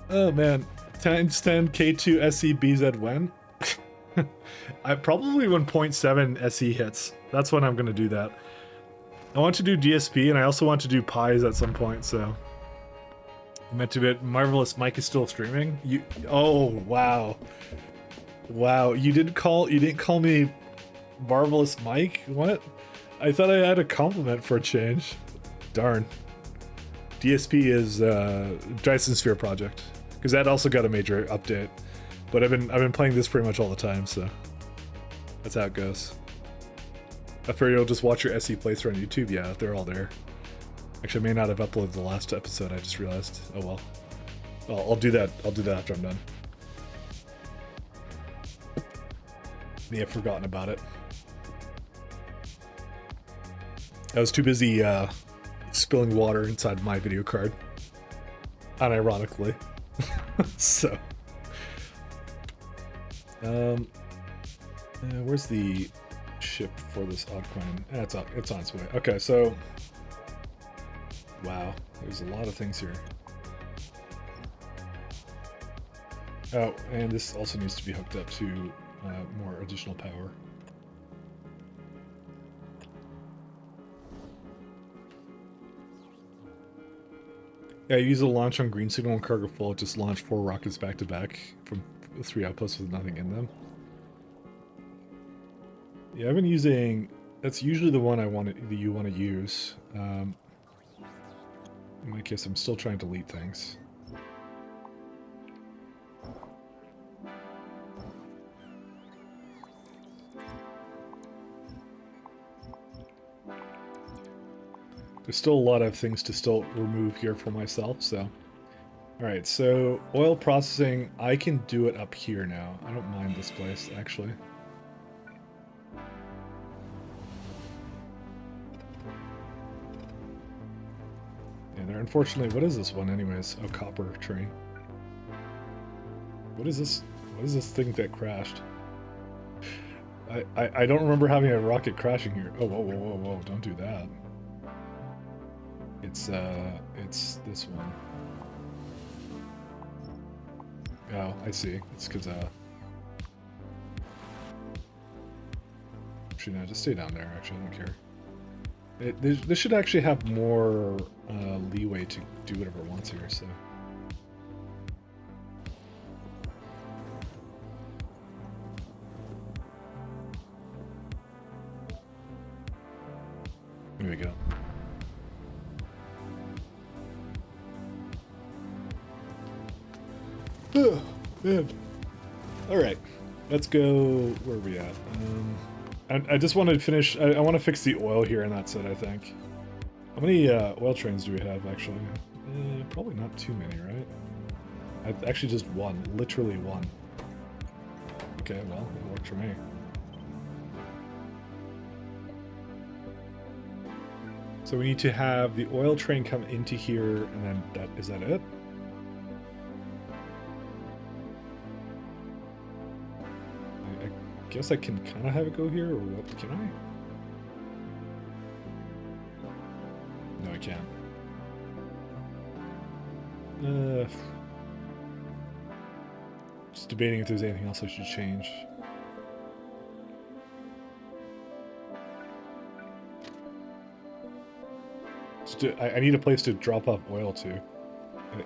Oh, man. Times 10 K2 SE BZ when? I probably when 0.7 SE hits. That's when I'm going to do that. I want to do DSP, and I also want to do pies at some point, so... I meant to be Marvelous Mike is still streaming? You... Oh, wow. Wow, you didn't call me Marvelous Mike? What? I thought I had a compliment for a change. Darn. DSP is Dyson Sphere Project. Because that also got a major update. But I've been playing this pretty much all the time, so... That's how it goes. I figure you'll just watch your SE playthrough on YouTube. Yeah, they're all there. Actually, I may not have uploaded the last episode. I just realized. Oh well. I'll do that. I'll do that after I'm done. May have forgotten about it. I was too busy spilling water inside my video card. Unironically. So. Where's the ship for this Odquan? It's on its way. Okay, so wow, there's a lot of things here. Oh, and this also needs to be hooked up to more additional power. Yeah, use a launch on green signal and cargo full. Just launch 4 rockets back to back from 3 outposts with nothing in them. Yeah, I've been using... That's usually the one that you want to use. In my case, I'm still trying to delete things. There's still a lot of things to still remove here for myself, so. Alright, so oil processing, I can do it up here now. I don't mind this place, actually. Yeah, there, unfortunately, what is this one anyways? Oh, copper train. What is this? What is this thing that crashed? I don't remember having a rocket crashing here. Oh, whoa, whoa, whoa, whoa, don't do that. It's this one. Oh, I see. It's because, actually, no, just stay down there, actually, I don't care. This should actually have more leeway to do whatever it wants here, so. Here we go. Oh, man. Alright, let's go. Where are we at? I just want to finish. I want to fix the oil here, and that's it, I think. How many oil trains do we have, actually? Probably not too many, right? Actually, just one. Literally one. Okay, well, it worked for me. So we need to have the oil train come into here, and then that is that it? I guess I can kind of have it go here, or what? Can I? No, I can't. Just debating if there's anything else I should change. I need a place to drop off oil to.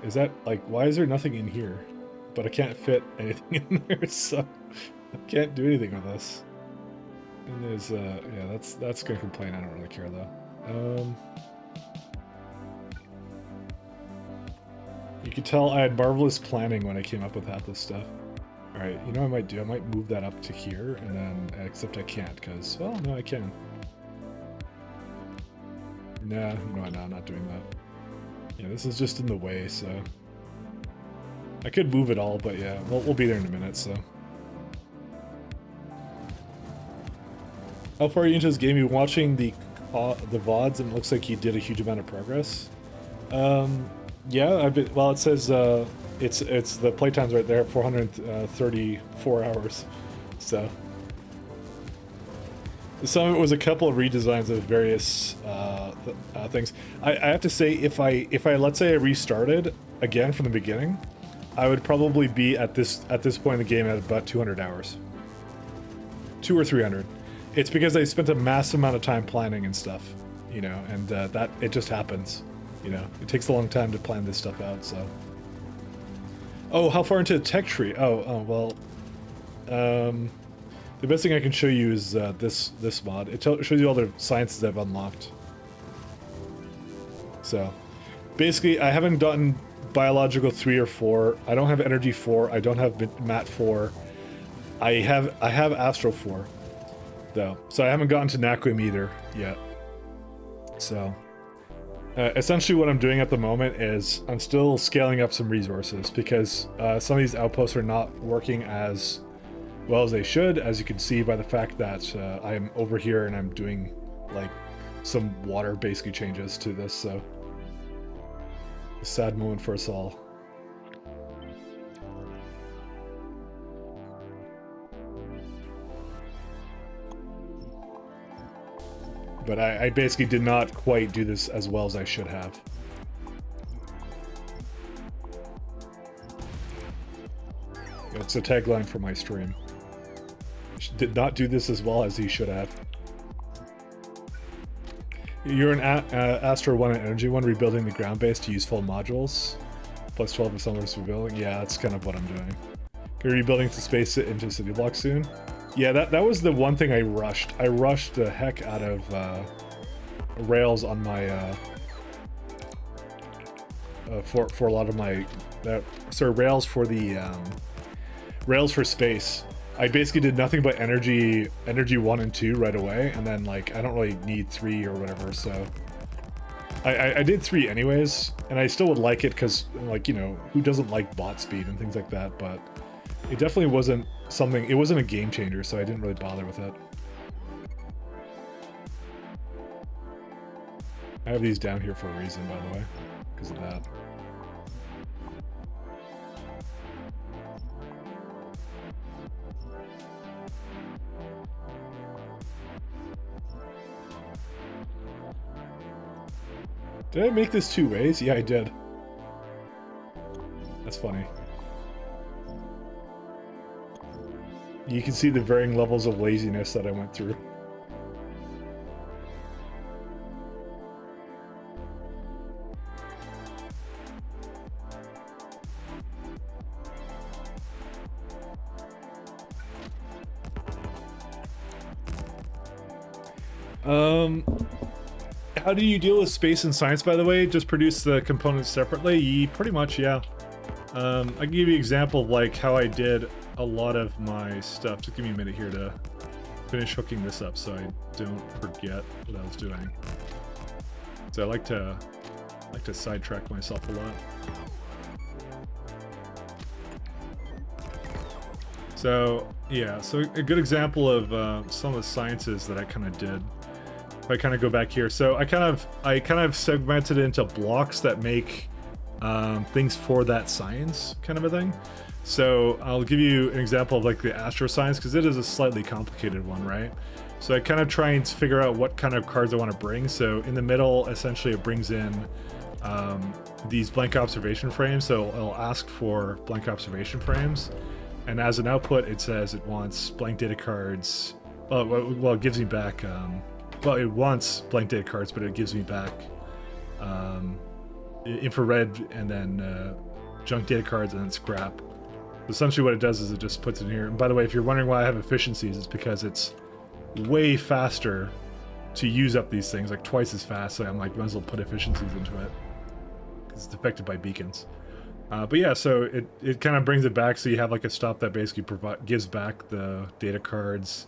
Is that, like, why is there nothing in here? But I can't fit anything in there, so I can't do anything with this. And there's, yeah, that's gonna complain. I don't really care, though. You could tell I had marvelous planning when I came up with half this stuff. Alright, you know what I might do? I might move that up to here, and then, except I can't, because, well, no, I can. Nah, no, I'm not doing that. Yeah, this is just in the way, so... I could move it all, but yeah, we'll be there in a minute, so... How far are you into this game? You're watching the VODs, and it looks like you did a huge amount of progress. Yeah, I've been... Well, it says, it's the playtime's right there, 434 hours, so... Some of it was a couple of redesigns of various things. I have to say, if I let's say I restarted again from the beginning, I would probably be at this point in the game at about 200 hours, 200 or 300. It's because I spent a massive amount of time planning and stuff, you know, and that it just happens, you know. It takes a long time to plan this stuff out. So. Oh, how far into the tech tree? Oh well. The best thing I can show you is this mod. It shows you all the sciences I've unlocked. So, basically, I haven't done biological 3 or 4. I don't have energy 4. I don't have mat 4. I have astro 4, though. So I haven't gotten to Naquim either yet. So, essentially, what I'm doing at the moment is I'm still scaling up some resources because some of these outposts are not working as well as they should, as you can see by the fact that I'm over here and I'm doing like some water basically changes to this, so a sad moment for us all. But I basically did not quite do this as well as I should have. It's a tagline for my stream. Did not do this as well as he should have. You're an Astro 1 and Energy 1 rebuilding the ground base to use full modules. Plus 12% less rebuilding. Yeah, that's kind of what I'm doing. You're rebuilding to space it into city block soon. Yeah, that was the one thing I rushed. I rushed the heck out of rails on my for a lot of my rails for the rails for space. I basically did nothing but energy 1 and 2 right away, and then like I don't really need 3 or whatever, so I did 3 anyways, and I still would like it because, like, you know, who doesn't like bot speed and things like that, but it definitely wasn't something, it wasn't a game changer, so I didn't really bother with it. I have these down here for a reason, by the way, because of that. Did I make this 2 ways? Yeah, I did. That's funny. You can see the varying levels of laziness that I went through. How do you deal with space and science, by the way? Just produce the components separately? Pretty much, yeah. I can give you an example of like how I did a lot of my stuff. Just give me a minute here to finish hooking this up so I don't forget what I was doing. So I like to sidetrack myself a lot. So yeah, so a good example of some of the sciences that I kind of did. If I kind of go back here, so I kind of segmented it into blocks that make things for that science kind of a thing. So I'll give you an example of like the astroscience, because it is a slightly complicated one, right? So I kind of try and figure out what kind of cards I want to bring. So in the middle, essentially it brings in these blank observation frames. So I'll ask for blank observation frames. And as an output, it says it wants blank data cards. Well, it gives me back, well, it wants blank data cards, but it gives me back infrared and then junk data cards and then scrap. Essentially what it does is it just puts it in here. And by the way, if you're wondering why I have efficiencies, it's because it's way faster to use up these things, like twice as fast. So I'm like, might as well put efficiencies into it because it's affected by beacons. But yeah, so it kind of brings it back, so you have like a stop that basically gives back the data cards.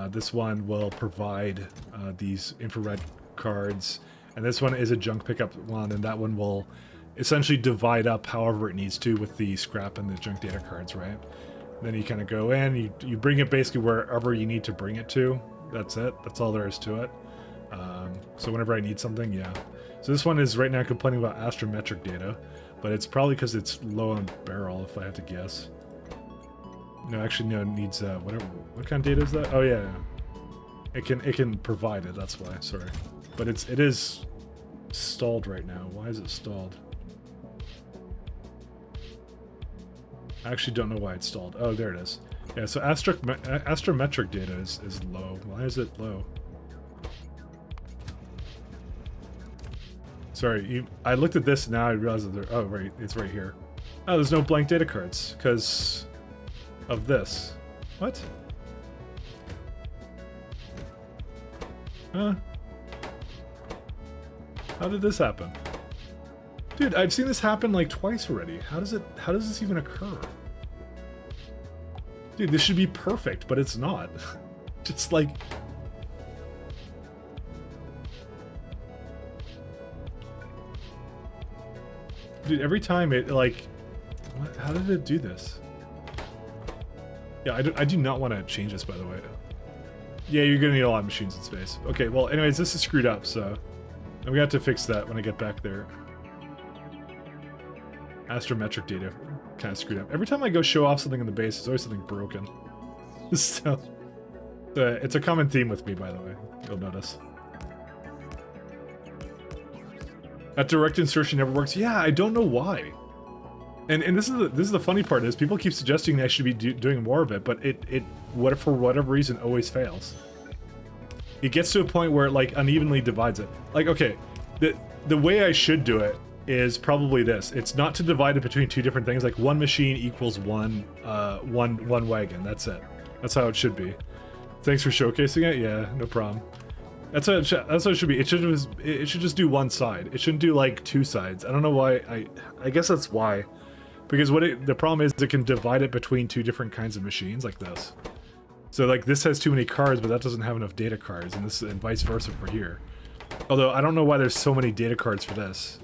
This one will provide these infrared cards, and this one is a junk pickup one, and that one will essentially divide up however it needs to with the scrap and the junk data cards, right? And then you kind of go in, you bring it basically wherever you need to bring it to. That's it. That's all there is to it. So whenever I need something, yeah. So this one is right now complaining about astrometric data, but it's probably because it's low on barrel, if I had to guess. No, actually, no, it needs whatever. What kind of data is that? Oh yeah, it can provide it. That's why. Sorry, but it is stalled right now. Why is it stalled? I actually don't know why it's stalled. Oh, there it is. Yeah, so astrometric data is low. Why is it low? Sorry, I looked at this and now I realized that oh, right, it's right here. Oh, there's no blank data cards because of this. What? Huh? How did this happen? Dude, I've seen this happen like twice already. How does this even occur? Dude, this should be perfect, but it's not. Just like... Dude, every time it, like... What? How did it do this? Yeah, I do not want to change this, by the way. Yeah, you're gonna need a lot of machines in space. Okay, well, anyways, this is screwed up, so... I'm gonna have to fix that when I get back there. Astrometric data kind of screwed up. Every time I go show off something in the base, there's always something broken. So... it's a common theme with me, by the way. You'll notice. That direct insertion never works. Yeah, I don't know why. And this is the funny part is people keep suggesting that I should be doing more of it, but it for whatever reason always fails. It gets to a point where it like unevenly divides it. Like, okay, the way I should do it is probably this. It's not to divide it between two different things. Like one machine equals one wagon. That's it. That's how it should be. Thanks for showcasing it. Yeah, no problem. That's how it should be. It should just do one side. It shouldn't do like two sides. I don't know why. I guess that's why. Because the problem is it can divide it between two different kinds of machines like this. So like this has too many cards, but that doesn't have enough data cards, and vice versa for here. Although, I don't know why there's so many data cards for this.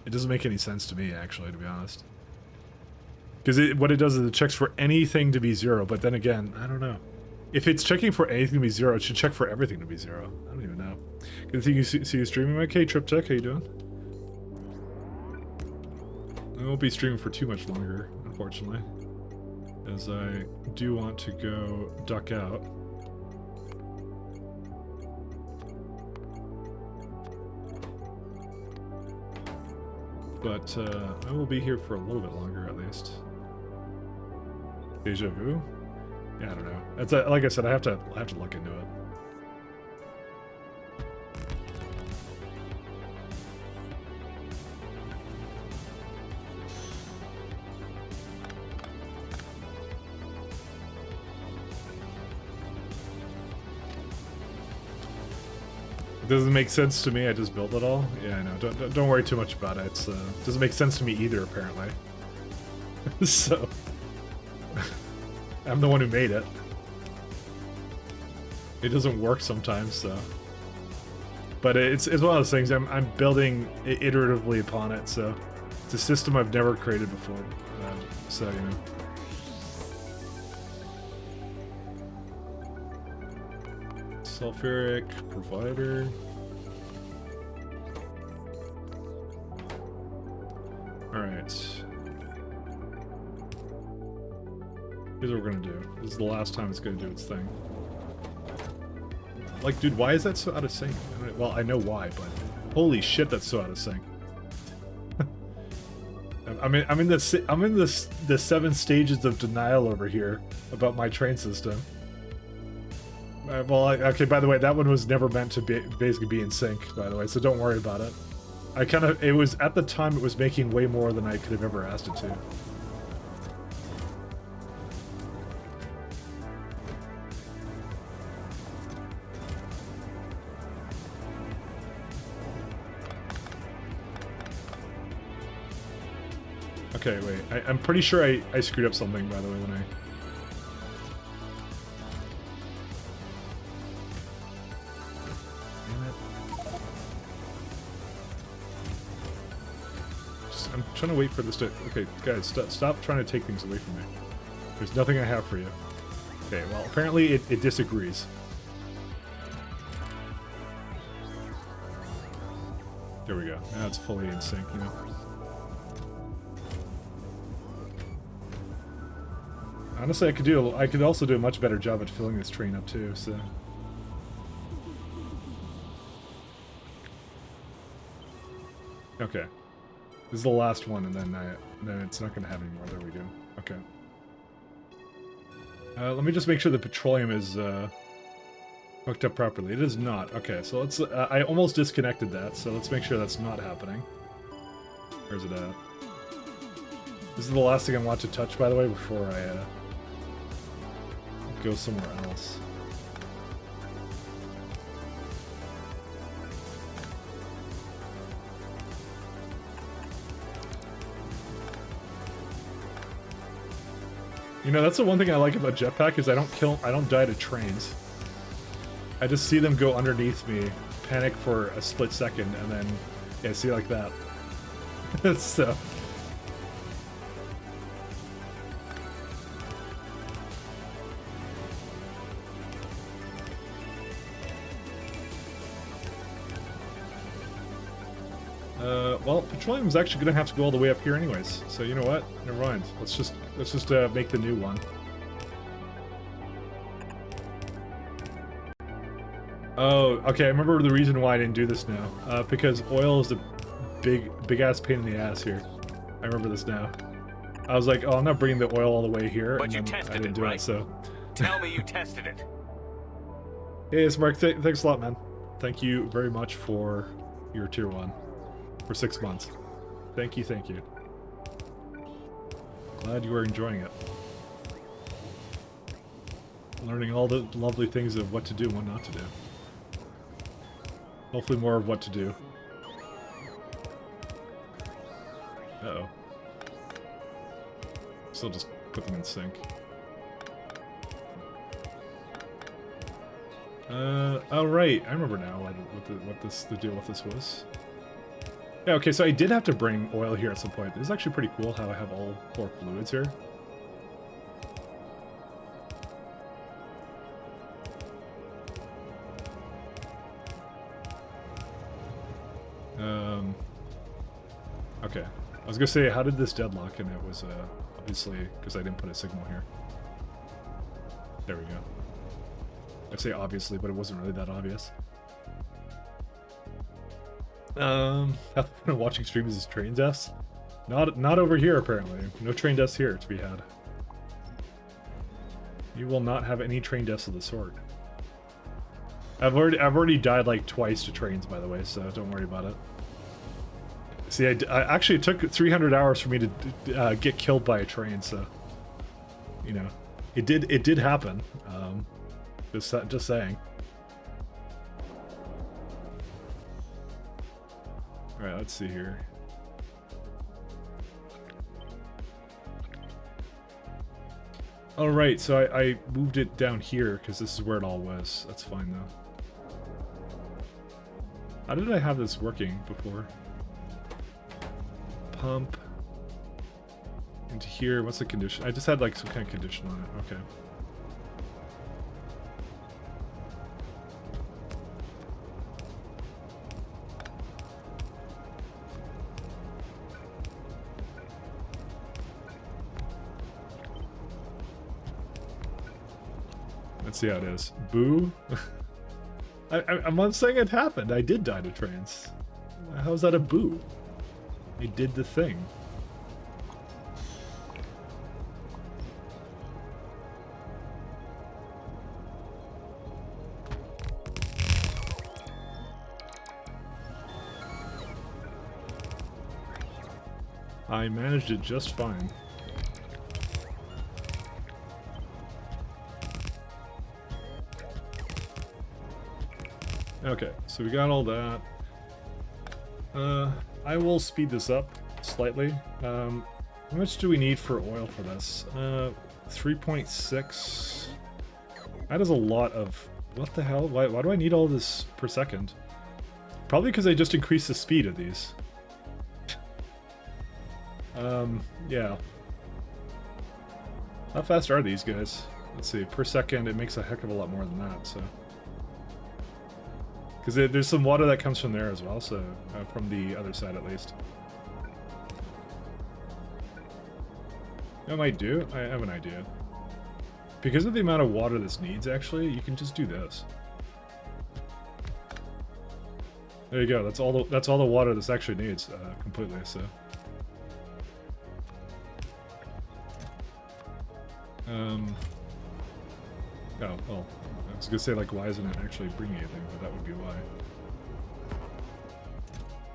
It doesn't make any sense to me, actually, to be honest. Because what it does is it checks for anything to be 0, but then again, I don't know. If it's checking for anything to be 0, it should check for everything to be 0. I don't even know. Good thing you see you streaming, Mike. Hey, TripTech, how you doing? I won't be streaming for too much longer, unfortunately. As I do want to go duck out. But I will be here for a little bit longer, at least. Deja vu? Yeah, I don't know. It's like I said, I have to look into it. It doesn't make sense to me. I just built it all. Yeah, I know. Don't worry too much about it. It's doesn't make sense to me either, apparently. So I'm the one who made it. It doesn't work sometimes, so. But it's one of those things. I'm building iteratively upon it, so it's a system I've never created before. So you know. Sulfuric provider. Alright. Here's what we're gonna do. This is the last time it's gonna do its thing. Like, dude, why is that so out of sync? I mean, well, I know why, but holy shit, that's so out of sync. I'm in the 7 stages of denial over here about my train system. Well, okay, by the way, that one was never meant to basically be in sync, by the way, so don't worry about it. It was, at the time, it was making way more than I could have ever asked it to. Okay, wait, I'm pretty sure I screwed up something, by the way, when I... I'm trying to wait for this to... Okay, guys, stop trying to take things away from me. There's nothing I have for you. Okay, well, apparently it disagrees. There we go. Now it's fully in sync, you know? Honestly, I could also do a much better job at filling this train up, too, so... Okay. This is the last one, and then it's not going to have any more. There we go. Okay. Let me just make sure the petroleum is hooked up properly. It is not. Okay, so let's... I almost disconnected that, so let's make sure that's not happening. Where's it at? This is the last thing I want to touch, by the way, before I go somewhere else. You know, that's the one thing I like about Jetpack is I don't die to trains. I just see them go underneath me, panic for a split second, and then, yeah, see like that. So... well, petroleum's actually gonna have to go all the way up here anyways. So you know what? Never mind. Let's just make the new one. Oh, okay. I remember the reason why I didn't do this now. Because oil is a big ass pain in the ass here. I remember this now. I was like, oh, I'm not bringing the oil all the way here, but and then I didn't do it. So tell me you tested it. Hey, it's Mark. Thanks a lot, man. Thank you very much for your tier 1. For 6 months. Thank you, thank you. Glad you are enjoying it. Learning all the lovely things of what to do and what not to do. Hopefully more of what to do. Uh-oh. Still just put them in sync. Oh right, I remember now what the deal with this was. Yeah, okay, so I did have to bring oil here at some point. This is actually pretty cool how I have all 4 fluids here. Okay. I was gonna say, how did this deadlock? And it was, obviously, because I didn't put a signal here. There we go. I'd say obviously, but it wasn't really that obvious. Watching streams is train deaths? Not over here, apparently. No train deaths here to be had. You will not have any train deaths of the sort. I've already died like twice to trains, by the way, so don't worry about it. See, I actually it took 300 hours for me to get killed by a train, so you know, it did happen. Just saying. All right, let's see here. All right, so I moved it down here because this is where it all was. That's fine though. How did I have this working before? Pump into here. What's the condition? I just had like some kind of condition on it. Okay. Let's see how it is. Boo. I'm not saying it happened. I did die to trains. How's that a boo? I did the thing. I managed it just fine. Okay, so we got all that. I will speed this up slightly. How much do we need for oil for this? 3.6. That is a lot of... What the hell? Why do I need all this per second? Probably because I just increased the speed of these. Yeah. How fast are these guys? Let's see, per second it makes a heck of a lot more than that, so... Because there's some water that comes from there as well, so from the other side at least. I might do. I have an idea. Because of the amount of water this needs, actually, you can just do this. There you go. That's all the water this actually needs completely. So. Oh well. I was gonna say, like, why isn't it actually bringing anything, but that would be why.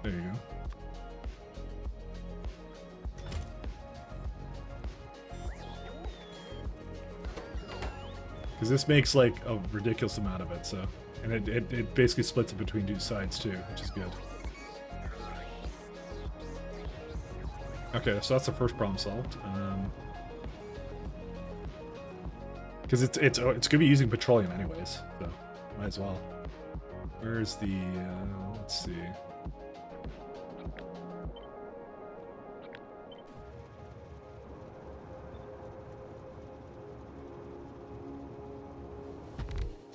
There you go. Because this makes, like, a ridiculous amount of it, so... And it basically splits it between 2 sides, too, which is good. Okay, so that's the first problem solved. Because it's gonna be using petroleum anyways, so might as well. Where's the let's see.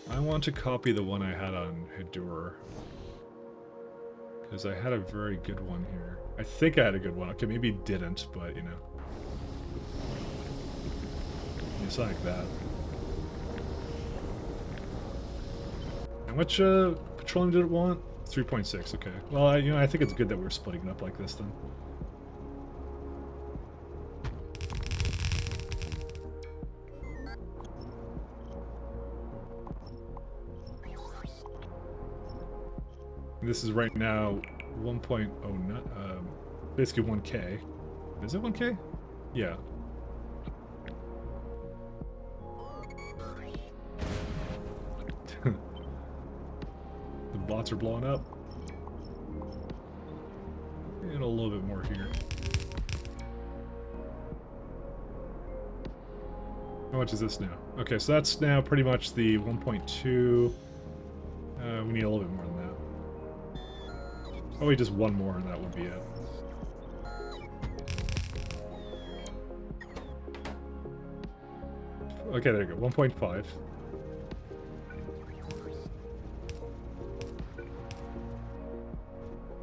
I want to copy the one I had on Hadoor. Because I had a very good one here. I think I had a good one. Okay, maybe didn't, but you know. It's like that. How much petroleum did it want? 3.6, okay. Well, I think it's good that we're splitting it up like this then. This is right now 1.09, basically 1K. Is it 1K? Yeah. The bots are blowing up. And a little bit more here. How much is this now? Okay, so that's now pretty much the 1.2. We need a little bit more than that. Probably just one more and that would be it. Okay, there you go. 1.5.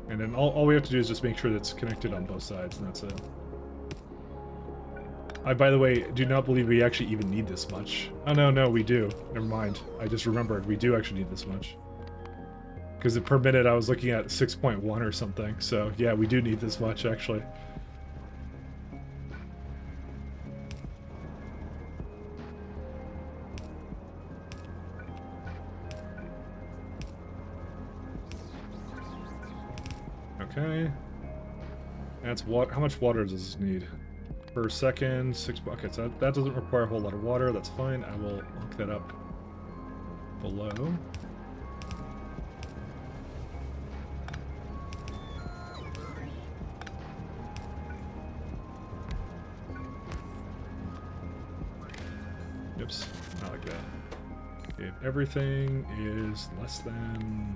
And then all we have to do is just make sure that it's connected on both sides, and that's it. I, by the way, do not believe we actually even need this much. Oh, no, we do. Never mind. I just remembered we do actually need this much. Because per minute I was looking at 6.1 or something, so yeah, we do need this much, actually. Okay. That's what. How much water does this need? Per second, 6 buckets. That doesn't require a whole lot of water. That's fine. I will hook that up below. Oops, not like that. Okay, everything is less than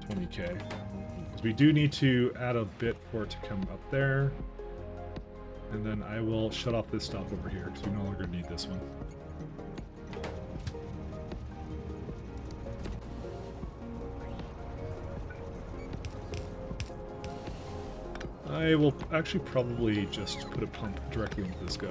20k. Because we do need to add a bit for it to come up there. And then I will shut off this stop over here, because we no longer need this one. I will actually probably just put a pump directly into this guy.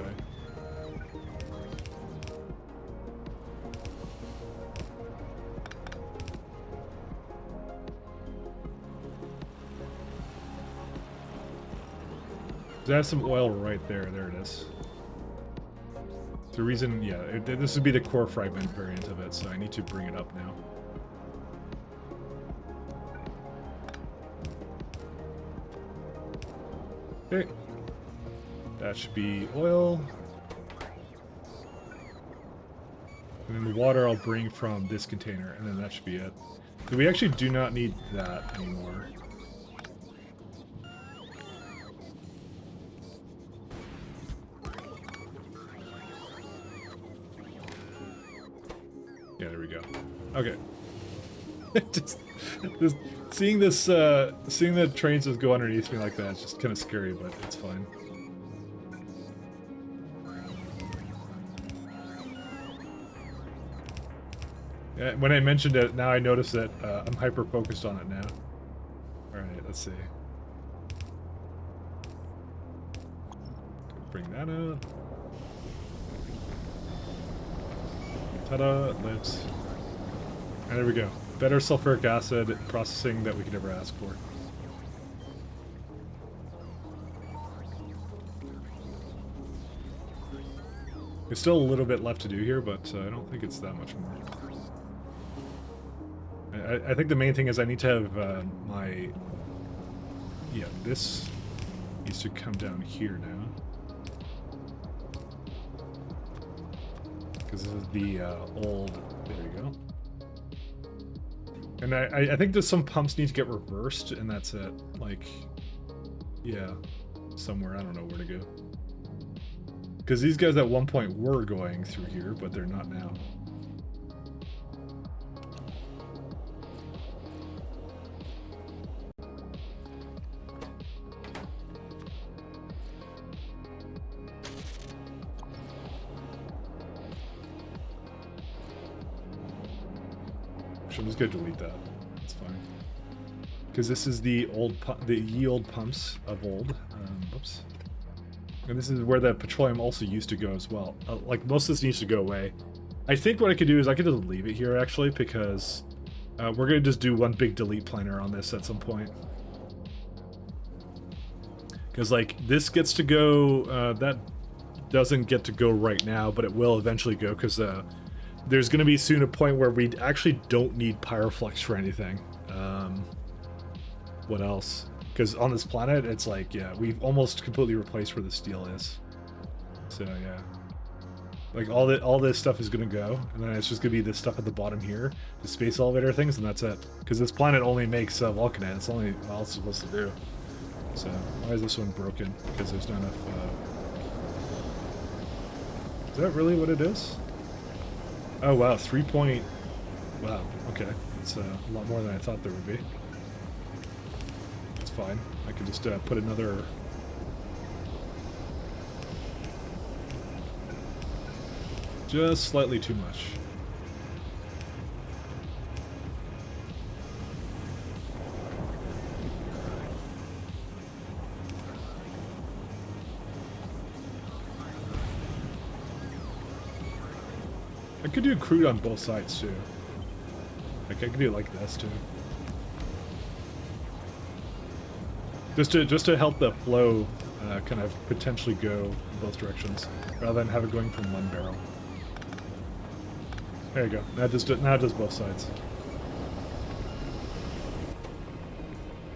I have some oil right there. There it is. The reason, yeah, this would be the core fragment variant of it, so I need to bring it up now. Okay. That should be oil. And then the water I'll bring from this container, and then that should be it. So we actually do not need that anymore. Yeah, there we go. Okay. just seeing the trains just go underneath me like that, it's just kind of scary, but it's fine. Yeah, when I mentioned it, now I notice that I'm hyper focused on it now. All right, let's see. Bring that up. Ta-da, lives. And there we go. Better sulfuric acid processing that we could ever ask for. There's still a little bit left to do here, but I don't think it's that much more. I think the main thing is I need to have my... Yeah, this needs to come down here now. Because this is the old... There you go. And I think that some pumps need to get reversed, and that's it. Like, yeah, somewhere. I don't know where to go. Because these guys at one point were going through here, but they're not now. I'm just gonna delete that. It's fine. Because this is the old, the ye old pumps of old. Whoops. And this is where the petroleum also used to go as well. Like most of this needs to go away. I think what I could do is I could just leave it here actually, because we're gonna just do one big delete planer on this at some point. Because like this gets to go, that doesn't get to go right now, but it will eventually go because. There's going to be soon a point where we actually don't need Pyroflux for anything. What else? Because on this planet, it's like, yeah, we've almost completely replaced where the steel is. So, yeah. Like, all this stuff is going to go, and then it's just going to be this stuff at the bottom here, the space elevator things, and that's it. Because this planet only makes Vulcanite. It's only all it's supposed to do. So, why is this one broken? Because there's not enough... Is that really what it is? Oh wow, 3 point... Wow, okay. It's a lot more than I thought there would be. It's fine. I can just put another... Just slightly too much. I could do crude on both sides too. Like I could do it like this too. Just to help the flow kind of potentially go in both directions, rather than have it going from one barrel. There you go. Now it does both sides.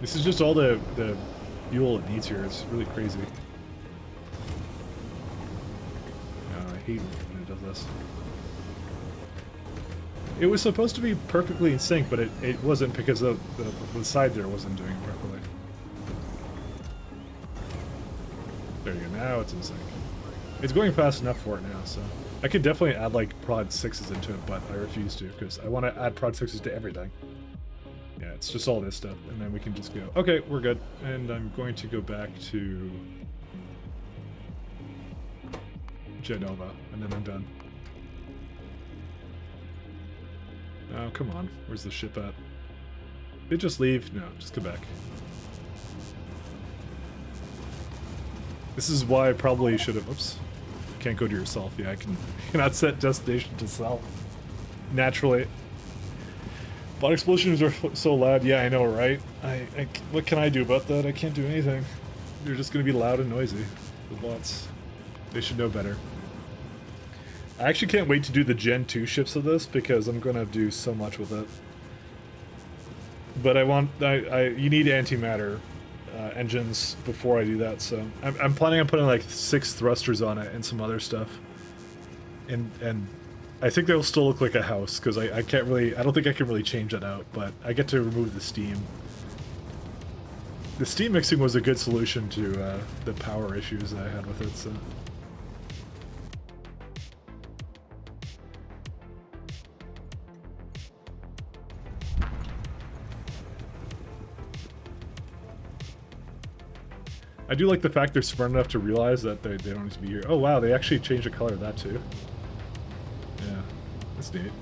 This is just all the fuel it needs here. It's really crazy. I hate when it does this. It was supposed to be perfectly in sync, but it wasn't because the side there wasn't doing it properly. There you go, now it's in sync. It's going fast enough for it now, so... I could definitely add, like, prod 6s into it, but I refuse to, because I want to add prod 6s to everything. Yeah, it's just all this stuff, and then we can just go, okay, we're good. And I'm going to go back to... Genova, and then I'm done. Oh, come on. Where's the ship at? Did it just leave? No, just come back. This is why I probably should have... Oops. Can't go to yourself. Yeah, I cannot set destination to self. Naturally. Bot explosions are so loud. Yeah, I know, right? What can I do about that? I can't do anything. They're just going to be loud and noisy. The bots. They should know better. I actually can't wait to do the Gen 2 ships of this because I'm going to do so much with it. But you need antimatter engines before I do that, so I'm planning on putting like 6 thrusters on it and some other stuff. And I think they'll still look like a house because I don't think I can really change that out, but I get to remove the steam. The steam mixing was a good solution to the power issues that I had with it, so... I do like the fact they're smart enough to realize that they don't need to be here. Oh wow, they actually changed the color of that too. Yeah, that's neat.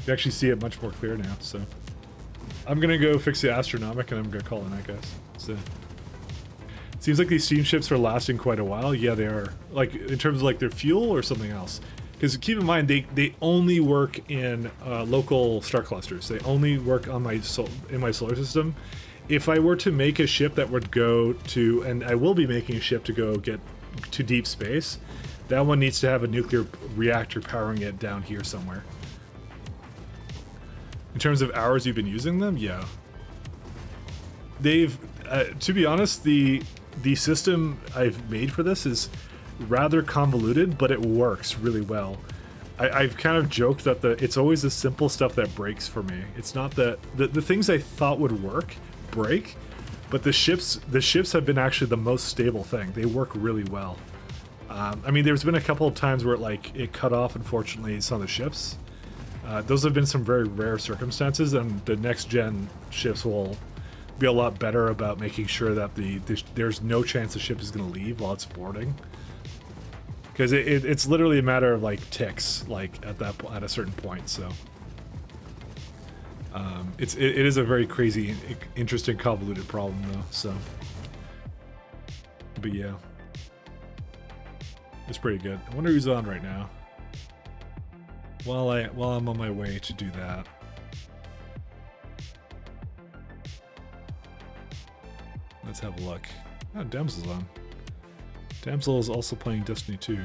You actually see it much more clear now, so... I'm gonna go fix the astronomic and I'm gonna call it night, guys. So... Seems like these steamships are lasting quite a while. Yeah, they are. Like, in terms of like their fuel or something else. Because keep in mind, they only work in local star clusters. They only work on in my solar system. If I were to make a ship that would go to, and I will be making a ship to go get to deep space, that one needs to have a nuclear reactor powering it down here somewhere. In terms of hours you've been using them, yeah. They've, to be honest, the system I've made for this is rather convoluted, but it works really well. I've kind of joked that it's always the simple stuff that breaks for me. It's not the things I thought would work break, but the ships have been actually the most stable thing. They work really well. I mean, there's been a couple of times where it cut off, unfortunately, some of the ships. Those have been some very rare circumstances, and the next gen ships will be a lot better about making sure that there's no chance the ship is going to leave while it's boarding. Because it's literally a matter of like ticks, like at a certain point. So it is a very crazy, interesting, convoluted problem though. So, but yeah, it's pretty good. I wonder who's on right now. While I'm on my way to do that. Let's have a look. Oh, Damsel's on. Damsel is also playing Destiny 2.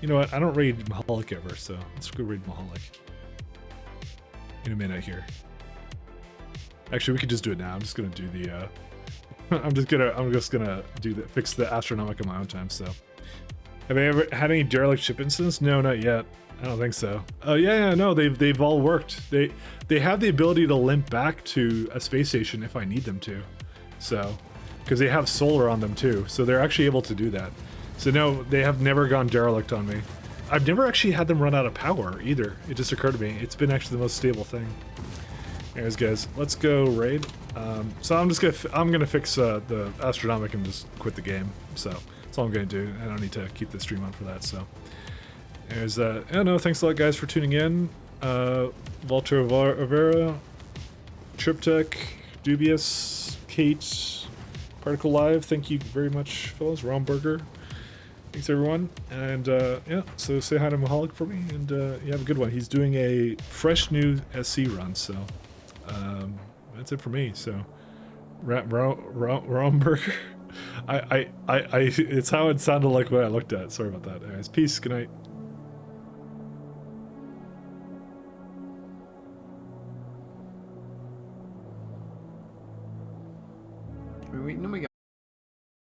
You know what? I don't raid Mahalik ever, so let's go raid Mahalik. In a minute here. Actually, we could just do it now. I'm just gonna do the. I'm just gonna fix the astronomic on my own time. So, have I ever had any derelict ship incidents? No, not yet. I don't think so. Oh yeah, no, they've all worked. They have the ability to limp back to a space station if I need them to. So, because they have solar on them too, so they're actually able to do that. So no, they have never gone derelict on me. I've never actually had them run out of power either. It just occurred to me. It's been actually the most stable thing. Anyways, guys, let's go raid. So I'm gonna fix the astronomic and just quit the game. So that's all I'm gonna do. I don't need to keep the stream on for that. So there's that. I don't know. Thanks a lot, guys, for tuning in. Walter Avera, Triptech, Dubious, Kate, Particle Live. Thank you very much, fellas. Romburger. Thanks, everyone. And yeah, so say hi to Mahalik for me, and you have a good one. He's doing a fresh new SC run, so that's it for me. So, Romberger. I it's how it sounded like when I looked at it. Sorry about that. Anyways, peace. Good night.